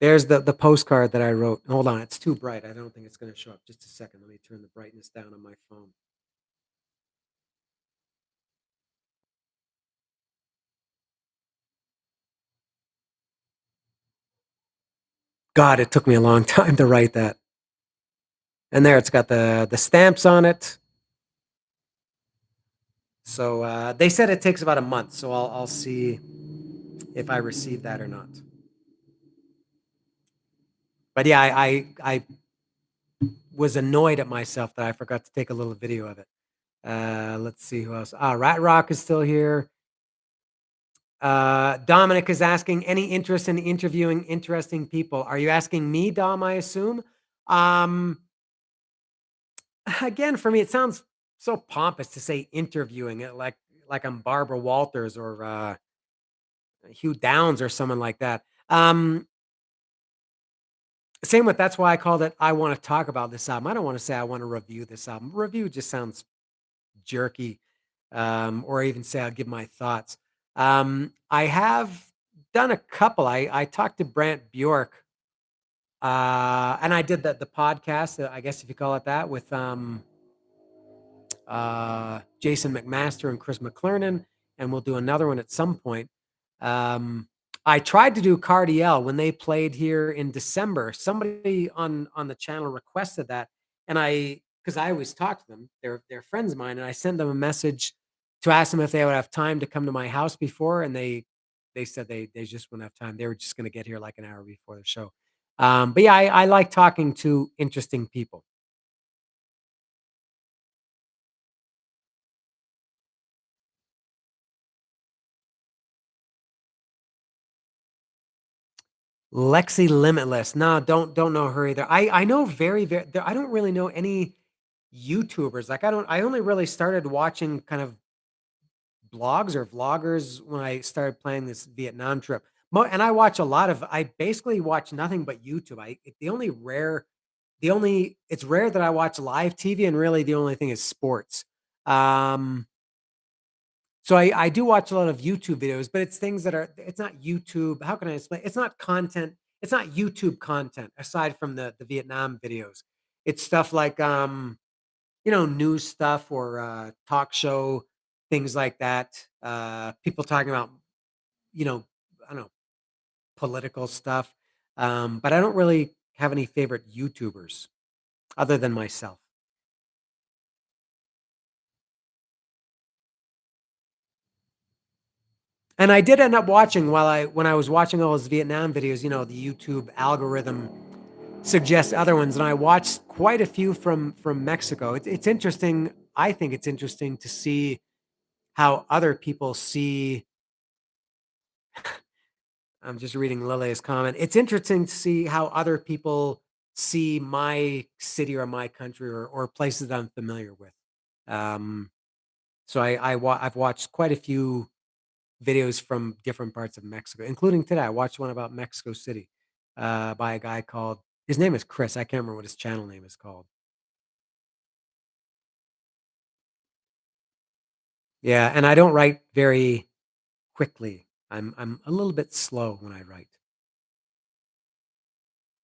There's the postcard that I wrote. Hold on, it's too bright. I don't think it's going to show up. Just a second. Let me turn the brightness down on my phone. God, it took me a long time to write that. And there, it's got the stamps on it. So they said it takes about a month. So I'll see. if I received that or not. But yeah, I was annoyed at myself that I forgot to take a little video of it. Let's see who else. Rat Rock is still here. Dominic is asking, any interest in interviewing interesting people? Are you asking me, Dom, I assume? Um, again, for me, it sounds so pompous to say interviewing it like I'm Barbara Walters or Hugh Downs or someone like that. Same with that's why I called it I want to talk about this album. I don't want to say I want to review this album. Review just sounds jerky. Or even say I'll give my thoughts. I have done a couple. I talked to Brant Bjork, and I did the podcast, I guess if you call it that, with Jason McMaster and Chris McClernand, and we'll do another one at some point. Um, I tried to do Cardiel when they played here in December. Somebody on the channel requested that, and because I always talk to them, they're friends of mine, and I sent them a message to ask them if they would have time to come to my house before, and they said they just wouldn't have time. They were just going to get here like an hour before the show. But yeah, I like talking to interesting people. Lexi Limitless. No, don't know her either. I know very I don't really know any YouTubers. Like I only really started watching kind of blogs or vloggers when I started planning this Vietnam trip. And I watch a lot of I basically watch nothing but YouTube. The only it's rare that I watch live TV, and really the only thing is sports. Um so I do watch a lot of YouTube videos, but it's things that are it's not YouTube. How can I explain? It's not content. It's not YouTube content aside from the Vietnam videos. It's stuff like news stuff or talk show things like that. People talking about, you know, I don't know, political stuff. But I don't really have any favorite YouTubers other than myself. And I did end up watching when I was watching all those Vietnam videos, the YouTube algorithm suggests other ones, and I watched quite a few from Mexico. It's interesting. I think it's interesting to see how other people see. I'm just reading Lille's comment. It's interesting to see how other people see my city or my country or places that I'm familiar with. Um, so I've watched quite a few videos from different parts of Mexico, including today. I watched one about Mexico City by a guy called his name is Chris. I can't remember what his channel name is called. Yeah, and I don't write very quickly. I'm a little bit slow when I write.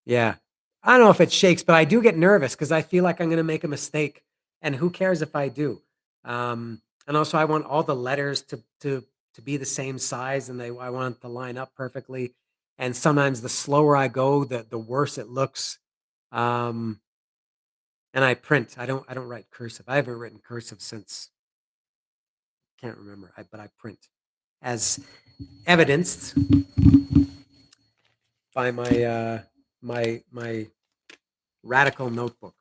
Yeah. I don't know if it shakes, but I do get nervous because I feel like I'm gonna make a mistake, and who cares if I do? And also I want all the letters to be the same size, and I want it to line up perfectly. And sometimes the slower I go, the worse it looks. Um, and I print. I don't write cursive. I haven't written cursive since can't remember. But I print, as evidenced by my radical notebook.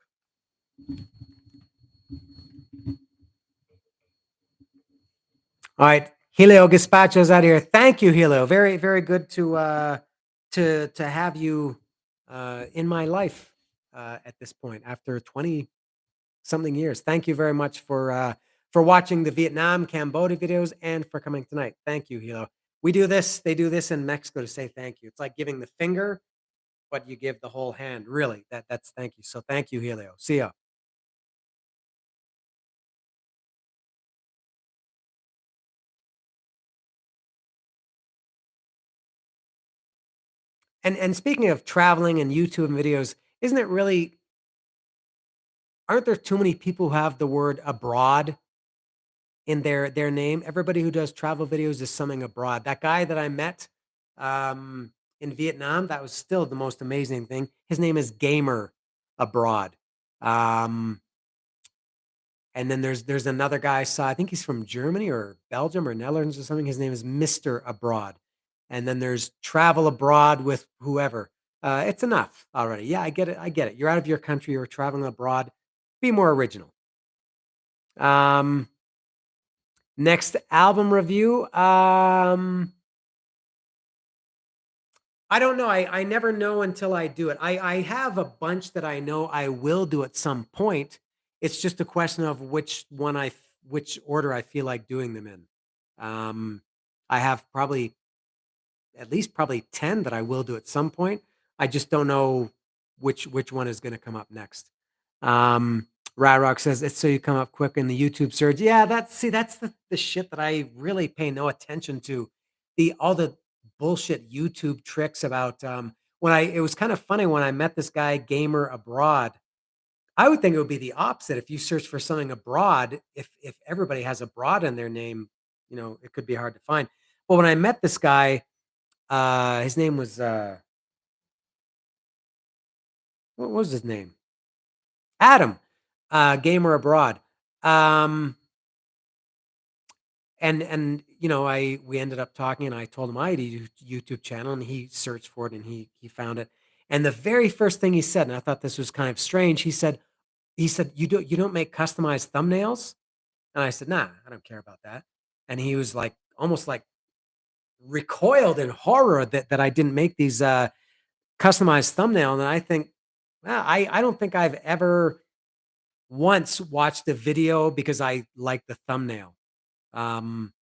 All right, Helio Gazpacho's out here. Thank you, Helio. Very, very good to have you in my life at this point after 20 something years. Thank you very much for watching the Vietnam, Cambodia videos and for coming tonight. Thank you, Helio. We do this. They do this in Mexico to say thank you. It's like giving the finger, but you give the whole hand. Really, that's thank you. So thank you, Helio. See ya. And speaking of traveling and YouTube videos, isn't it really aren't there too many people who have the word abroad in their name? Everybody who does travel videos is something abroad. That guy that I met um, in Vietnam, that was still the most amazing thing. His name is Gamer Abroad. Um, and then there's another guy I saw. I think he's from Germany or Belgium or Netherlands or something. His name is Mister Abroad. and then there's travel abroad with whoever. It's enough already. Yeah, I get it. I get it. You're out of your country. You're traveling abroad. Be more original. Um, Next album review. I don't know. I never know until I do it. I have a bunch that I know I will do at some point. It's just a question of which order I feel like doing them in. Um, I have probably at least probably 10 that I will do at some point. I just don't know which one is going to come up next. Um, Rock says it's so you come up quick in the YouTube search. Yeah, that's the shit that I really pay no attention to. The all the bullshit YouTube tricks about when I it was kind of funny when I met this guy Gamer Abroad. I would think it would be the opposite. If you search for something abroad, if everybody has abroad in their name, it could be hard to find. But when I met this guy, his name was, what was his name? Adam, Gamer Abroad. Um, and we ended up talking, and I told him I had a YouTube channel, and he searched for it, and he found it. And the very first thing he said, and I thought this was kind of strange, he said, "You don't make customized thumbnails?" And I said, "Nah, I don't care about that." And he was like, almost like recoiled in horror that I didn't make these, customized thumbnail, and I think, well, I don't think I've ever once watched a video because I like the thumbnail. Um,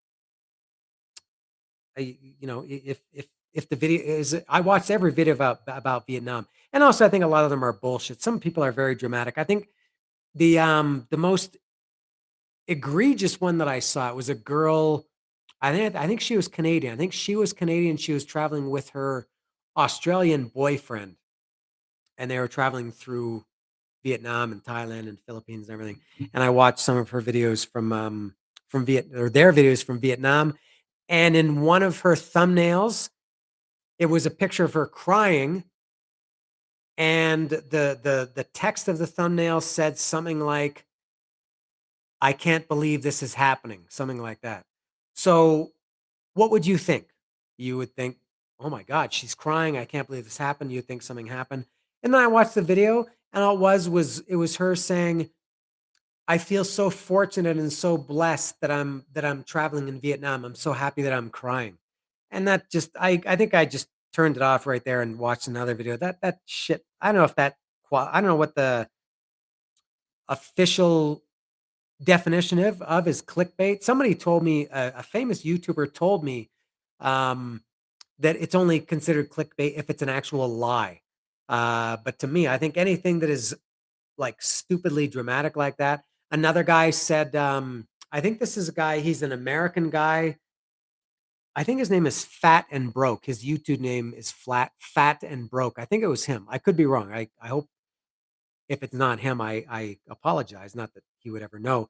if the video is, I watched every video about Vietnam, and also I think a lot of them are bullshit. Some people are very dramatic. I think the most egregious one that I saw, it was a girl. I think she was Canadian. I think she was Canadian. She was traveling with her Australian boyfriend, and they were traveling through Vietnam and Thailand and Philippines and everything. And I watched some of her videos from Viet or their videos from Vietnam. And in one of her thumbnails, it was a picture of her crying, and the text of the thumbnail said something like, "I can't believe this is happening," something like that. So, what would you think? You would think, "Oh my god, she's crying. I can't believe this happened." You'd think something happened. And then I watched the video, and all it was her saying, I feel so fortunate and so blessed that I'm traveling in Vietnam. I'm so happy that I'm crying. And that just I think I just turned it off right there and watched another video. That shit, I don't know if I don't know what the official definition of is clickbait. Somebody told me, a famous YouTuber told me, um, that it's only considered clickbait if it's an actual lie. But to me, I think anything that is like stupidly dramatic like that. Another guy said, I think this is a guy, he's an American guy. I think his name is Fat and Broke. His YouTube name is Fat and Broke. I think it was him. I could be wrong. I hope if it's not him, I apologize. Not that he would ever know.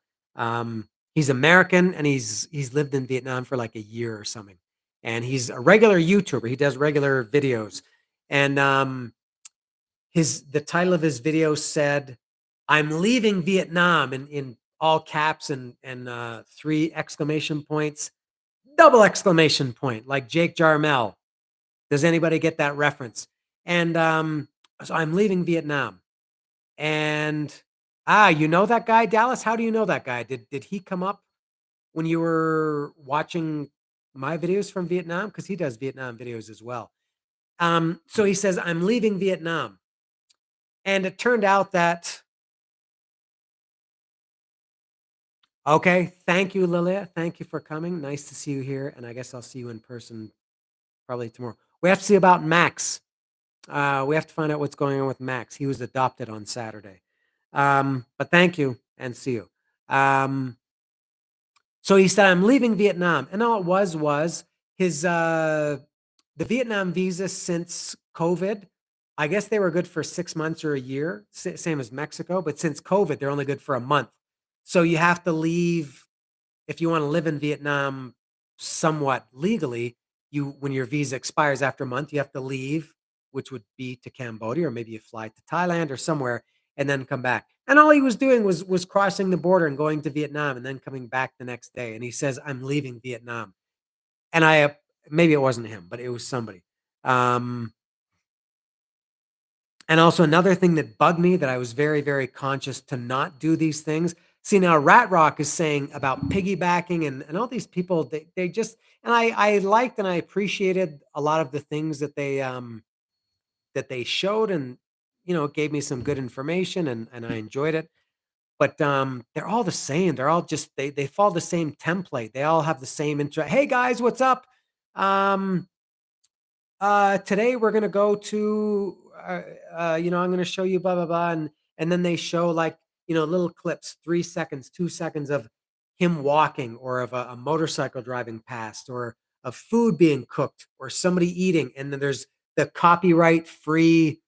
He's American, and he's lived in Vietnam for like a year or something. And he's a regular YouTuber. He does regular videos. And his the title of his video said, "I'm leaving Vietnam," in all caps and three exclamation points, double exclamation point, like Jake Jarmel. Does anybody get that reference? And so I'm leaving Vietnam. And you know that guy, Dallas? How do you know that guy? Did he come up when you were watching my videos from Vietnam? Because he does Vietnam videos as well. So he says, "I'm leaving Vietnam." And it turned out that, okay, thank you, Lilia. Thank you for coming. Nice to see you here, and I guess I'll see you in person probably tomorrow. We have to see about Max. We have to find out what's going on with Max. He was adopted on Saturday. But thank you, and see you. Um, so he said, "I'm leaving Vietnam," and all it was his the Vietnam visa since COVID. I guess they were good for 6 months or a year, same as Mexico. But since COVID, they're only good for a month. So you have to leave if you want to live in Vietnam somewhat legally. You when your visa expires after a month, you have to leave, which would be to Cambodia, or maybe you fly to Thailand or somewhere and then come back. And all he was doing was crossing the border and going to Vietnam and then coming back the next day. And he says, "I'm leaving Vietnam." And maybe it wasn't him, but it was somebody. Um, and also another thing that bugged me that I was very, very conscious to not do these things. See, now Rat Rock is saying about piggybacking and all these people, they just, and I liked and I appreciated a lot of the things that they showed, and it gave me some good information, and I enjoyed it. But they're all the same. They're all just they follow the same template. They all have the same intro. Hey guys, what's up? Um, Today we're gonna go to I'm gonna show you blah blah blah, and then they show like little clips, 3 seconds, 2 seconds of him walking, or of a motorcycle driving past, or of food being cooked, or somebody eating, and then there's the copyright free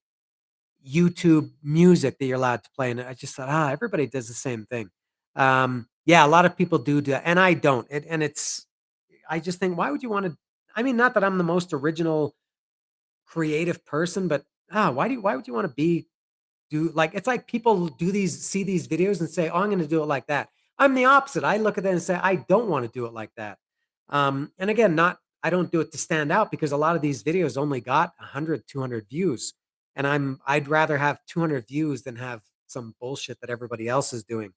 YouTube music that you're allowed to play. And I just thought, everybody does the same thing. Yeah, a lot of people do that, and I don't. I just think, why would you want to? I mean, not that I'm the most original creative person, but why would you want to be do like it's like people see these videos and say, "Oh, I'm gonna do it like that." I'm the opposite. I look at that and say, "I don't wanna do it like that." And again, not I don't do it to stand out, because a lot of these videos only got 100, 200 views, and I'd rather have 200 views than have some bullshit that everybody else is doing.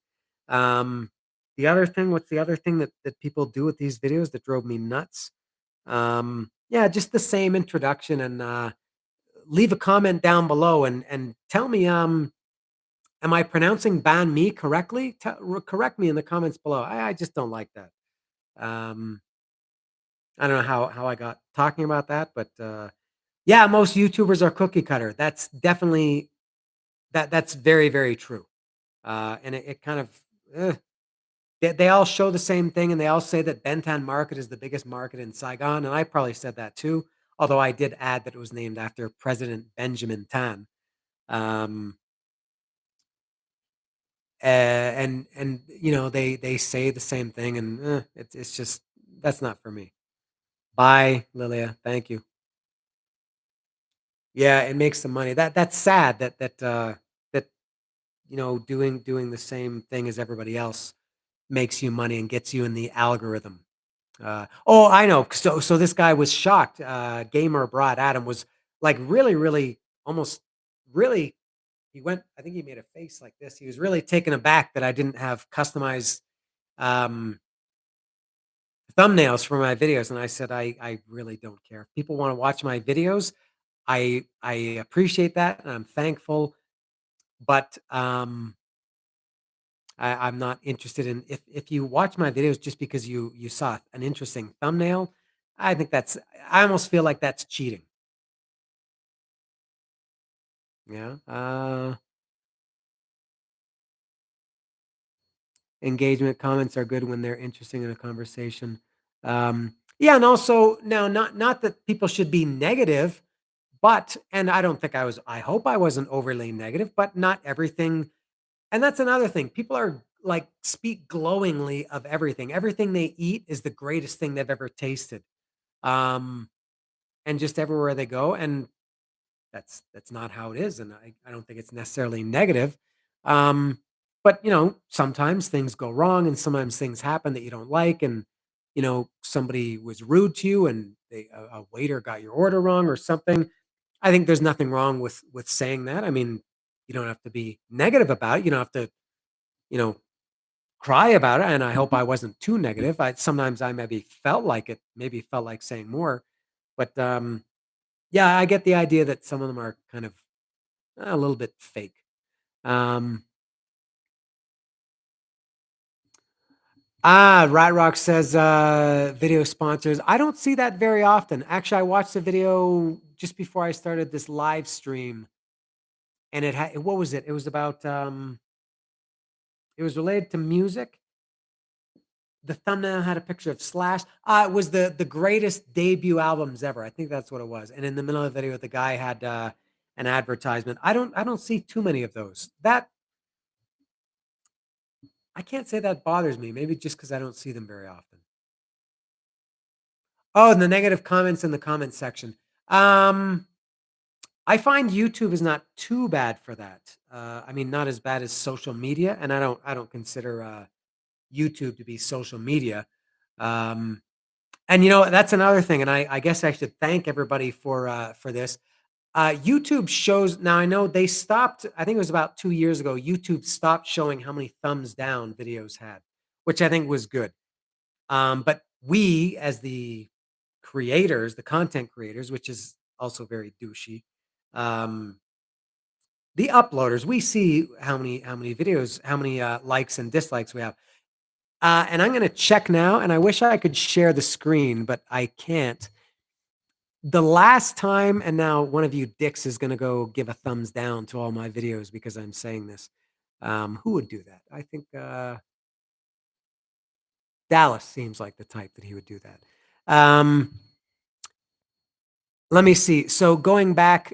Um, what's the other thing that people do with these videos that drove me nuts? Yeah, just the same introduction, and, leave a comment down below and tell me, am I pronouncing banh mi correctly? Correct me in the comments below. I just don't like that. Um, I don't know how I got talking about that, but yeah, most YouTubers are cookie cutter. That's definitely that's very, very true. And it kind of they all show the same thing, and they all say that Bentan Market is the biggest market in Saigon, and I probably said that too. Although I did add that it was named after President Benjamin Tan. Um, and they say the same thing, and it's just that's not for me. Bye, Lilia. Thank you. Yeah, it makes some money. That's sad that doing the same thing as everybody else makes you money and gets you in the algorithm. Oh, I know. So this guy was shocked. Gamer Abroad Adam was like really, really, almost really. He went. I think he made a face like this. He was really taken aback that I didn't have customized um, thumbnails for my videos, and I said, I really don't care. If people want to watch my videos, I appreciate that, and I'm thankful, but I'm not interested in if you watch my videos just because you saw an interesting thumbnail. I think that's I almost feel like that's cheating. Yeah. Engagement comments are good when they're interesting in a conversation. Yeah, and also now, not that people should be negative, but and I don't think I was. I hope I wasn't overly negative, but not everything. And that's another thing. People are like speak glowingly of everything. Everything they eat is the greatest thing they've ever tasted. Um, and just everywhere they go. And that's not how it is, and I don't think it's necessarily negative. Um, but sometimes things go wrong, and sometimes things happen that you don't like, and somebody was rude to you, and a waiter got your order wrong or something. I think there's nothing wrong with saying that. I mean, you don't have to be negative about it. You don't have to you know cry about it. And I hope I wasn't too negative. I sometimes I maybe felt like saying more, but yeah, I get the idea that some of them are kind of a little bit fake. Um, Rat Rock says, video sponsors. I don't see that very often. Actually, I watched the video just before I started this live stream, and it had, what was it? It was about, it was related to music. The thumbnail had a picture of Slash. It was the greatest debut albums ever. I think that's what it was. And in the middle of the video, the guy had, an advertisement. I don't see too many of those. That I can't say that bothers me. Maybe just because I don't see them very often. Oh, and the negative comments in the comment section. Um, I find YouTube is not too bad for that. I mean, not as bad as social media, and I don't consider YouTube to be social media. Um, And that's another thing, and I guess I should thank everybody for this. YouTube shows now. I know they stopped. I think it was about 2 years ago. YouTube stopped showing how many thumbs down videos had, which I think was good. But we, as the creators, the content creators, which is also very douchey, um, the uploaders, we see how many videos, how many likes and dislikes we have. And I'm going to check now, and I wish I could share the screen, but I can't. The last time, and now one of you dicks is going to go give a thumbs down to all my videos because I'm saying this. Who would do that? I think Dallas seems like the type that he would do that. Let me see. So going back,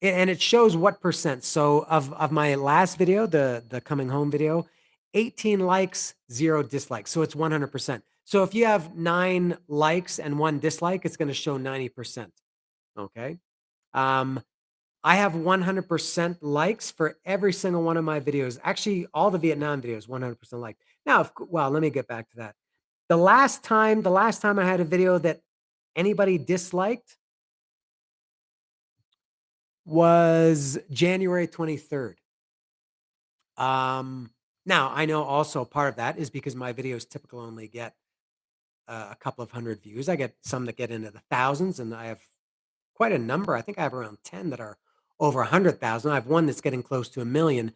and it shows what percent. So of my last video, the coming home video, 18 likes, 0 dislikes. So it's 100%. So if you have 9 likes and 1 dislike, it's going to show 90%. Okay. Um, I have 100% likes for every single one of my videos. Actually, all the Vietnam videos, 100% like. Now, well, let me get back to that. The last time I had a video that anybody disliked was January 23rd. Now I know also part of that is because my videos typically only get a couple of hundred views. I get some that get into the thousands, and I have quite a number. I think I have around 10 that are over 100,000. I have one that's getting close to 1 million.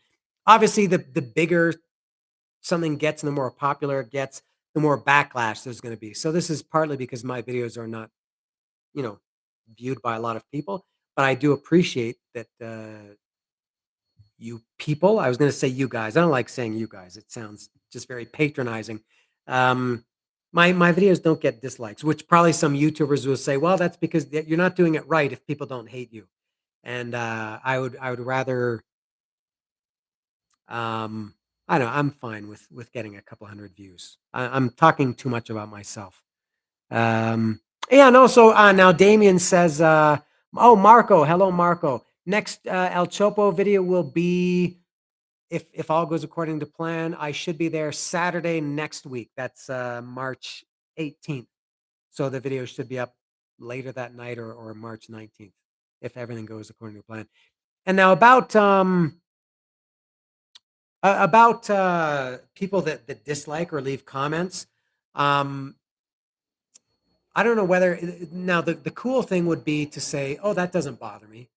Obviously, the bigger something gets and the more popular it gets, the more backlash there's going to be. So this is partly because my videos are not, you know, viewed by a lot of people, but I do appreciate that you people. I was going to say you guys. I don't like saying you guys. It sounds just very patronizing. Um, my videos don't get dislikes, which probably some YouTubers will say, well, that's because you're not doing it right if people don't hate you. And I would rather um, I don't know. I'm fine with getting a couple hundred views. I'm talking too much about myself. Um, yeah, and also now Damien says, "Oh, Marco, hello, Marco. Next El Chopo video will be if all goes according to plan. I should be there Saturday next week. That's March 18th. So the video should be up later that night or March 19th if everything goes according to plan. And now about people that dislike or leave comments. Um, I don't know whether now the cool thing would be to say, "Oh, that doesn't bother me,"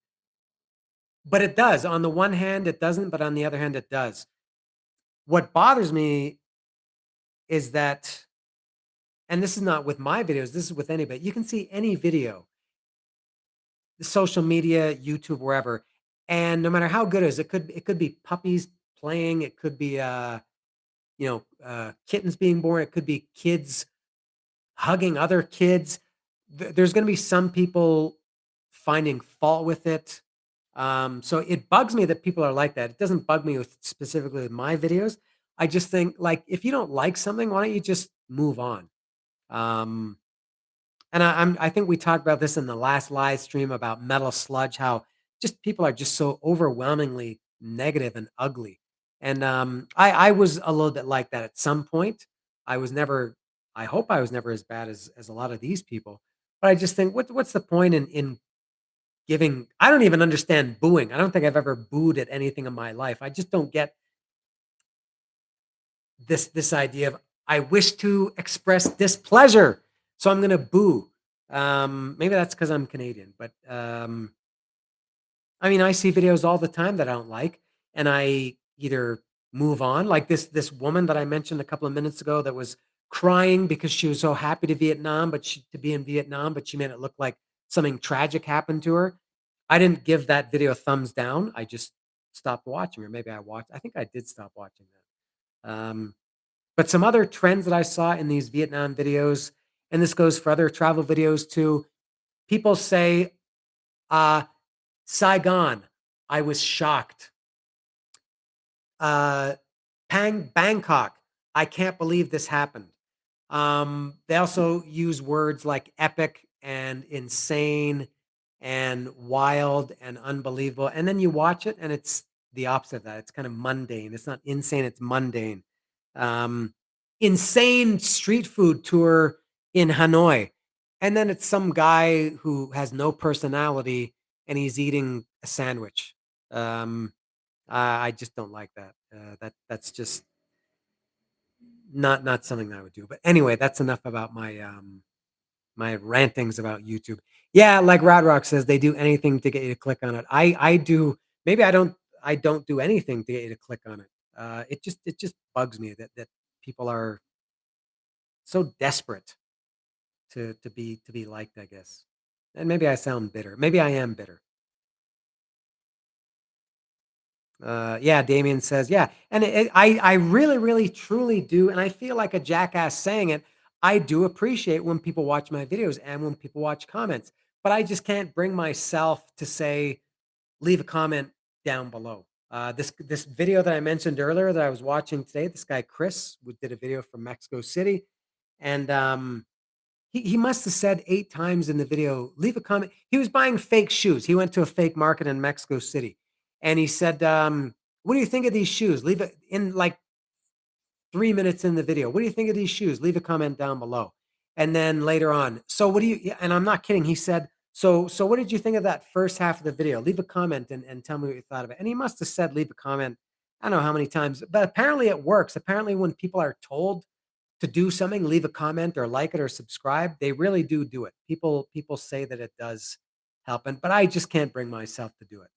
but it does. On the one hand, it doesn't, but on the other hand, it does. What bothers me is that, and this is not with my videos. This is with anybody. You can see any video, the social media, YouTube, wherever, and no matter how good it is, it could be puppies playing. It could be kittens being born. It could be kids hugging other kids. There's going to be some people finding fault with it. So it bugs me that people are like that. It doesn't bug me with specifically with my videos. I just think like if you don't like something, why don't you just move on? Um, and I think we talked about this in the last live stream about metal sludge, how just people are just so overwhelmingly negative and ugly. And I was a little bit like that at some point. I was never. I hope I was never as bad as a lot of these people. But I just think, what's the point in giving? I don't even understand booing. I don't think I've ever booed at anything in my life. I just don't get this idea of I wish to express displeasure, so I'm gonna boo. Maybe that's because I'm Canadian, but I mean, I see videos all the time that I don't like, and I either move on, like this woman that I mentioned a couple of minutes ago that was crying because she was so happy to be in Vietnam, but she made it look like something tragic happened to her. I didn't give that video a thumbs down. I just stopped watching, or maybe I watched. I think I did stop watching that. But some other trends that I saw in these Vietnam videos, and this goes for other travel videos too. People say, uh, Saigon, I was shocked. Uh, Bangkok, I can't believe this happened. They also use words like epic and insane and wild and unbelievable. And then you watch it and it's the opposite of that. It's kind of mundane. It's not insane, it's mundane. Um, Insane street food tour in Hanoi, and then it's some guy who has no personality, and he's eating a sandwich. Um, I just don't like that. That's just not something I would do. But anyway, that's enough about my rantings about YouTube. Yeah, like Radrock says, they do anything to get you to click on it. I do. Maybe I don't do anything to get you to click on it. It just bugs me that people are so desperate to be liked, I guess. And maybe I sound bitter. Maybe I am bitter. Yeah, Damien says, yeah. And I really, really, truly do. And I feel like a jackass saying it. I do appreciate when people watch my videos and when people watch comments, but I just can't bring myself to say, leave a comment down below. This video that I mentioned earlier that I was watching today, this guy Chris who did a video from Mexico City, and he must have said 8 times in the video, "Leave a comment." He was buying fake shoes. He went to a fake market in Mexico City, and he said, "What do you think of these shoes? Leave it in, like, 3 minutes in the video. What do you think of these shoes? Leave a comment down below." And then later on, "So what do you," yeah, and I'm not kidding, he said, "So what did you think of that first half of the video? Leave a comment and tell me what you thought of it." And he must have said, "Leave a comment," I don't know how many times, but apparently it works. Apparently when people are told to do something, leave a comment or like it or subscribe, they really do it. People say that it does help, and but I just can't bring myself to do it.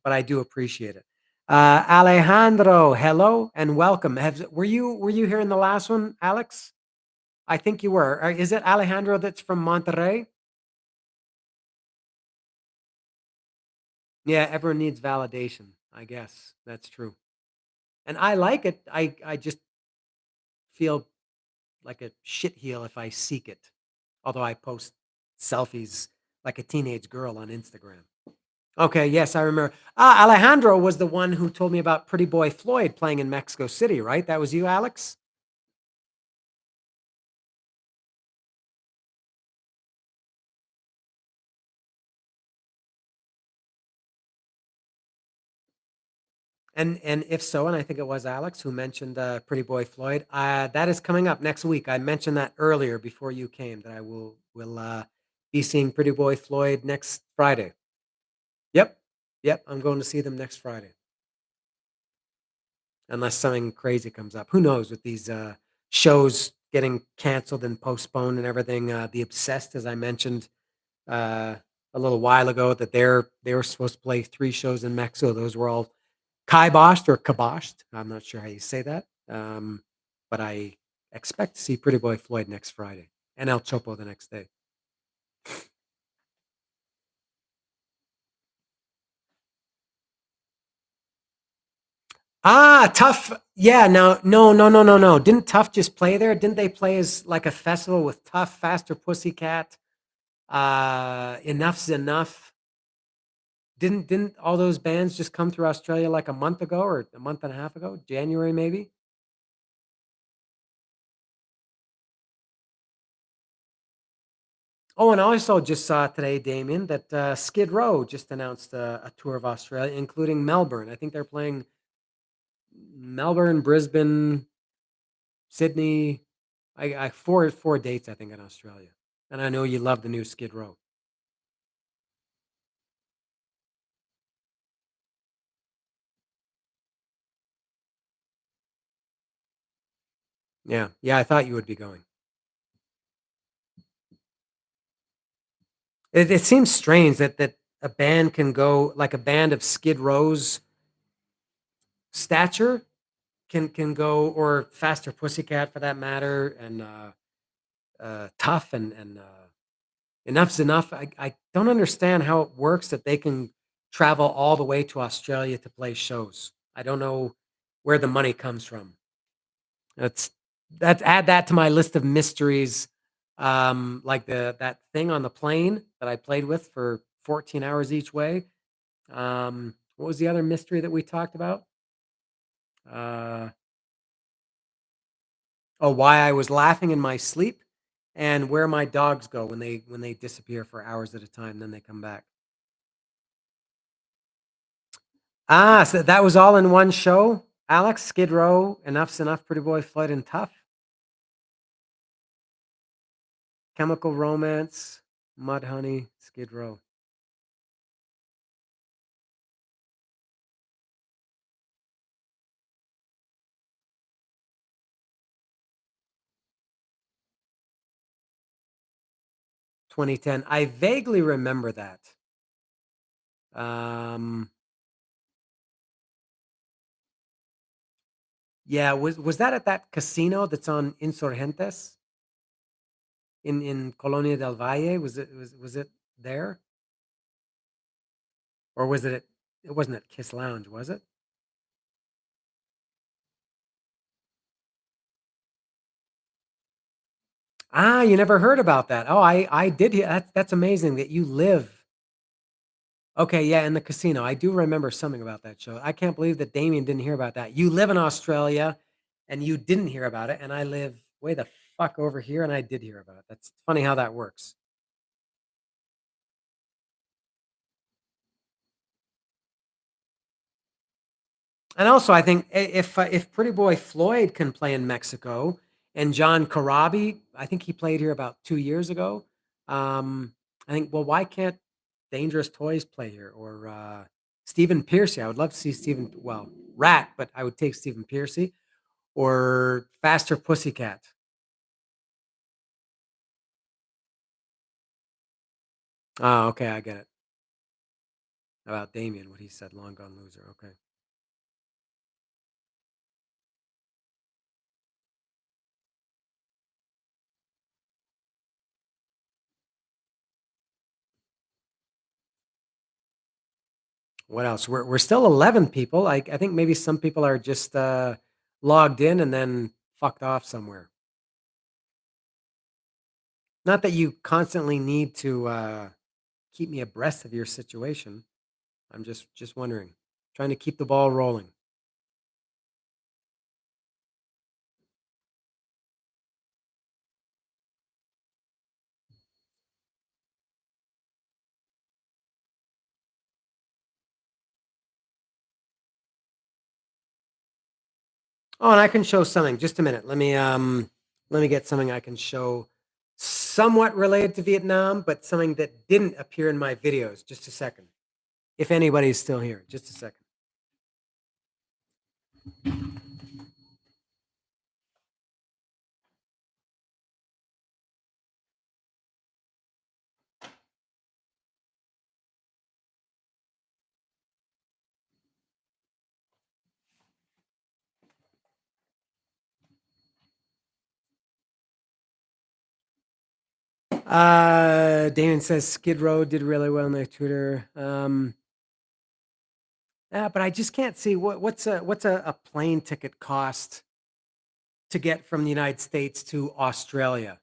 But I do appreciate it. Alejandro, hello and welcome. Were you here in the last one, Alex? I think you were. Is it Alejandro that's from Monterrey? Yeah, everyone needs validation. I guess that's true, and I like it. I just feel like a shitheel if I seek it. Although I post selfies like a teenage girl on Instagram. Okay, yes, I remember. Alejandro was the one who told me about Pretty Boy Floyd playing in Mexico City, right? That was you, Alex? And if so, and I think it was Alex who mentioned Pretty Boy Floyd, that is coming up next week. I mentioned that earlier before you came that I will be seeing Pretty Boy Floyd next Friday. Yep, yep, I'm going to see them next Friday. Unless something crazy comes up. Who knows with these shows getting canceled and postponed and everything. The Obsessed, as I mentioned uh, a little while ago, that they were supposed to play 3 shows in Mexico. Those were all kiboshed or kiboshed. I'm not sure how you say that. But I expect to see Pretty Boy Floyd next Friday and El Chopo the next day. Tough. Yeah, no. Didn't Tough just play there? Didn't they play as like a festival with Tough, Faster Pussycat? Enough's Enough. Didn't all those bands just come through Australia like a month ago or a month and a half ago? January maybe? Oh, and I also just saw today, Damien, that Skid Row just announced a tour of Australia, including Melbourne. I think they're playing Melbourne, Brisbane, Sydney. I four dates, I think, in Australia. And I know you love the new Skid Row. Yeah, yeah, I thought you would be going. It seems strange that a band can go like a band of Skid Row's stature can go, or Faster Pussycat for that matter, and Tough and Enough's Enough. I don't understand how it works that they can travel all the way to Australia to play shows. I don't know where the money comes from. That's that's add that to my list of mysteries. Like that thing on the plane that I played with for 14 hours each way. What was the other mystery that we talked about? Uh, oh, why I was laughing in my sleep, and where my dogs go when they disappear for hours at a time, then they come back. So that was all in one show? Alex, Skid Row, Enough's Enough, Pretty Boy, Floyd, and Tough? Chemical Romance, Mudhoney, Skid Row. 2010. I vaguely remember that. Um, yeah, was that at that casino that's on Insurgentes in Colonia del Valle? Was it there? Or was it wasn't at Kiss Lounge, was it? Ah, you never heard about that. Oh, I did hear that's amazing that you live. Okay, yeah, in the casino. I do remember something about that show. I can't believe that Damien didn't hear about that. You live in Australia and you didn't hear about it, and I live way the fuck over here and I did hear about it. That's funny how that works. And also, I think if Pretty Boy Floyd can play in Mexico and John Corabi, I think he played here about 2 years ago. Um, I think, well, why can't Dangerous Toys play here or Stephen Piercy? I would love to see Stephen. Well, Rat, but I would take Stephen Piercy or Faster Pussycat. Oh, okay, I get it. About Damien, what he said, long gone loser. Okay. What else? We're still 11 people. I think maybe some people are just logged in and then fucked off somewhere. Not that you constantly need to keep me abreast of your situation. I'm just wondering, trying to keep the ball rolling. Oh, and I can show something. Just a minute. Let me get something I can show somewhat related to Vietnam, but something that didn't appear in my videos. Just a second. If anybody's still here, just a second. Damon says Skid Row did really well on their Twitter. But I just can't see what's a plane ticket cost to get from the United States to Australia.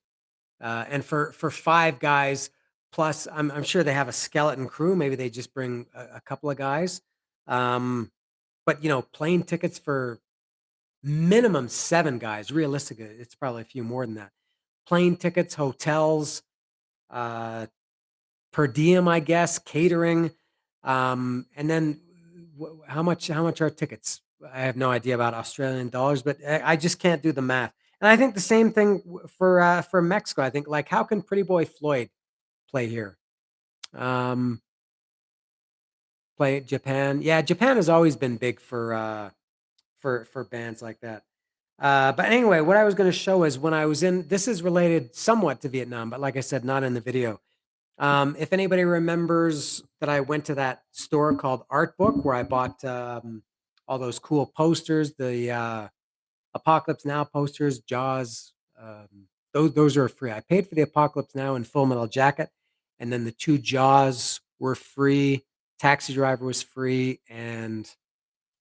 And for five guys plus, I'm sure they have a skeleton crew. Maybe they just bring a couple of guys. Um, but plane tickets for minimum seven guys. Realistically, it's probably a few more than that. Plane tickets, hotels, uh, per diem, I guess, catering, and then how much are tickets? I have no idea about Australian dollars, but I just can't do the math. And I think the same thing for Mexico. I think like how can Pretty Boy Floyd play here? Um, Play Japan. Yeah, Japan has always been big for bands like that. But anyway, what I was going to show is when I was in. This is related somewhat to Vietnam, but like I said, not in the video. If anybody remembers that I went to that store called Art Book where I bought all those cool posters, the Apocalypse Now posters, Jaws, those are free. I paid for the Apocalypse Now and Full Metal Jacket, and then the two Jaws were free. Taxi Driver was free, and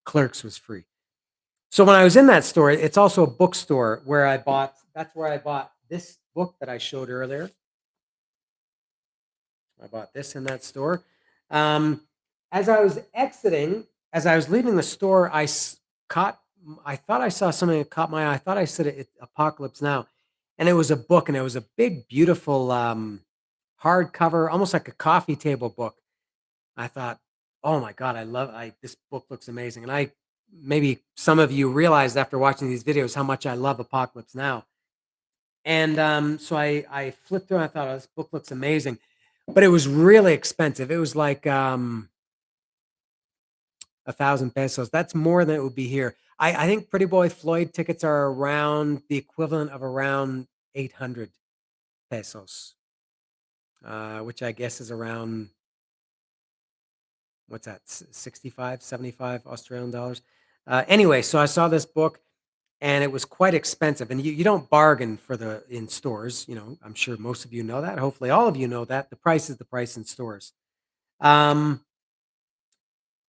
Clerks was free. So when I was in that store, it's also a bookstore where I bought. That's where I bought this book that I showed earlier. I bought this in that store. Um, as I was exiting, as I was leaving the store, caught. I thought I saw something that caught my eye. I thought I said Apocalypse Now, and it was a book, and it was a big, beautiful hardcover, almost like a coffee table book. I thought, oh my god, I love. This book looks amazing, and maybe some of you realized after watching these videos how much I love Apocalypse Now. And so I flipped through and I thought, oh, this book looks amazing, but it was really expensive. It was like 1,000 pesos. That's more than it would be here. I think Pretty Boy Floyd tickets are around the equivalent of around 800 pesos, which I guess is around, what's that, 65, 75 Australian dollars. Anyway, so I saw this book and it was quite expensive. And you don't bargain for the in stores. I'm sure most of you know that. Hopefully, all of you know that the price is the price in stores. Um,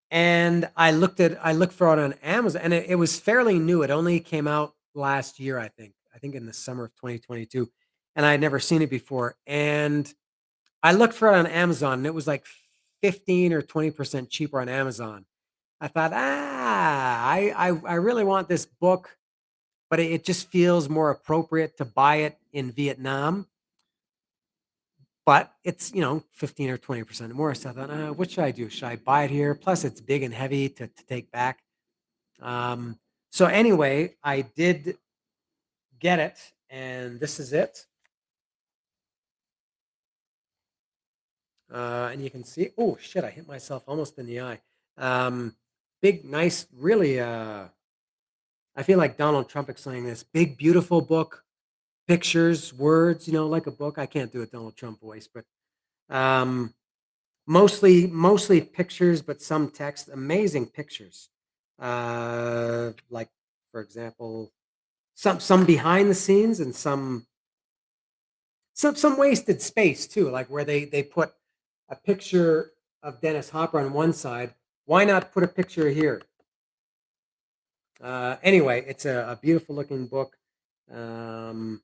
and I looked for it on Amazon, and it was fairly new. It only came out last year, I think. I think in the summer of 2022, and I had never seen it before. And I looked for it on Amazon, and it was like 15 or 20% cheaper on Amazon. I thought, I really want this book, but it just feels more appropriate to buy it in Vietnam. But it's 15 or 20% more. So I thought, what should I do? Should I buy it here? Plus, it's big and heavy to take back. Um, so anyway, I did get it, and this is it. And you can see, oh shit, I hit myself almost in the eye. Big, nice, really. I feel like Donald Trump explaining this big, beautiful book, pictures, words. Like a book. I can't do a Donald Trump voice, but um, mostly pictures, but some text. Amazing pictures. Like for example, some behind the scenes and some wasted space too, like where they put a picture of Dennis Hopper on one side. Why not put a picture here? Anyway, it's a beautiful looking book. So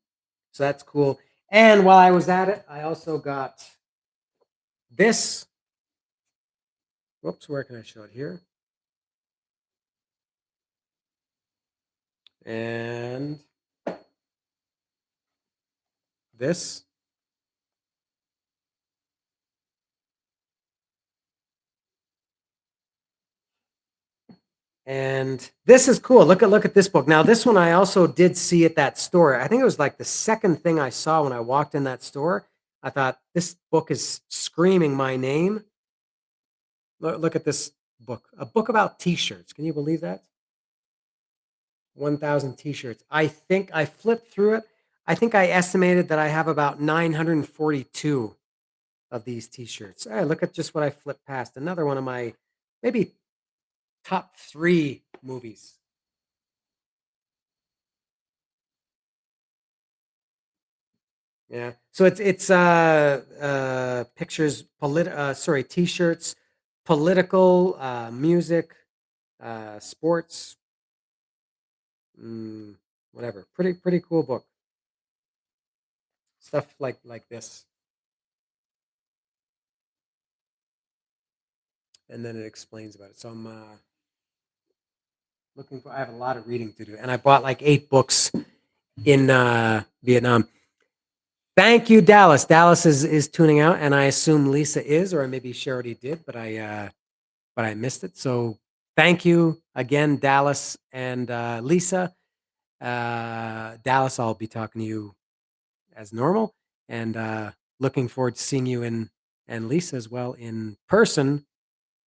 that's cool. And while I was at it, I also got this. Whoops, where can I show it here? And this. And this is cool. Look at this book. Now, this one I also did see at that store. I think it was like the second thing I saw when I walked in that store. I thought this book is screaming my name. Look at this book. A book about t-shirts. Can you believe that? 1,000 t-shirts. I think I flipped through it. I think I estimated that I have about 942 of these t-shirts. Hey, look at just what I flipped past. Another one of my maybe top 3 movies. Yeah. So it's pictures, sorry, t-shirts, political, music, sports, mm, whatever. Pretty cool book. Stuff like this. And then it explains about it. So I'm looking for, I have a lot of reading to do. And I bought like 8 books in Vietnam. Thank you, Dallas. Dallas is tuning out, and I assume Lisa is, or maybe she already did, but I missed it. So thank you again, Dallas and Lisa. Dallas, I'll be talking to you as normal, and looking forward to seeing you and Lisa as well in person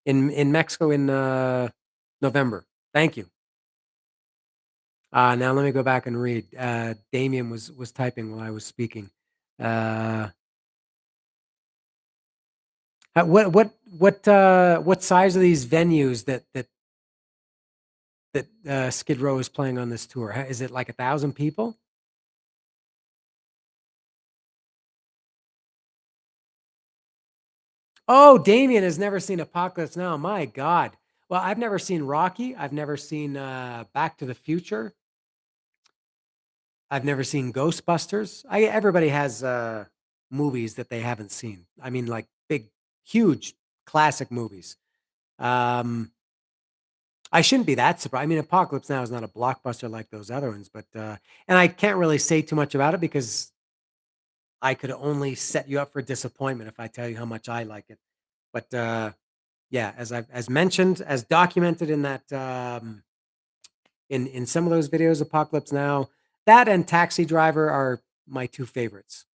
in Mexico in November. Thank you. Now let me go back and read. Damien was typing while I was speaking. Uh, what size are these venues that Skid Row is playing on this tour? Is it like 1,000 people? Oh, Damien has never seen Apocalypse Now. My God. Well, I've never seen Rocky. I've never seen Back to the Future. I've never seen Ghostbusters. Everybody has movies that they haven't seen. I mean, like big, huge classic movies. Um, I shouldn't be that surprised. I mean, Apocalypse Now is not a blockbuster like those other ones, but and I can't really say too much about it because I could only set you up for disappointment if I tell you how much I like it. But yeah, as mentioned, as documented in that in some of those videos, Apocalypse Now, that and Taxi Driver are my two favorites.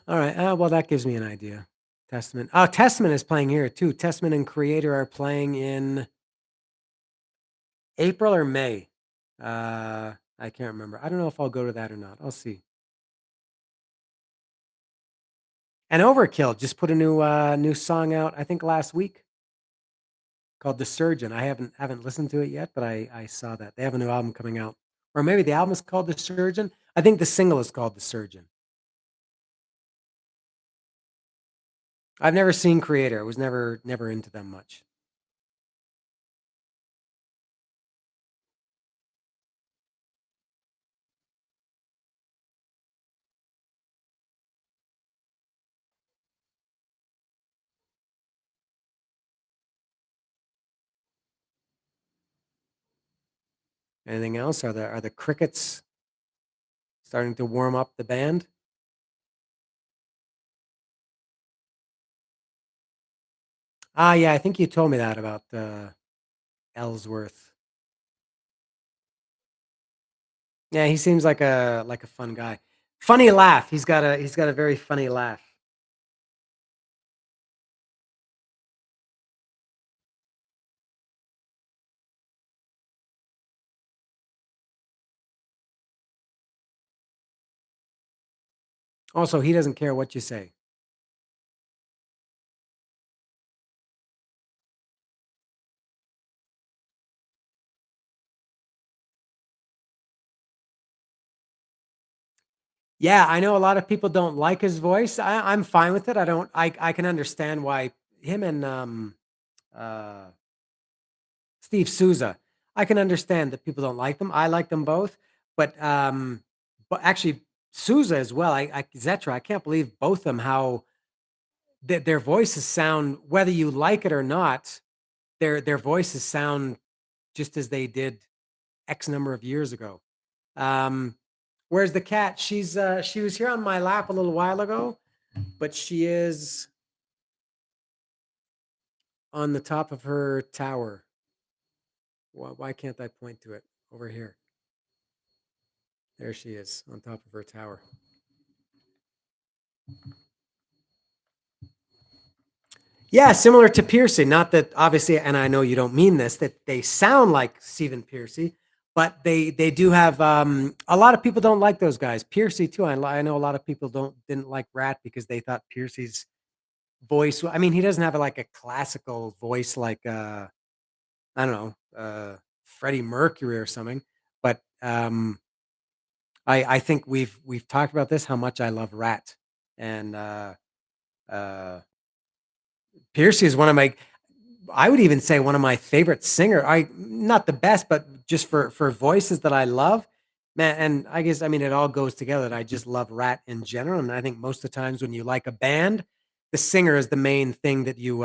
All right. Well, that gives me an idea. Testament. Oh, Testament is playing here too. Testament and Creator are playing in April or May. I can't remember. I don't know if I'll go to that or not. I'll see. And Overkill just put a new song out, I think last week, called The Surgeon. I haven't listened to it yet, but I saw that. They have a new album coming out. Or maybe the album is called The Surgeon. I think the single is called The Surgeon. I've never seen Creator. I was never into them much. Anything else? Are the crickets starting to warm up the band? Ah, yeah, I think you told me that about Ellsworth. Yeah, he seems like a fun guy. Funny laugh. He's got a very funny laugh. Also, he doesn't care what you say. Yeah, I know a lot of people don't like his voice. I'm fine with it. I can understand why him and uh Steve Souza. I can understand that people don't like them. I like them both, but actually Souza as well. I Zetra. I can't believe both of them how their voices sound. Whether you like it or not, their voices sound just as they did X number of years ago. Um, whereas the cat, she was here on my lap a little while ago, but she is on the top of her tower. Why can't I point to it over here? There she is on top of her tower. Yeah, similar to Piercy. Not that obviously, and I know you don't mean this, that they sound like Stephen Piercy, but they do have a lot of people don't like those guys. Piercy too. I know a lot of people didn't like Rat because they thought Piercy's voice. I mean, he doesn't have like a classical voice like I don't know, Freddie Mercury or something. But I think we've talked about this how much I love Rat and uh, Piercy is one of my I would even say one of my favorite singer. I not the best, but just for voices that I love, man. And I guess I mean it all goes together. That I just love Rat in general, and I think most of the times when you like a band, the singer is the main thing that you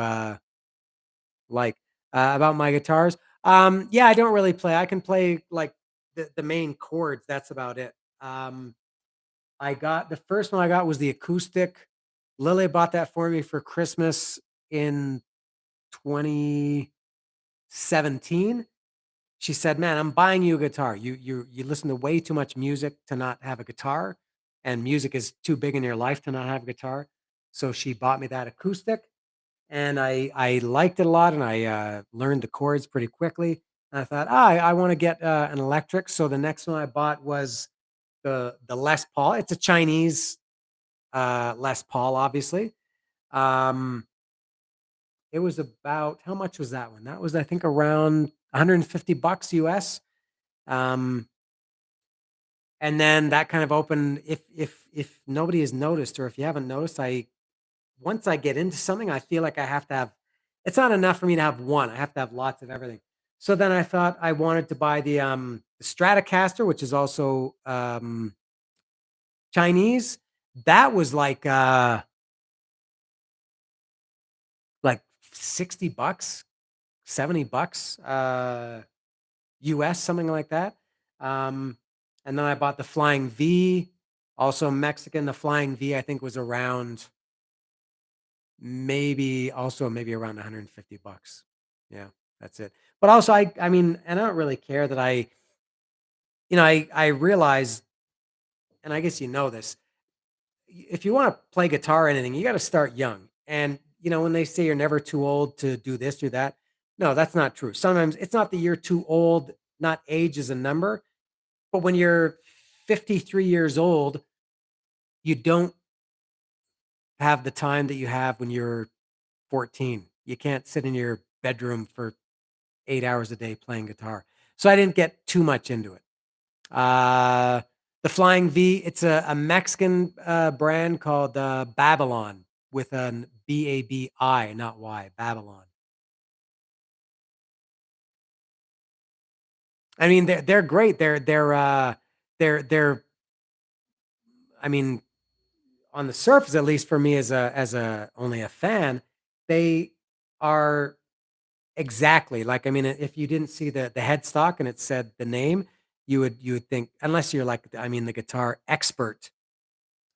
like. About my guitars, yeah, I don't really play. I can play like the main chords. That's about it. I got the first one I got was the acoustic. Lily bought that for me for Christmas in 2017. She said, "Man, I'm buying you a guitar. You listen to way too much music to not have a guitar, and music is too big in your life to not have a guitar." So she bought me that acoustic, and I liked it a lot, and I learned the chords pretty quickly. And I thought, I want to get an electric. So the next one I bought was the Les Paul. It's a Chinese Les Paul, obviously. Um, it was about how much was that one? That was I think around 150 bucks US. Um, and then that kind of opened if nobody has noticed or if you haven't noticed, I once I get into something, I feel like I have to have it's not enough for me to have one. I have to have lots of everything. So then I thought I wanted to buy the Stratocaster, which is also Chinese. That was like 60 bucks, 70 bucks US, something like that. Um, and then I bought the Flying V, also Mexican. The Flying V, I think, was around maybe also maybe around 150 bucks. Yeah, that's it. But also I mean, and I don't really care that I realize, and I guess you know this, if you want to play guitar or anything, you got to start young. And when they say you're never too old to do this, do that, no, that's not true. Sometimes it's not that you're too old, not age is a number, but when you're 53 years old, you don't have the time that you have when you're 14. You can't sit in your bedroom for 8 hours a day playing guitar. So I didn't get too much into it. Uh, the Flying V, it's a Mexican brand called Babylon with an Babi, not Y, Babylon. I mean, they're great. They're I mean, on the surface, at least for me as a only a fan, they are exactly like, I mean, if you didn't see the headstock and it said the name, you would think, unless you're like, I mean, the guitar expert.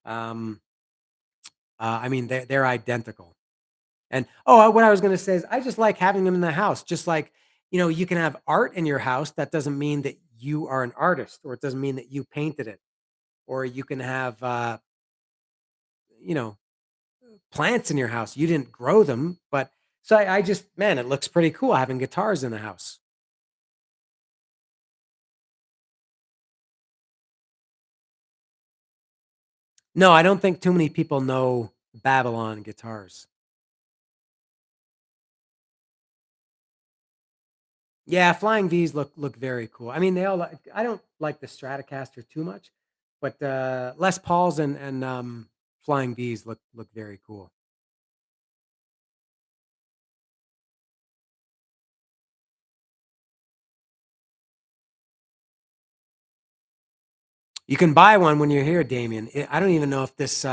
Um, I mean, they're identical. And what I was gonna say is I just like having them in the house. Just like, you can have art in your house. That doesn't mean that you are an artist, or it doesn't mean that you painted it. Or you can have you know, plants in your house. You didn't grow them, but so I just, man, it looks pretty cool having guitars in the house. No, I don't think too many people know Babylon guitars. Yeah, Flying V's look very cool. I mean, they all like, I don't like the Stratocaster too much, but Les Pauls and Flying V's look very cool. You can buy one when you're here, Damien. I don't even know if this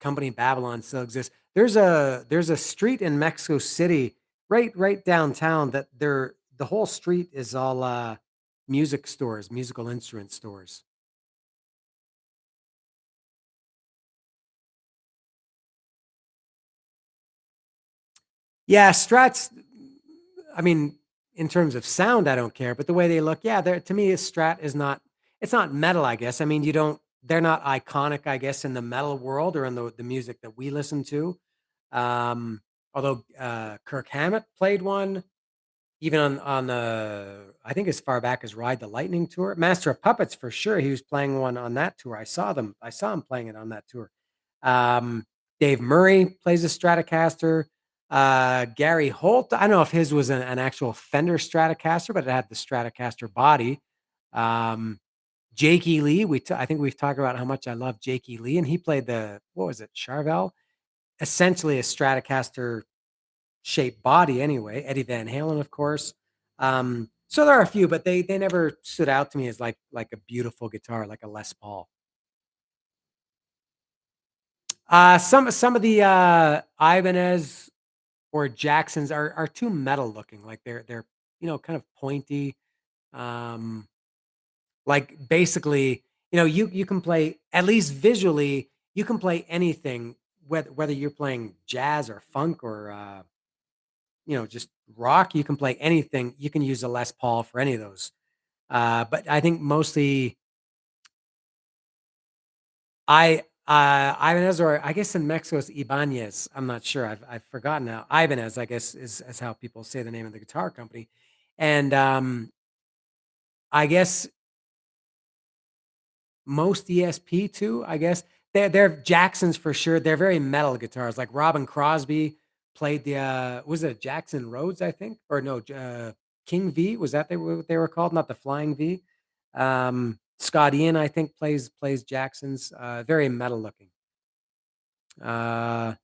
company Babylon still exists. There's a street in Mexico City, right downtown, that the whole street is all music stores, musical instrument stores. Yeah, Strats. I mean, in terms of sound, I don't care, but the way they look, yeah, to me, a Strat is not. It's not metal, I guess. I mean, you don't. They're not iconic, I guess, in the metal world or in the music that we listen to. Although Kirk Hammett played one, even on the, I think as far back as Ride the Lightning tour, Master of Puppets for sure. He was playing one on that tour. I saw them. I saw him playing it on that tour. Um, Dave Murray plays a Stratocaster. Gary Holt, I don't know if his was an actual Fender Stratocaster, but it had the Stratocaster body. Um, Jakey Lee, I think we've talked about how much I love Jakey Lee, and he played the, what was it, Charvel? Essentially a Stratocaster shaped body anyway. Eddie Van Halen, of course. So there are a few, but they never stood out to me as like a beautiful guitar, like a Les Paul. Some of the Ibanez or Jacksons are too metal looking. Like they're kind of pointy. Um, like basically, you can play, at least visually, you can play anything, whether you're playing jazz or funk or just rock. You can play anything. You can use a Les Paul for any of those. But I think mostly Ibanez, or I guess in Mexico it's Ibanez. I'm not sure. I've forgotten now. Ibanez, I guess, is how people say the name of the guitar company. And I guess most ESP too, I guess. They're Jacksons for sure. They're very metal guitars. Like Robin Crosby played the was it Jackson Rhodes, I think? Or no, King V, was that what they were called? Not the Flying V. Scott Ian, I think, plays Jacksons. Very metal looking. Uh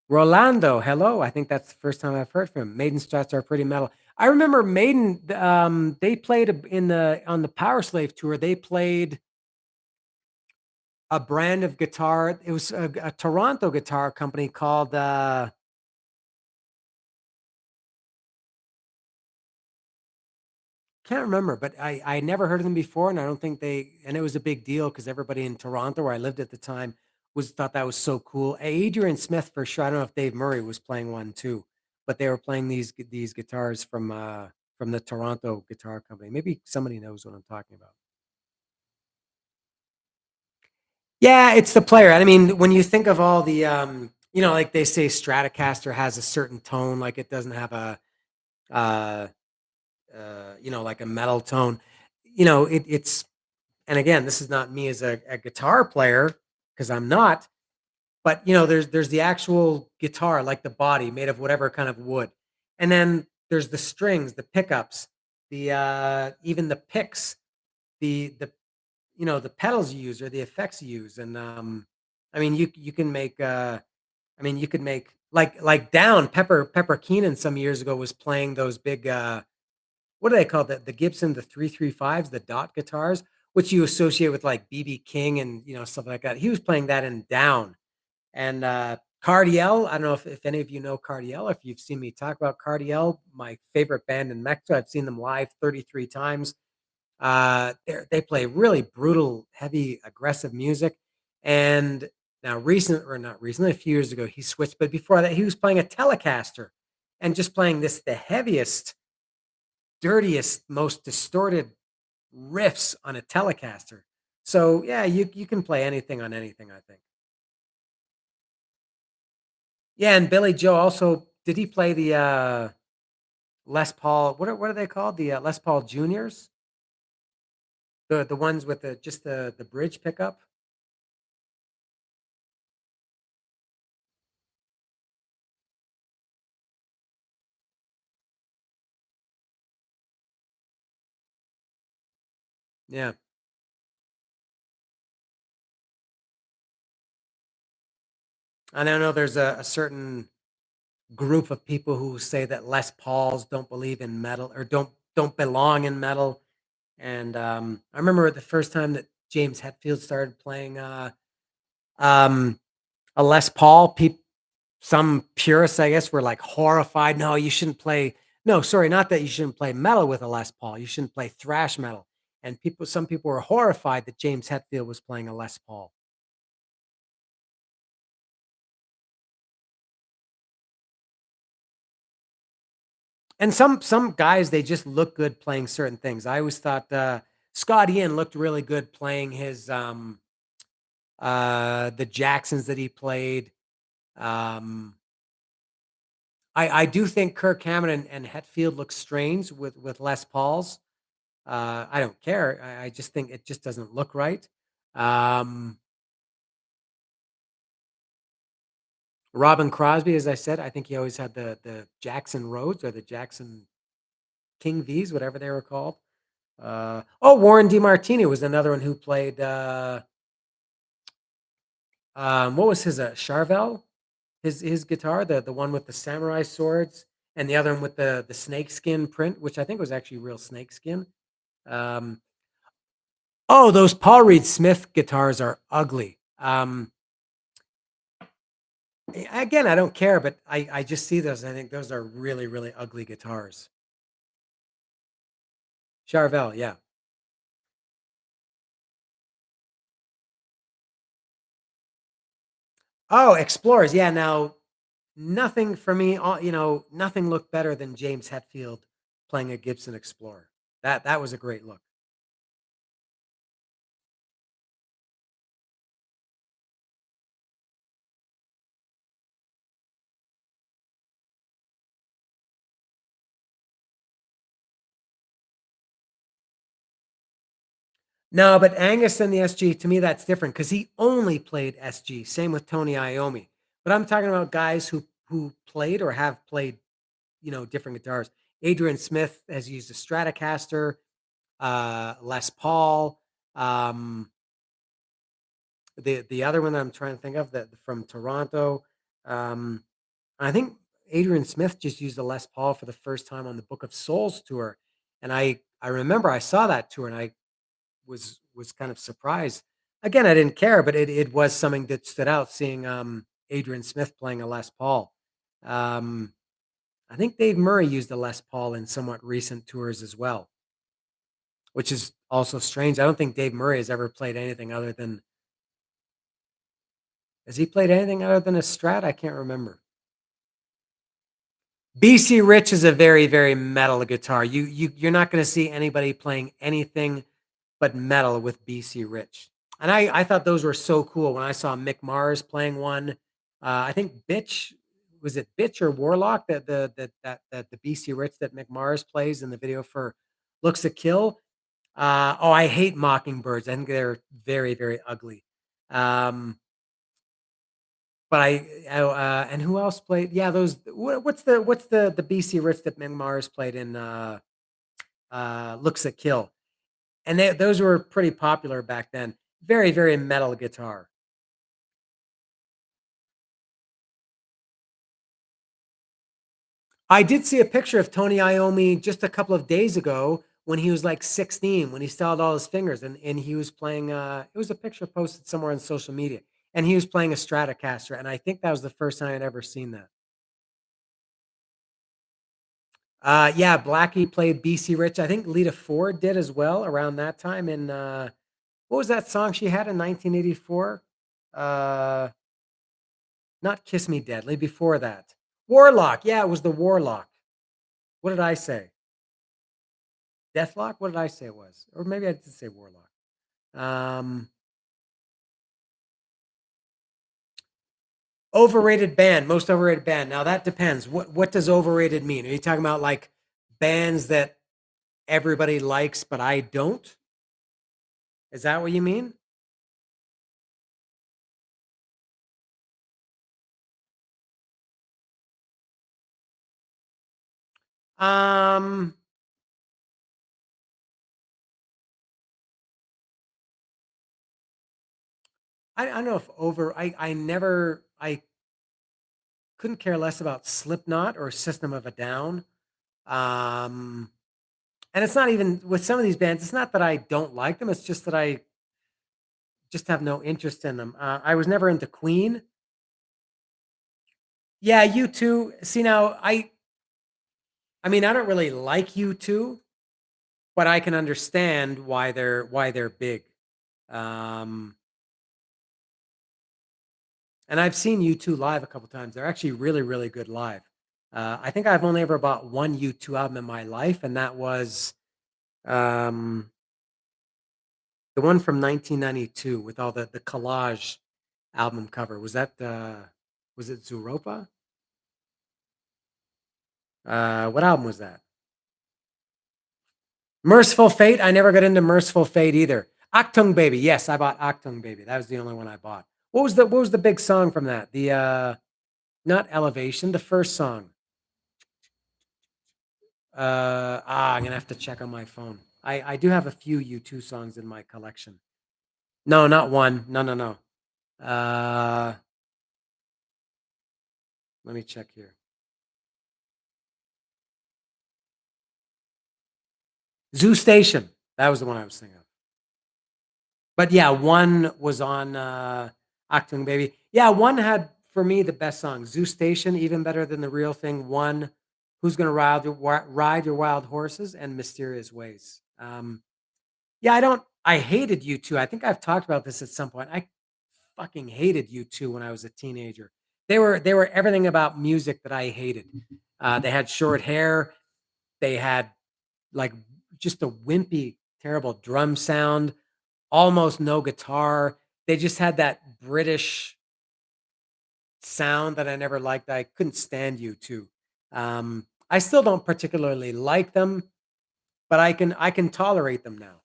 Rolando, hello. I think that's the first time I've heard from him. Maiden Strats are pretty metal. I remember Maiden, they played in the on the Power Slave tour. They played a brand of guitar. It was a Toronto guitar company called can't remember, but I never heard of them before, and I don't think and it was a big deal because everybody in Toronto, where I lived at the time, was thought that was so cool. Adrian Smith for sure. I don't know if Dave Murray was playing one too, but they were playing these guitars from the Toronto Guitar Company. Maybe somebody knows what I'm talking about. Yeah, it's the player. I mean, when you think of all the, like they say Stratocaster has a certain tone, like it doesn't have uh, like a metal tone. It's, and again, this is not me as a guitar player because I'm not, but there's the actual guitar, like the body made of whatever kind of wood, and then there's the strings, the pickups, the even the picks, the the pedals you use or the effects you use. And I mean, you can make I mean, you could make like Down Pepper Keenan some years ago was playing those big what do they call that, the Gibson, the 335s, the dot guitars, which you associate with like BB King and stuff like that. He was playing that in Down. And Cardiel, I don't know if any of you know Cardiel, if you've seen me talk about Cardiel, my favorite band in Mexico. I've seen them live 33 times. They play really brutal, heavy, aggressive music. And now, recent or not recently, a few years ago, he switched. But before that, he was playing a Telecaster and just playing the heaviest, dirtiest, most distorted riffs on a Telecaster. So yeah, you can play anything on anything, I think. Yeah, and Billy Joe also, did he play the Les Paul? What are they called? The Les Paul Juniors, the ones with the just the bridge pickup. Yeah. And I know there's a certain group of people who say that Les Pauls don't believe in metal or don't belong in metal. And I remember the first time that James Hetfield started playing um, a Les Paul. Some purists, I guess, were like horrified. No, you shouldn't play. No, sorry, not that you shouldn't play metal with a Les Paul. You shouldn't play thrash metal. And some people were horrified that James Hetfield was playing a Les Paul. And some guys, they just look good playing certain things. I always thought Scott Ian looked really good playing his the Jacksons that he played. Um I do think Kirk Hammett and Hetfield look strange with Les Pauls. I don't care. I just think it just doesn't look right. Um Robin Crosby, as I said, I think he always had the Jackson Rhodes or the Jackson King V's, whatever they were called. Warren DeMartini was another one who played what was his Charvel? His guitar, the one with the samurai swords, and the other one with the snakeskin print, which I think was actually real snakeskin. Um, those Paul Reed Smith guitars are ugly. Again, I don't care, but I just see those. And I think those are really really ugly guitars. Charvel, yeah. Oh, Explorers, yeah. Now, nothing for me. Nothing looked better than James Hetfield playing a Gibson Explorer. That was a great look. No, but Angus and the SG, to me, that's different because he only played SG. Same with Tony Iommi. But I'm talking about guys who played or have played, different guitars. Adrian Smith has used a Stratocaster, Les Paul. Um, the other one that I'm trying to think of that from Toronto. Um, I think Adrian Smith just used a Les Paul for the first time on the Book of Souls tour, and I remember I saw that tour and I was kind of surprised. Again, I didn't care, but it was something that stood out seeing Adrian Smith playing a Les Paul. Um, I think Dave Murray used a Les Paul in somewhat recent tours as well, which is also strange. I don't think Dave Murray has ever played anything other than Has he played anything other than a Strat? I can't remember. BC Rich is a very, very metal guitar. You're not gonna see anybody playing anything but metal with BC Rich. And I thought those were so cool when I saw Mick Mars playing one. I think Bitch was it Bitch or Warlock that the BC Rich that Mick Mars plays in the video for Looks to Kill. Oh, I hate Mockingbirds. I think they're very, very ugly. Um, but and who else played? Yeah, those. What's the BC Rich that Mick Mars played in Looks to Kill? And those were pretty popular back then. Very, very metal guitar. I did see a picture of Tony Iommi just a couple of days ago when he was like 16, when he still had all his fingers, and he was playing. It was a picture posted somewhere on social media, and he was playing a Stratocaster, and I think that was the first time I'd ever seen that. Yeah, Blackie played BC Rich. I think Lita Ford did as well around that time. And what was that song she had in 1984? Uh, Not Kiss Me Deadly. Before that, Warlock. Yeah, it was the Warlock. What did I say? Deathlock? What did I say it was? Or maybe I did say Warlock. Um, Overrated band, most overrated band. Now that depends. What does overrated mean? Are you talking about like bands that everybody likes but I don't? Is that what you mean? Um, I don't know if over. I never. I couldn't care less about Slipknot or System of a Down. Um, and it's not even with some of these bands. It's not that I don't like them. It's just that I just have no interest in them. I was never into Queen. Yeah, you too. See now, I mean, I don't really like you too, but I can understand why they're big. Um, and I've seen you 2 live a couple times. They're actually really, really good live. I think I've only ever bought one U2 album in my life, and that was um, the one from 1992 with all the collage album cover. Was it Zooropa? What album was that? Merciful Fate. I never got into Merciful Fate either. Achtung Baby. Yes, I bought Achtung Baby. That was the only one I bought. What was the big song from that? The not Elevation, the first song. I'm gonna have to check on my phone. I do have a few U2 songs in my collection. No, not one. No, no, no. Uh, Let me check here. Zoo Station. That was the one I was thinking of. But yeah, one was on Achtung Baby. Yeah, one had for me the best song. Zoo Station, even better than the real thing. One, Who's Gonna Ride Your Wild Horses, and Mysterious Ways. Yeah, I hated you too. I think I've talked about this at some point. I fucking hated you too when I was a teenager. They were everything about music that I hated. They had short hair. They had like just a wimpy, terrible drum sound, almost no guitar. They just had that British sound that I never liked. I couldn't stand you too. I still don't particularly like them, but I can tolerate them now.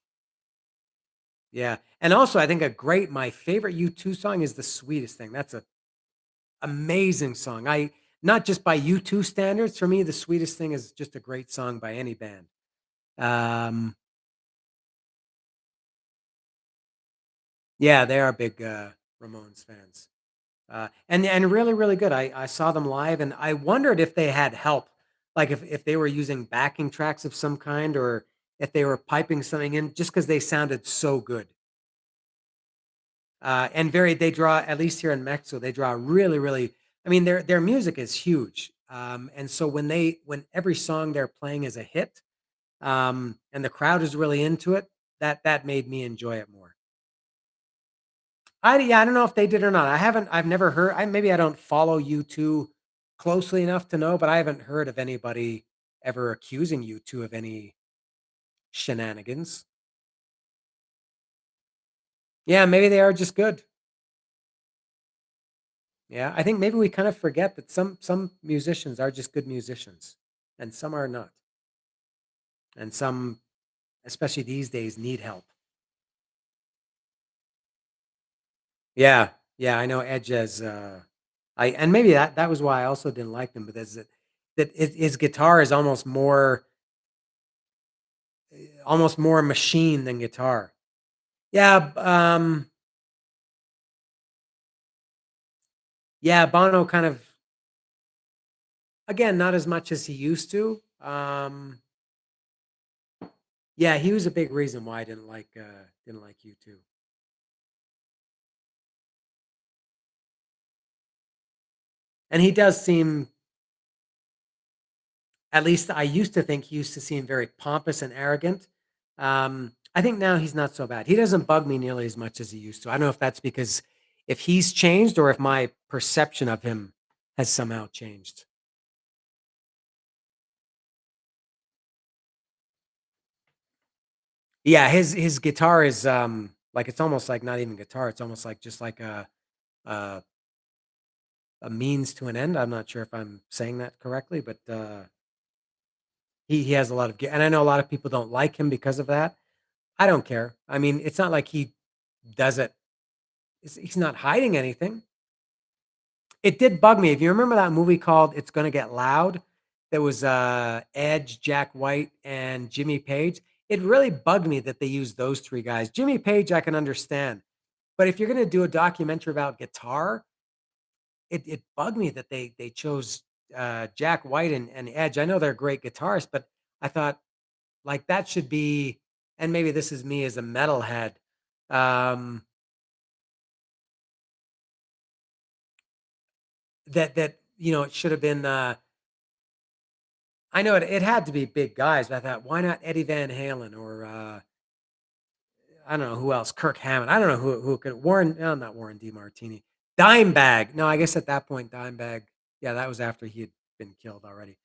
Yeah. And also I think my favorite U2 song is The Sweetest Thing. That's a amazing song. I Not just by U2 standards, for me, The Sweetest Thing is just a great song by any band. Um, yeah, they are big Ramones fans. And really, really good. I saw them live and I wondered if they had help, like if they were using backing tracks of some kind or if they were piping something in just because they sounded so good. And they draw, at least here in Mexico, they draw really, really, I mean, their music is huge. And so when every song they're playing is a hit, and the crowd is really into it, that made me enjoy it more. I don't know if they did or not. I've never heard. Maybe I don't follow you 2 closely enough to know, but I haven't heard of anybody ever accusing you 2 of any shenanigans. Yeah, maybe they are just good. Yeah, I think maybe we kind of forget that some musicians are just good musicians, and some are not, and some, especially these days, need help. Yeah, yeah, I know Edge as, I and maybe that was why I also didn't like them, because his guitar is almost more machine than guitar. Yeah, yeah, Bono kind of, again, not as much as he used to. Yeah, he was a big reason why I didn't like you too. And he does seem, at least I used to think he used to seem very pompous and arrogant. I think now he's not so bad. He doesn't bug me nearly as much as he used to. I don't know if that's because if he's changed or if my perception of him has somehow changed. Yeah, his guitar is like, it's almost like not even guitar. It's almost like just like a a means to an end. I'm not sure if I'm saying that correctly, but he has a lot of, and I know a lot of people don't like him because of that. I don't care. I mean, it's not like he does it. He's not hiding anything. It did bug me. If you remember that movie called "It's Gonna Get Loud," there was Edge, Jack White, and Jimmy Page. It really bugged me that they used those 3 guys. Jimmy Page, I can understand, but if you're gonna do a documentary about guitar, it bugged me that they chose Jack White and Edge. I know they're great guitarists, but I thought, like, that should be, and maybe this is me as a metalhead, um, it should have been, I know it had to be big guys, but I thought, why not Eddie Van Halen or, I don't know who else, Kirk Hammett. I don't know who could, Warren, no, not Warren DeMartini. Dimebag. No, I guess at that point, Dimebag, yeah, that was after he had been killed already.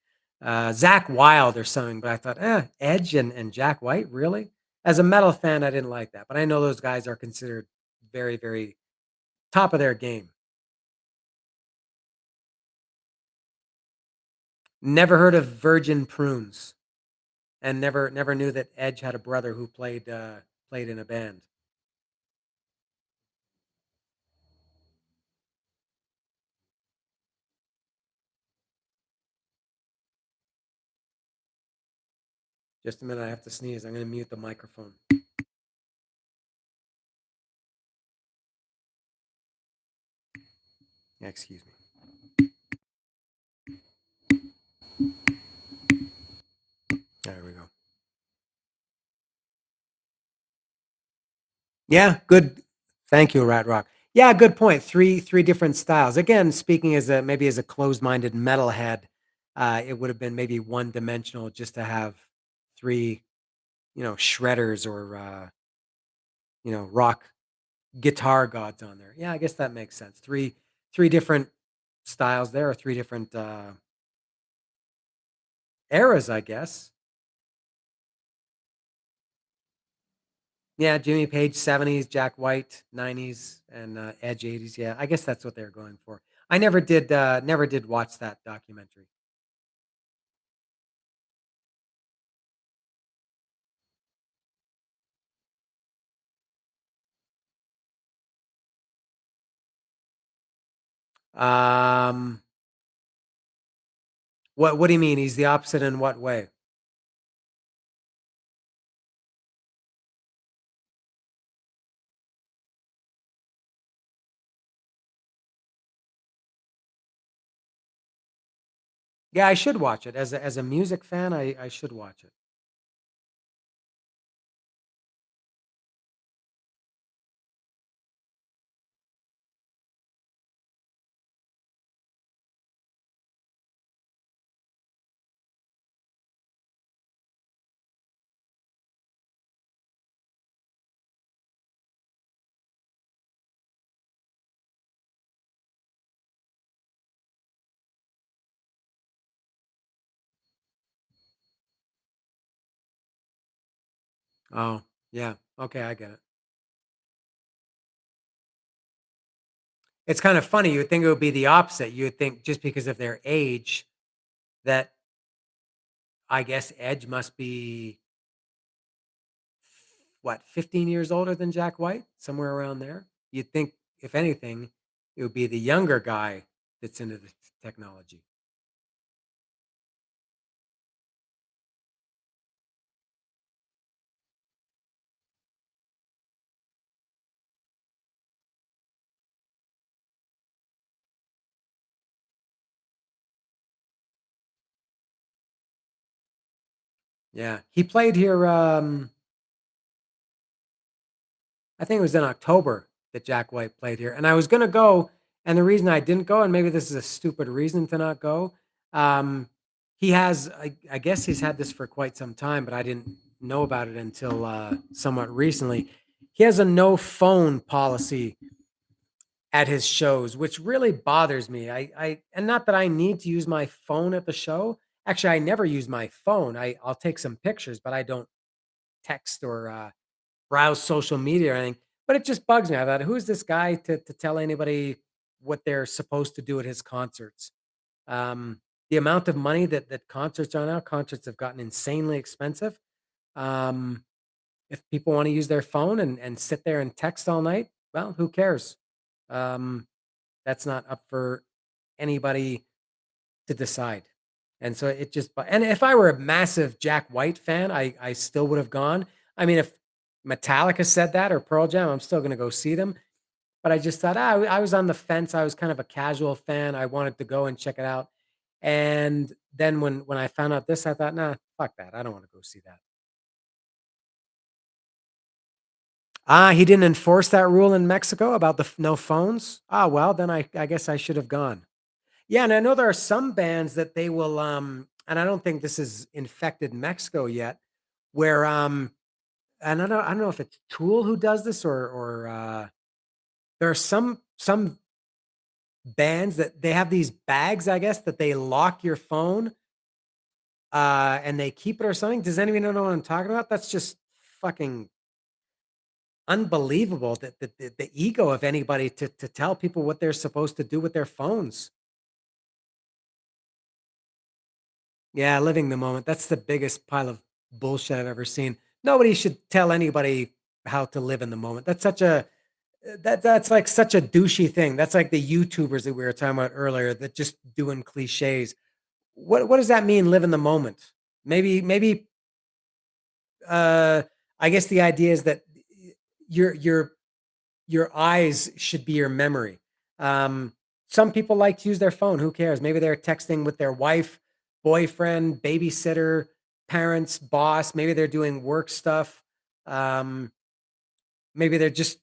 Zach Wild or something, but I thought, Edge and Jack White, really? As a metal fan, I didn't like that, but I know those guys are considered very, very top of their game. Never heard of Virgin Prunes, and never knew that Edge had a brother who played in a band. Just a minute, I have to sneeze. I'm gonna mute the microphone. Excuse me. There we go. Yeah, good. Thank you, Rat Rock. Yeah, good point. Three different styles. Again, speaking as a, maybe as a closed-minded metalhead, it would have been maybe one dimensional just to have 3, shredders or rock guitar gods on there. Yeah, I guess that makes sense. Three different styles there, or 3 different eras, I guess. Yeah, Jimmy Page 70s, Jack White 90s, and Edge 80s. Yeah, I guess that's what they're going for. I never did watch that documentary. Um, what do you mean? He's the opposite in what way? Yeah, I should watch it. As a music fan, I should watch it. Oh, yeah. Okay, I get it. It's kind of funny. You would think it would be the opposite. You would think just because of their age that I guess Edge must be what, 15 years older than Jack White, somewhere around there. You'd think, if anything, it would be the younger guy that's into the technology. Yeah, he played here. I think it was in October that Jack White played here, and I was gonna go, and the reason I didn't go, and maybe this is a stupid reason to not go, um, he has, I guess he's had this for quite some time, but I didn't know about it until somewhat recently. He has a no phone policy at his shows, which really bothers me. And not that I need to use my phone at the show. Actually, I never use my phone. I'll take some pictures, but I don't text or browse social media or anything. But it just bugs me. I thought, who's this guy to tell anybody what they're supposed to do at his concerts? Um, the amount of money that concerts are now, concerts have gotten insanely expensive. Um, if people want to use their phone and sit there and text all night, well, who cares? Um, that's not up for anybody to decide. And so it just and if I were a massive Jack White fan, I still would have gone. I mean, if Metallica said that or Pearl Jam, I'm still gonna go see them. But I just thought, I was on the fence. I was kind of a casual fan. I wanted to go and check it out. And then when I found out this, I thought, nah, fuck that. I don't want to go see that. Ah, he didn't enforce that rule in Mexico about the no phones. Ah, well, then I guess I should have gone. Yeah, and I know there are some bands that they will, and I don't think this has infected Mexico yet, where, and I don't know if it's Tool who does this or there are some bands that they have these bags, I guess, that they lock your phone, and they keep it or something. Does anybody know what I'm talking about? That's just fucking unbelievable that the ego of anybody to tell people what they're supposed to do with their phones. Yeah, living the moment. That's the biggest pile of bullshit I've ever seen. Nobody should tell anybody how to live in the moment. That's such a that's like such a douchey thing. That's like the YouTubers that we were talking about earlier that just doing cliches. What does that mean? Live in the moment. Maybe uh I guess the idea is that your your your eyes should be your memory. Some people like to use their phone. Who cares? Maybe they're texting with their wife, boyfriend, babysitter, parents, boss. Maybe they're doing work stuff. Um, maybe they're just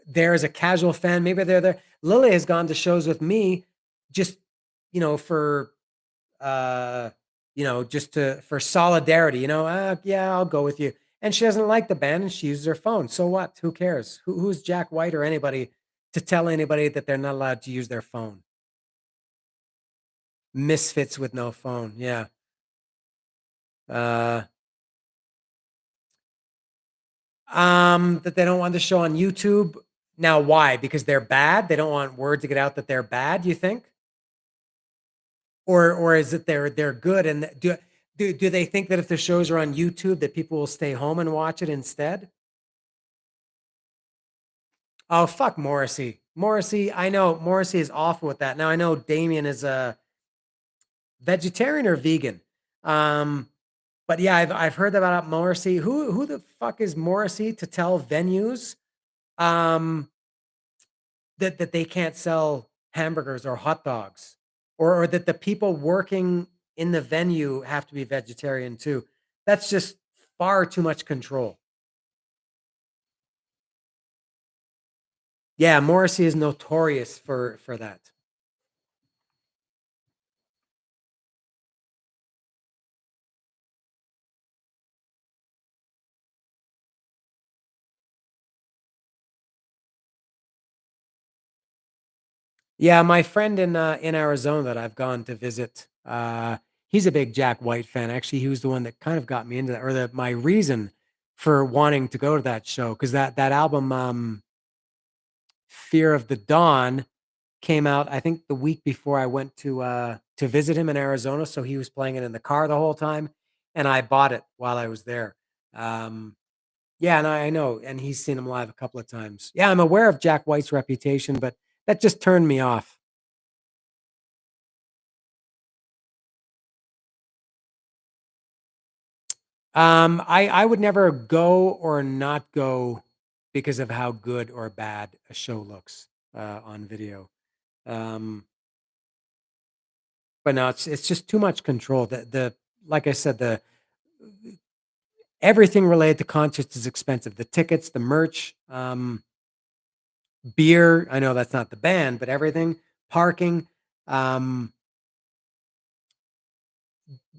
there as a casual fan. Maybe they're there. Lily has gone to shows with me just, for uh, just to for solidarity, yeah, I'll go with you. And she doesn't like the band and she uses her phone. So what? Who cares? Who's Jack White or anybody to tell anybody that they're not allowed to use their phone? Misfits with no phone. Yeah. Uh that they don't want the show on YouTube. Now why? Because they're bad? They don't want word to get out that they're bad, you think? Or is it they're good and do they think that if the shows are on YouTube that people will stay home and watch it instead? Oh, fuck Morrissey. Morrissey, I know Morrissey is awful with that. Now I know Damien is a vegetarian or vegan. Um, but yeah, I've heard about Morrissey. Who the fuck is Morrissey to tell venues um that they can't sell hamburgers or hot dogs? Or that the people working in the venue have to be vegetarian too. That's just far too much control. Yeah, Morrissey is notorious for that. Yeah, my friend in Arizona that I've gone to visit, he's a big Jack White fan. Actually, he was the one that kind of got me into that, or my reason for wanting to go to that show because that album, Fear of the Dawn, came out, I think, the week before I went to visit him in Arizona, so he was playing it in the car the whole time, and I bought it while I was there. Um, yeah, and I know, and he's seen him live a couple of times. Yeah, I'm aware of Jack White's reputation, but that just turned me off. I would never go or not go because of how good or bad a show looks, on video. Um, but no, it's just too much control. The like I said, the everything related to concerts is expensive. The tickets, the merch, beer. I know that's not the band, but everything, parking. Um,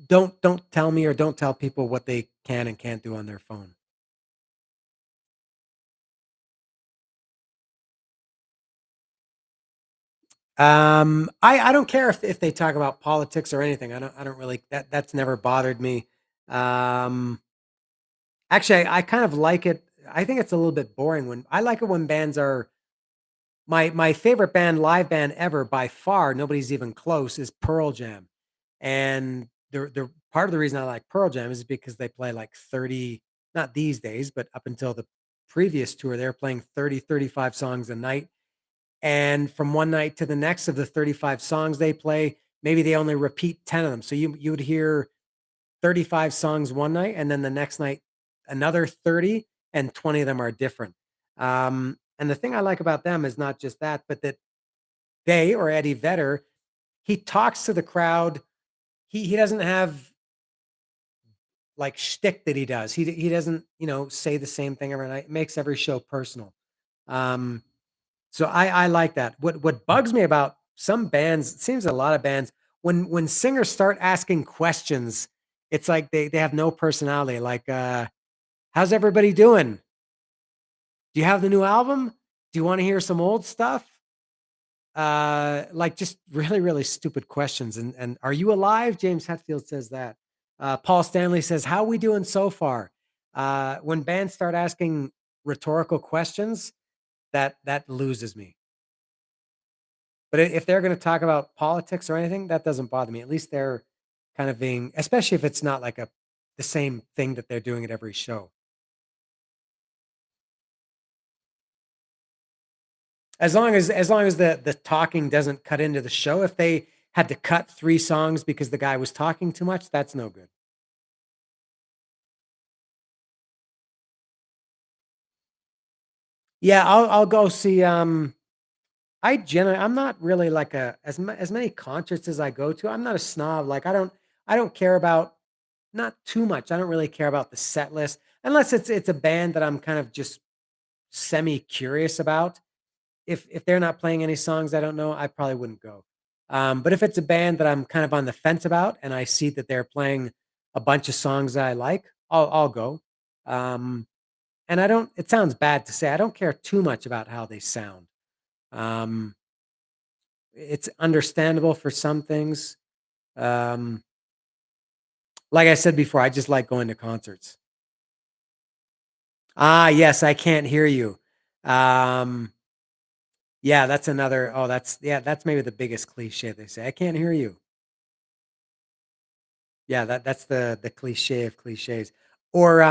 don't tell me or don't tell people what they can and can't do on their phone. I don't care if they talk about politics or anything. I don't really that's never bothered me. Um, actually, I kind of like it. I think it's a little bit boring when I like it when bands are my favorite band, live band ever by far, nobody's even close, is Pearl Jam. And the part of the reason I like Pearl Jam is because they play like 30, not these days, but up until the previous tour, they were playing 30, 35 songs a night. And from one night to the next of the 35 songs they play, maybe they only repeat 10 of them. So you would hear 35 songs one night, and then the next night another 30, and 20 of them are different. And the thing I like about them is not just that, but that they or Eddie Vedder, he talks to the crowd. He doesn't have like shtick that he does. He doesn't, say the same thing every night. It makes every show personal. Um, so I like that. What bugs me about some bands, it seems a lot of bands, when singers start asking questions, it's like they have no personality. Like, how's everybody doing? Do you have the new album? Do you want to hear some old stuff? Like just really, really stupid questions. And are you alive? James Hetfield says that. Paul Stanley says, "How we doing so far?" When bands start asking rhetorical questions, that loses me. But if they're going to talk about politics or anything, that doesn't bother me. At least they're kind of being, especially if it's not like the same thing that they're doing at every show. As long as the talking doesn't cut into the show. If they had to cut 3 songs because the guy was talking too much, that's no good. Yeah, I'll go see, I'm not really like as many concerts as I go to, I'm not a snob. Like, I don't care about, not too much. I don't really care about the set list unless it's a band that I'm kind of just semi curious about. If they're not playing any songs I don't know, I probably wouldn't go. But if it's a band that I'm kind of on the fence about and I see that they're playing a bunch of songs that I like, I'll go. Um, and I don't, it sounds bad to say, I don't care too much about how they sound. Um, it's understandable for some things. Um, like I said before, I just like going to concerts. Ah, yes, I can't hear you. Um, yeah, that's another, oh, that's maybe the biggest cliche they say. I can't hear you. Yeah, that's the cliche of cliches. Or,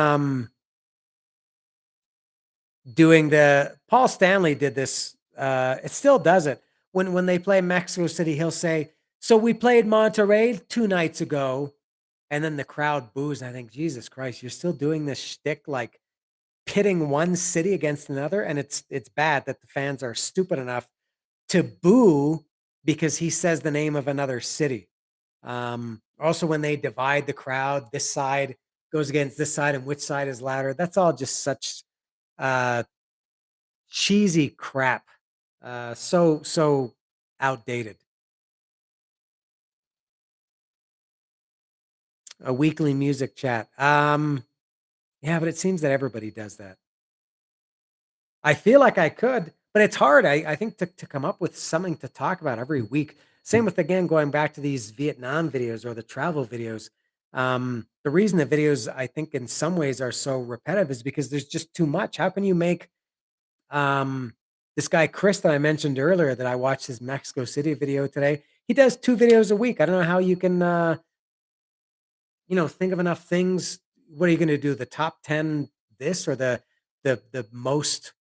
doing the Paul Stanley did this, it still does it. When they play Mexico City, he'll say, "So we played Monterrey 2 nights ago," and then the crowd boos, and I think, "Jesus Christ, you're still doing this shtick, like, pitting one city against another," and it's bad that the fans are stupid enough to boo because he says the name of another city. Also, when they divide the crowd, this side goes against this side, and which side is louder. That's all just such uh, cheesy crap. So outdated. A weekly music chat. Yeah, but it seems that everybody does that. I feel like I could, but it's hard. I think to come up with something to talk about every week. Same with, again, going back to these Vietnam videos or the travel videos. The reason the videos, I think, in some ways are so repetitive is because there's just too much. How can you make um, this guy Chris that I mentioned earlier that I watched his Mexico City video today? He does 2 videos a week. I don't know how you can think of enough things. What are you gonna do? The top 10 this or the most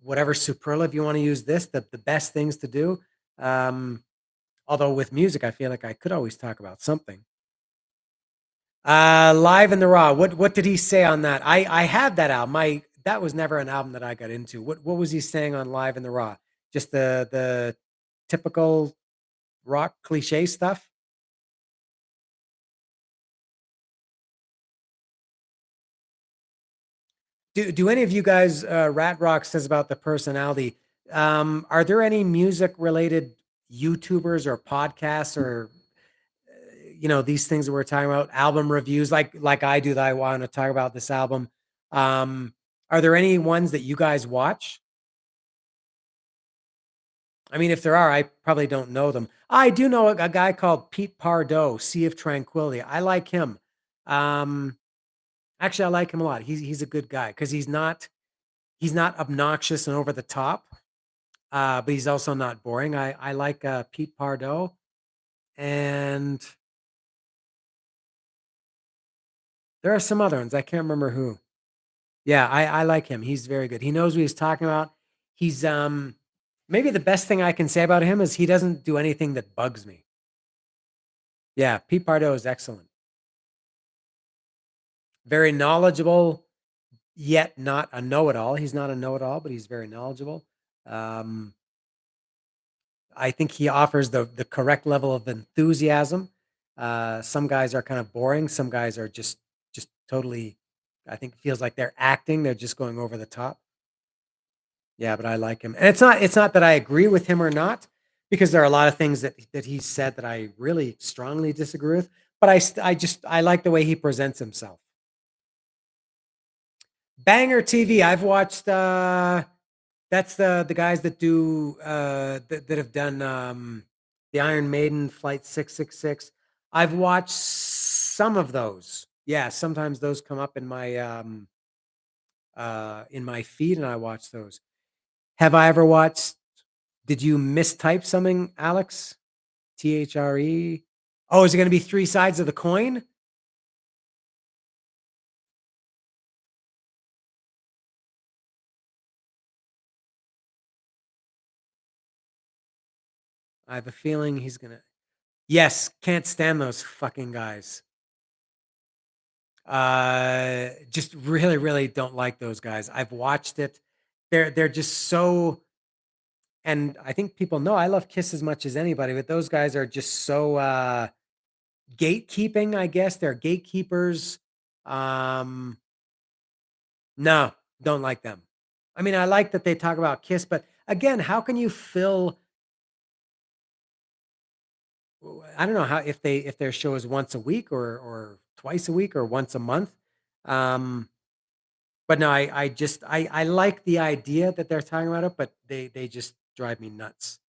whatever superlative you wanna use this, the best things to do? Um, Although with music, I feel like I could always talk about something. Live in the Raw. What did he say on that? I have that album. That was never an album that I got into. What was he saying on Live in the Raw? Just the typical rock cliche stuff? Do any of you guys Rat Rock says about the personality? Are there any music related YouTubers or podcasts or these things that we're talking about, album reviews like I do that I want to talk about this album? Are there any ones that you guys watch? I mean, if there are, I probably don't know them. I do know a guy called Pete Pardo, Sea of Tranquility. I like him. Um, Actually, I like him a lot. He's a good guy because he's not obnoxious and over the top, but he's also not boring. I like Pete Pardo, and there are some other ones. I can't remember who. Yeah, I like him. He's very good. He knows what he's talking about. He's maybe the best thing I can say about him is he doesn't do anything that bugs me. Yeah, Pete Pardo is excellent. Very knowledgeable, yet not a know-it-all. He's not a know-it-all, but he's very knowledgeable. Um, I think he offers the correct level of enthusiasm. Some guys are kind of boring. Some guys are just totally. I think it feels like they're acting. They're just going over the top. Yeah, but I like him, and it's not that I agree with him or not, because there are a lot of things that he said that I really strongly disagree with. But I like the way he presents himself. Banger TV. I've watched. That's the guys that do that have done the Iron Maiden Flight 666. I've watched some of those. Yeah, sometimes those come up in my feed and I watch those. Have I ever watched Did you mistype something, Alex? THRE? Oh, is it going to be three sides of the coin? I have a feeling he's going to. Yes, can't stand those fucking guys. Just really, really don't like those guys. I've watched it. They're just so, and I think people know I love Kiss as much as anybody, but those guys are just so gatekeeping, I guess. They're gatekeepers. Um, no, don't like them. I mean, I like that they talk about Kiss, but again, how can you fill I don't know how if their show is once a week or twice a week or once a month. Um, but no, I like the idea that they're talking about it, but they just drive me nuts.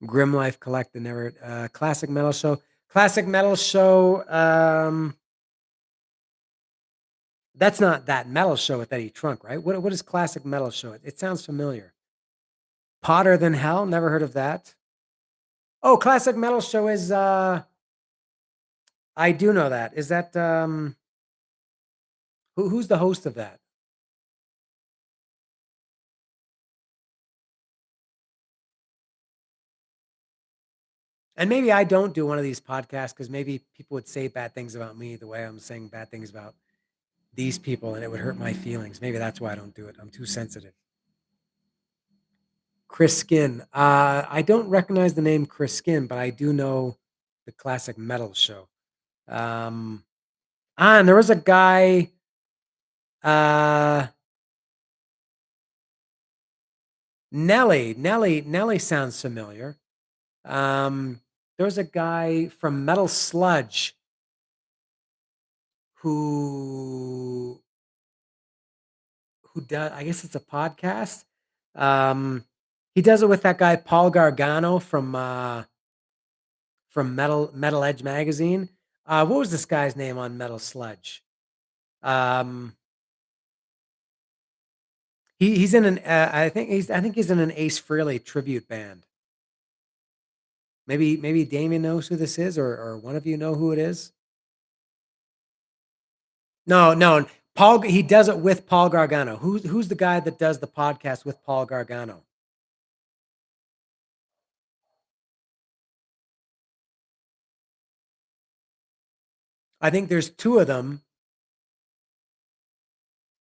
Grim Life Collective, never classic metal show. Classic metal show. That's not that metal show with Eddie Trunk, right? What is classic metal show? It sounds familiar. Potter Than Hell, never heard of that. Oh, classic metal show is I do know that. Is that who's the host of that? And maybe I don't do one of these podcasts because maybe people would say bad things about me the way I'm saying bad things about these people and it would hurt my feelings. Maybe that's why I don't do it. I'm too sensitive. Chris Skin. I don't recognize the name Chris Skin, but I do know the classic metal show. Um, and there was a guy, uh, Nelly sounds familiar. There was a guy from Metal Sludge who does I guess it's a podcast. Um, he does it with that guy Paul Gargano from from Metal Edge magazine. What was this guy's name on Metal Sludge? Um, he's in an I think he's in an Ace Frehley tribute band. Maybe Damien knows who this is, or one of you know who it is. No, no, Paul. He does it with Paul Gargano. Who's the guy that does the podcast with Paul Gargano? I think there's two of them,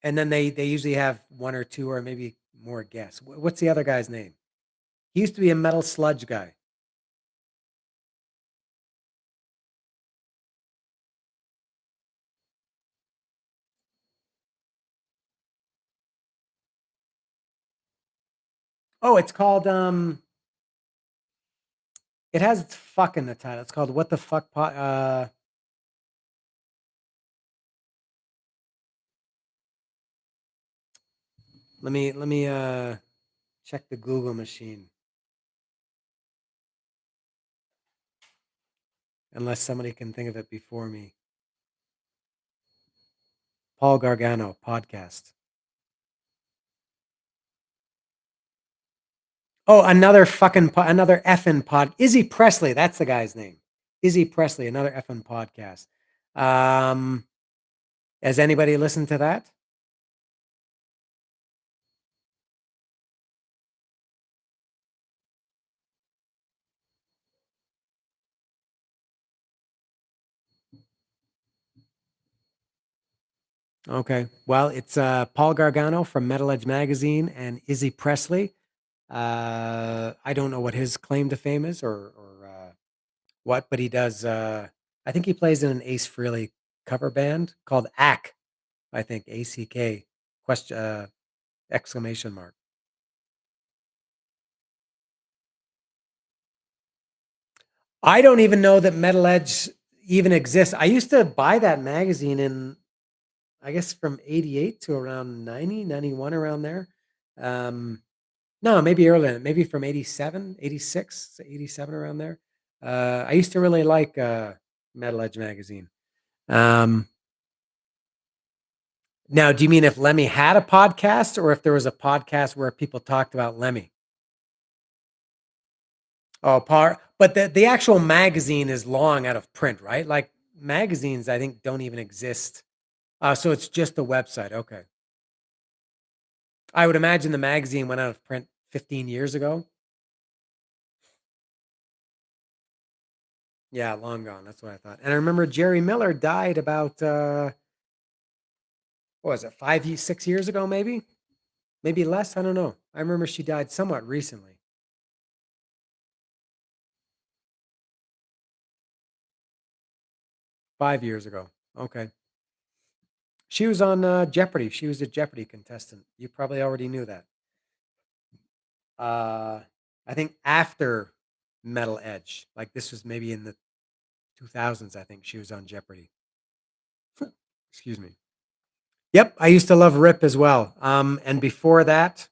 and then they usually have one or two, or maybe more guests. What's the other guy's name? He used to be a Metal Sludge guy. Oh, it's called it has fuck in the title. It's called What the Fuck let me check the Google machine. Unless somebody can think of it before me. Paul Gargano podcast. Oh, another effing pod. Izzy Presley, that's the guy's name. Izzy Presley, another effing podcast. Um, has anybody listened to that? Okay. Well, it's Paul Gargano from Metal Edge Magazine and Izzy Presley. I don't know what his claim to fame is, or what, but he does. I think he plays in an Ace Frehley cover band called ACK. I think ACK question exclamation mark. I don't even know that Metal Edge even exists. I used to buy that magazine in, I guess, from 88 to around 90, 91, around there. Um, no, maybe earlier, maybe from 87, 86, 87, around there. I used to really like Metal Edge magazine. Um, Now, do you mean if Lemmy had a podcast, or if there was a podcast where people talked about Lemmy? Oh, but the actual magazine is long out of print, right? Like magazines, I think don't even exist. So it's just the website. Okay. I would imagine the magazine went out of print 15 years ago. Yeah, long gone. That's what I thought. And I remember Jerry Miller died about what was it, 6 years ago, maybe less. I don't know. I remember she died somewhat recently, 5 years ago. Okay. She was on Jeopardy. She was a Jeopardy contestant. You probably already knew that. Uh, I think after Metal Edge, like this was maybe in the 2000s. I think she was on Jeopardy. Excuse me. Yep, I used to love Rip as well. And before that,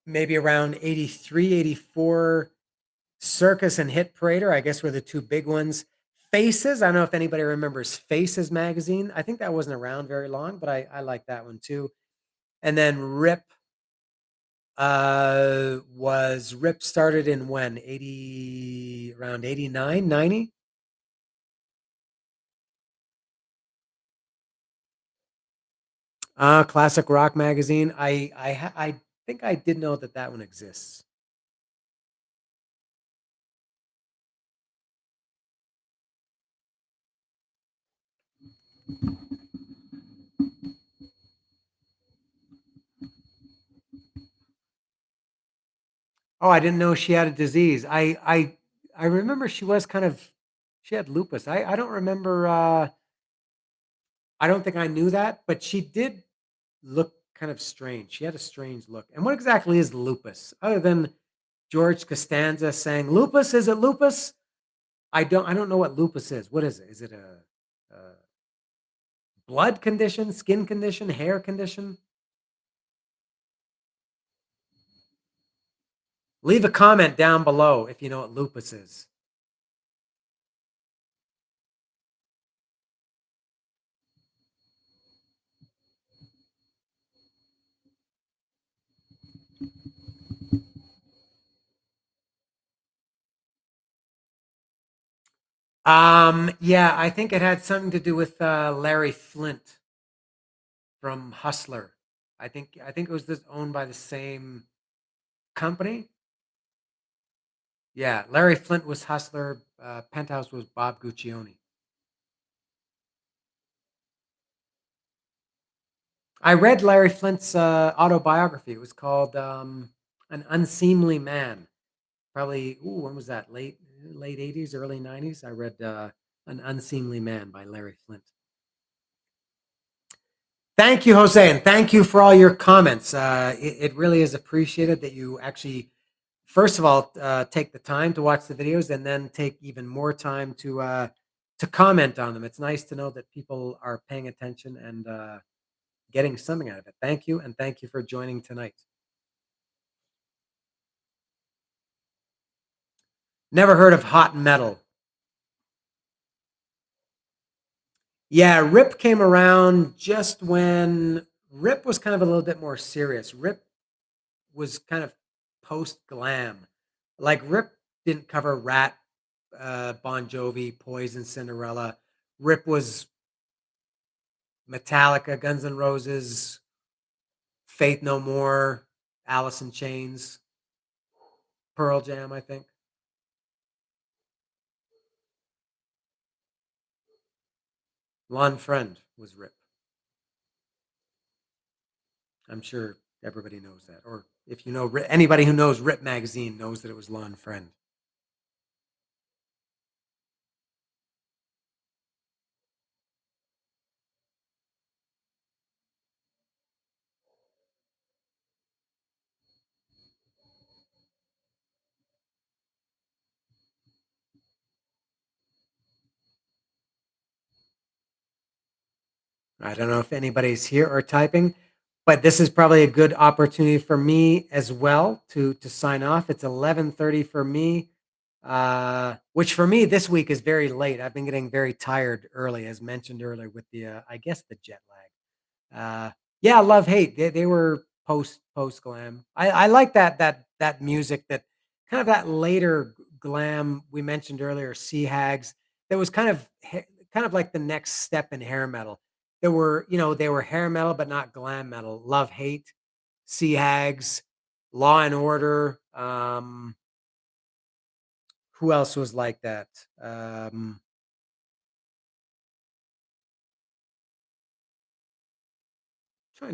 maybe around 83, 84, Circus and Hit Parader, I guess, were the two big ones. Faces, I don't know if anybody remembers Faces magazine. I think that wasn't around very long, but I like that one too. And then Rip was Rip started in when? 80, around 89, 90? Classic Rock magazine. I think I did know that that one exists. Oh, I didn't know she had a disease. I remember she was kind of, she had lupus. I don't remember I don't think I knew that, but she did look kind of strange. She had a strange look. And what exactly is lupus? Other than George Costanza saying, "Lupus, is it lupus?" I don't know what lupus is. What is it? Is it a blood condition, skin condition, hair condition? Leave a comment down below if you know what lupus is. Yeah, I think it had something to do with Larry Flint from Hustler. I think it was this owned by the same company. Yeah, Larry Flint was Hustler. Penthouse was Bob Guccione. I read Larry Flint's autobiography. It was called "An Unseemly Man." Probably, ooh, when was that? Late '80s, early '90s. I read "An Unseemly Man" by Larry Flint. Thank you, Jose, and thank you for all your comments. It really is appreciated that you actually, first of all, take the time to watch the videos, and then take even more time to comment on them. It's nice to know that people are paying attention and getting something out of it. Thank you, and thank you for joining tonight. Never heard of hot metal. Yeah, Rip came around just when Rip was kind of a little bit more serious. Rip was kind of post glam. Like Rip didn't cover Rat, Bon Jovi, Poison, Cinderella. Rip was Metallica, Guns N' Roses, Faith No More, Alice in Chains, Pearl Jam, I think. Lon Friend was Rip. I'm sure everybody knows that. Or if you know anybody who knows Rip magazine knows that it was Lon Friend. I don't know if anybody's here or typing, but this is probably a good opportunity for me as well to sign off. It's 11:30 for me, which for me this week is very late. I've been getting very tired early, as mentioned earlier, with the I guess the jet lag. Yeah, love hate. They were post glam. I like that music, that kind of that later glam we mentioned earlier. Sea Hags. That was kind of like the next step in hair metal. There were, they were hair metal but not glam metal. Love hate, Sea Hags, Law and Order. Who else was like that? Trying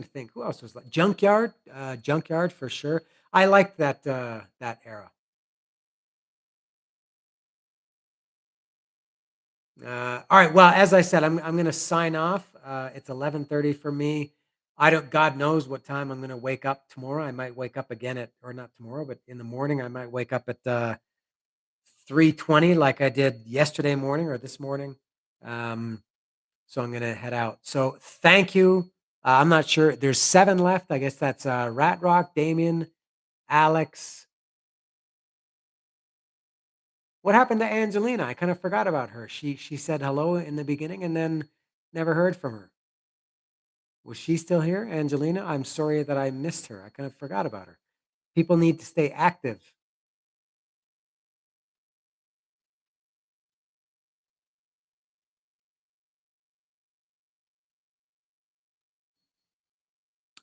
to think who else was like Junkyard, Junkyard for sure. I liked that era. All right. Well, as I said, I'm going to sign off. It's 11:30 for me. I don't. God knows what time I'm going to wake up tomorrow. I might wake up again at, or not tomorrow, but in the morning. I might wake up at 3:20, like I did yesterday morning or this morning. Um, so I'm going to head out. So thank you. I'm not sure. There's seven left. I guess that's Rat Rock, Damien, Alex. What happened to Angelina? I kind of forgot about her. She said hello in the beginning and then never heard from her. Was she still here, Angelina? I'm sorry that I missed her. I kind of forgot about her. People need to stay active.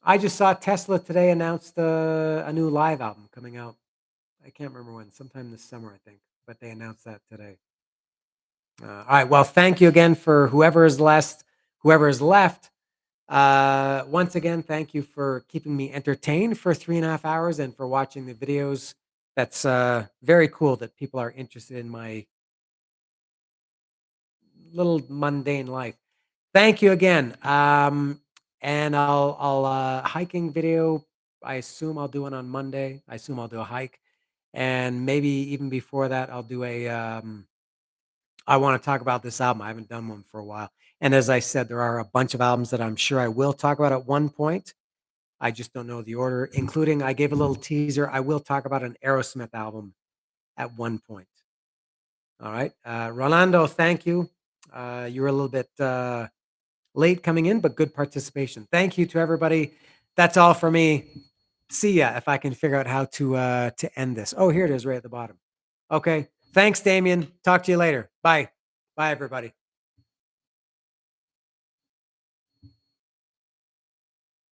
I just saw Tesla today announced a new live album coming out. I can't remember when, sometime this summer, I think, but they announced that today. All right. Well, thank you again for whoever is left. Whoever is left. Once again, thank you for keeping me entertained for 3.5 hours and for watching the videos. That's very cool that people are interested in my little mundane life. Thank you again. And I'll hiking video. I assume I'll do one on Monday. I assume I'll do a hike, and maybe even before that, I'll do a. I want to talk about this album. I haven't done one for a while, and as I said, there are a bunch of albums that I'm sure I will talk about at one point. I just don't know the order, including I gave a little teaser. I will talk about an Aerosmith album at one point. All right, Rolando, thank you. You were a little bit late coming in, but good participation. Thank you to everybody. That's all for me. See ya if I can figure out how to end this. Oh, here it is right at the bottom. Okay. Thanks, Damien. Talk to you later. Bye. Bye, everybody.